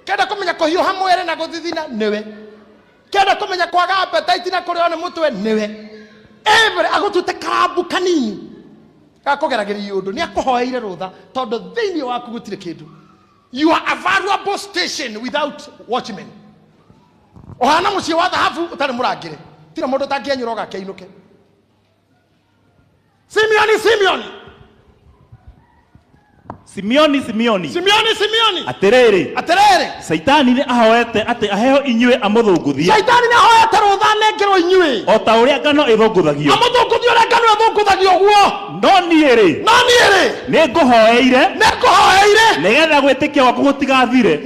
Kenda kumenya kuhiuha mwere na guthithina niwe. Kenda kumenya kwaga appetite na kurio ni mutwe niwe. Every agutute karabu kanini. Gakugerageria undu ni akuhoeire rutha tondu thiini waku gutire kindu. You are a valuable station without watchmen. Ohana mucie wa thahabu utari murangire. Tira mundu tangianyuroga keinuke. Simeoni. Atiriri. Saitani ni ahoete ati aheo inyue amuthunguthie. Saitani ni ahoete rutha nengero inyue. O ta uria ngano ithunguthagio. Amuthunguthio uria ngano ithunguthagio guo. No niiri. Ni nguhoeire. Nigetha gwitikia gwaku gutigathire.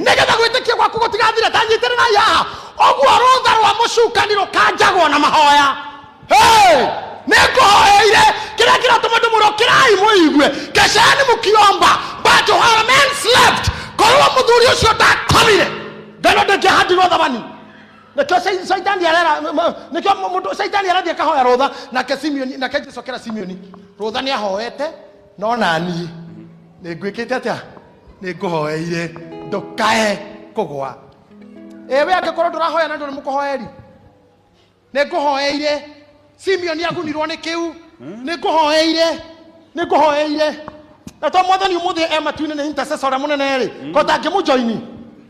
Tanyitire na ya. Oguo rutha rwa mucukaniro kanjagwo na mahoya. Hey! Nikuhoeire kila kiratuma ndumuro kirai muigwe keshani mukiomba but while men slept korwa muthuri ucio ndakomire ngano ndekihandirwo thamani nikio Saitani arera nikio mundu Saitani arathie kahoya rutha nake Simeoni nake Jesokera Simeoni rutha ni ahoete no nani ningwikite atia nikuhoeire ndukae kugwa ewe angikorwo ndurahoya na ndu mukuhoeri nikuhoeire Simeoni agunirwo ni kiu nikuhoeire na to mwathani umuthi ematuine ni intercessor munene ri ko tangimujoini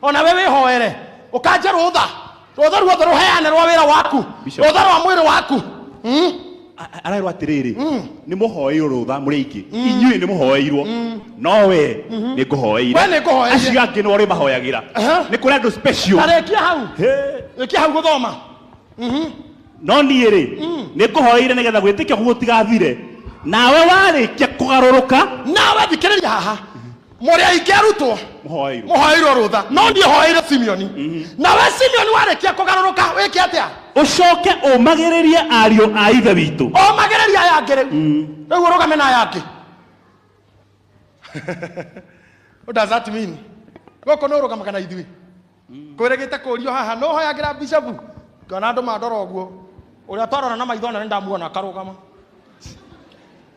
ona wewe hoere ukanje rutha ruothe ruheane rwa wira waku rutha rwa mwiri waku arairwo atiriri ni muhoeirwo rutha muri aingi inyui ni muhoeirwo no we ni nguhoeire acio angi no ri mahoyagira ni kuri andu special tarekia hau guthoma no niiri ni nguhoeire nigetha gwitikia gutigathire nawe warikia kugaruruka nawe thikiriria haha muri aingi arutwo muhoeirwo rutha no ndi hoeire Simeoni nawe Simeoni warikia kugaruruka wiki atia ucoke umagiririe ario a ithe witu umagiririe ayake riu urugame na ayake. What does that mean? Goko no urugama kana ithui kwiregite kurio haha no hoyagira bishopu kana andu mandora oguo uria twarora na maitho na ndamuona akarugama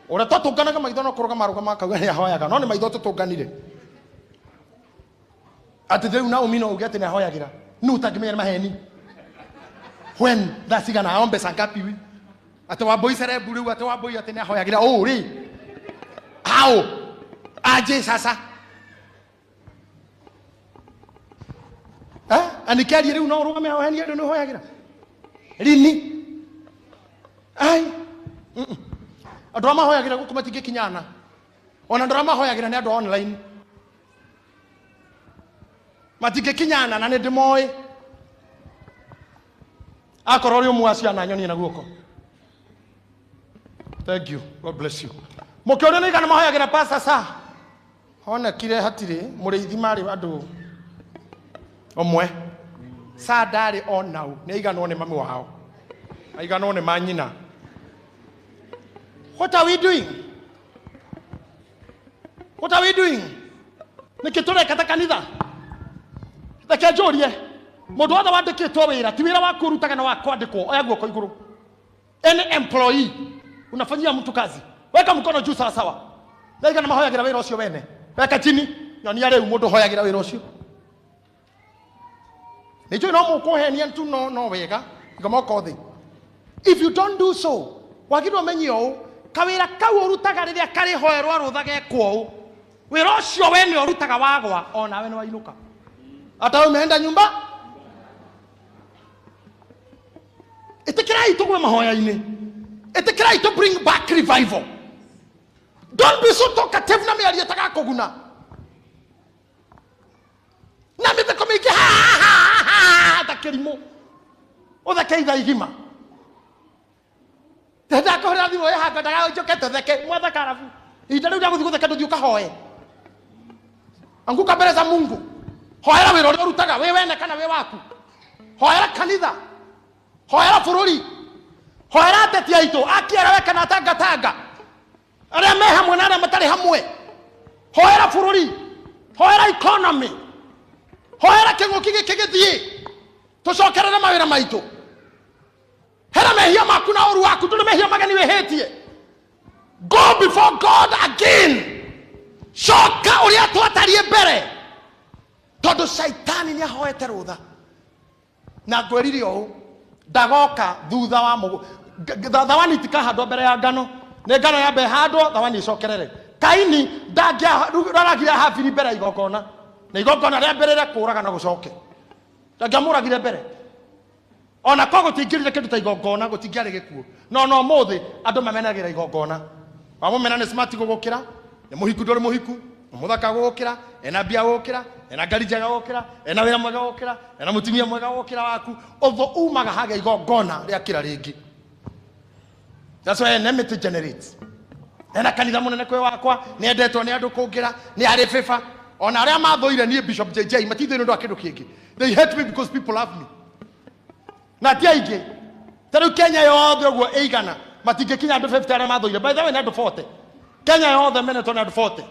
uria twatunganaga maitho no kurugama akauga ni ahoyaga no ni maitho tutunganire ati riu na umino uge ati ni ahoyagira nu utangimenya maheni when ndasigana aombe sangapi wi ati wamboi cerebu riu ati wamboi ati ni ahoyagira uri hao aje sasa anikari riu no urugame ahoyani andu no hoyagira rini ai andu amahoyagira guku matingikinyana ona andu amahoyagira ni andu online matingikinyana na ni ndimoi akorwo ri umwacia na nyoni na guoko. Thank you, God bless you. Mukiona ni kana mahoyagira pasa sa ona kire hatire muriithi mari andu omwe sa ndari onau ni iganwo ni mami wao iganwo ni manyina. What are we doing? Nikitore kata kanitha takejorie mundu wothe wandikitwo wira ti wira wa kurutaga na wa kwandikwo oya guoko iguru. Any employee unafanyia mtu kazi weka mkono juu sawa sawa ndaiga na mahoyagira wira ucio wene weka chini nyonia riu mundu hoyagira wira ucio nijo no mukuhenia tu no wega ngamoko thi. If you don't do so wagirwo menyio kawira kau urutaga riria kari hoerwa rutha gekwo wira ucio we ni urutaga wagwa ona we ni wainuka hata wewe umeenda nyumba itikirai tugwe mahoya-ini itikirai to bring back revival. Don't be so talkative na miaria taka kuguna na mitheko mingi ta kirimo utheke itha igima tenda kohera thimo ya hanga ndaga njokete theke mwatha karabu ida riu ndaguthi gutheka nduthi ukahoe anguka mbere za Mungu hoera wira uria urutaga we wene kana we waku hoera kanitha hoera bururi hoera ateti aitu akiera we kana tanga aria me hamwe na aria matari hamwe hoera bururi hoera economy hoera kinguki gikigithie tucokerere mawira maitu hera mehia maku na uru waku tuli mehia magani wehetie go before God again shoka uria twatarie mbere tondu shaitani ni ahoete rutha na ngwerire o ndagoka thutha wa mugu thawani tikahandwo mbere ya ngano ne ngano ya mbe handwo thawani icokerere Kaini ndangia raragira habiri mbere igokona na igokona ria mbere ria kuraga na gucoke ndangiamuragire mbere ona kwa gutingirire kindu ta igokona gutingiari gikuo no muthi andu mamenagira igokona wamumena ni smart gugukira ni muhiku ndori muhiku muthaka gugukira ena bia gugukira ena ngari njega gugukira ena wira mwega gugukira ena mutumia mwega gugukira waku otho umaga haga igokona ria kira ringi. That's why enmity generates. Ena kanitha munene kwe wakwa ni endetwo ni andu kungira ni ari fifa ona aria mathoire ni Bishop JJ matithire ndu akindu kingi. They hate me because people love me. Na ti aige taru Kenya yothe uguo eigana matingikinya andu 50 aria mathoire by the way ni andu 40 Kenya yothe menetwo ni andu 40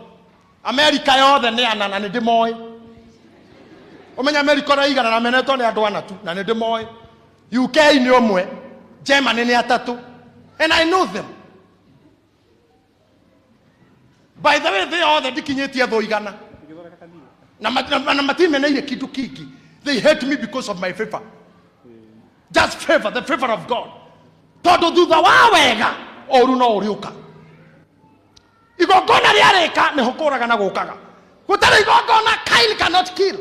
America yothe ni anana ni ndimoi umenya America na igana na menetwo ni andu anatu na ni ndimoi UK ni omwe Germany ni atatu and I know them. By the way, they are the dikinyetia thoigana. Na matimeneire kindu kingi. They hate me because of my favor. Just favor, the favor of God. Tondu thutha wa wega oru no uriuka. Igogona riareka ni hukuraga na gukaga. Gutari igogona Kain cannot kill.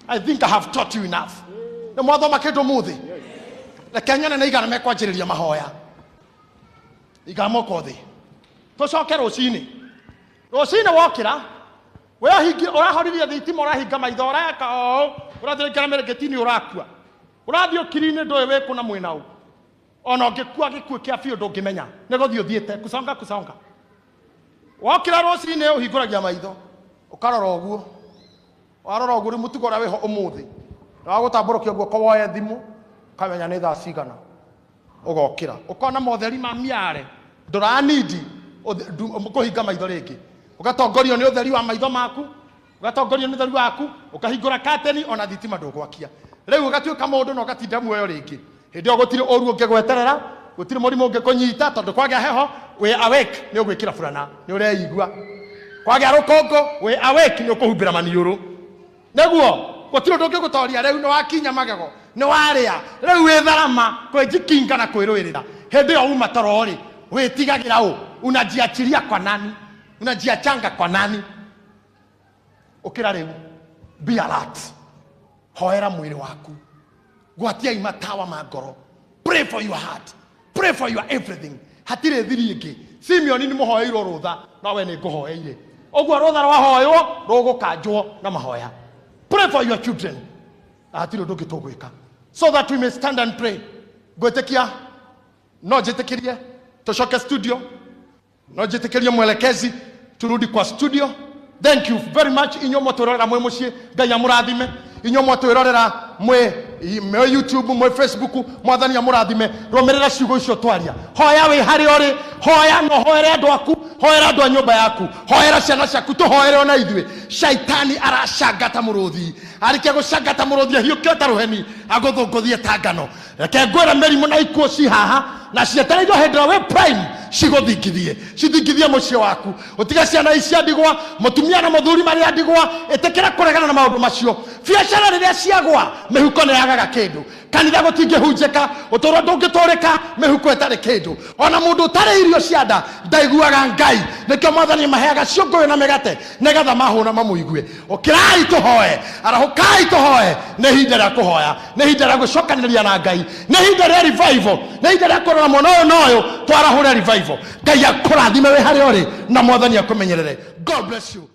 I think I have taught you enough. Na mwathoma kindu muthi. Na Kenya na igana mekwanjiriria mahoya. Igamoko thi. Tucoke rucini. Rucini wokira. We ahingi urahoriria thitima urahinga maitho ureka o. Urathirikana meregetini urakua. Urathio kirine ndoe we kuna mwina u. Ona ungikua gikue kia fio ndungimenya. Negothio thiete kusonga. Wokira rucini uhinguragia maitho. Ukarora uguo. Warora uguo mutugo ra weho umuthi. Na wagutambũrũkia guoko woye thimu. Kamenya ni thaa cigana ugokira ukona motheri ma miare nduranidi kuhinga maitho ringi ugatongorio ni utheri wa maitho maku ugatongorio ni utheri waku ukahingura kateni ona thitima ndugwakia riu ugatuika mundu no gatinda muoyo ringi hindi ogutire oru ungigweterera gutire murimu ungikunyita tondu kwagia heho we awake ni ugwikira fulana ni ureigua kwagia rukongo we awake ni ukuhumbira maniuru neguo gutire ndungi gutoria riu no wakinya magego ni waria riu witharama kwenjikinga na kwirwirira hindi o uma torori witigagira u unajiachiria kwa nani unajiachanga kwa nani ukira riu be alert hoera mwiri waku gwatia imatawa magoro pray for your heart pray for your everything hatire thiri ingi Simeon ni muhoeirwo rutha na we ni nguhoeire oguo rutha rwahoywo rugukanjwo na mahoya pray for your children hatire ndu gitugwika so that we may stand and pray. Gwetekia no jitekirie tushoke studio no jitekirie mwelekezi turudi kwa studio. Thank you very much inyo motwerera mwe mucie Ngai amurathime inyo motwerera mwe YouTube mwe Facebook mwathani amurathime romerera ciugo icio twaria hoya we hari ori hoya no hoere andu aku hoera andu a nyumba yaku hoera ciana ciaku tuhoere ona ithuĩ shaitani aracangata muruthi arike gucangata muruthi ahiũkio ta ruheni aguthũngũthie ta ngano reke ngwĩre mĩrimũ na ikuũ ci haha na cietereirwo hĩndĩ ĩrĩa we prime cithingithie mũciĩ waku ũtige ciana icia ndigwa mũtumia na mũthuri marĩ a ndigwa ĩtĩkĩra kũregana na maũndũ macio biacara rĩrĩa ciagwa mĩhuko nĩ yagaga kĩndũ kanitha gutingihunjika utoro ndungitoreka mihuko etari kindu ona mundu utari irio cianda ndaiguaga ngai nikio mwathani maheaga ciongoyo na migate nigetha mahuna mamuigue ukirai tuhoe arahukai tuhoe ni hinda ria kuhoya ni hinda ria gucokaniria na ngai ni hinda ria revival ni hinda ria kurora mwana uyu noyo twarahure revival ngai akurathime we hari ori na mwathani akumenyerere. God bless you.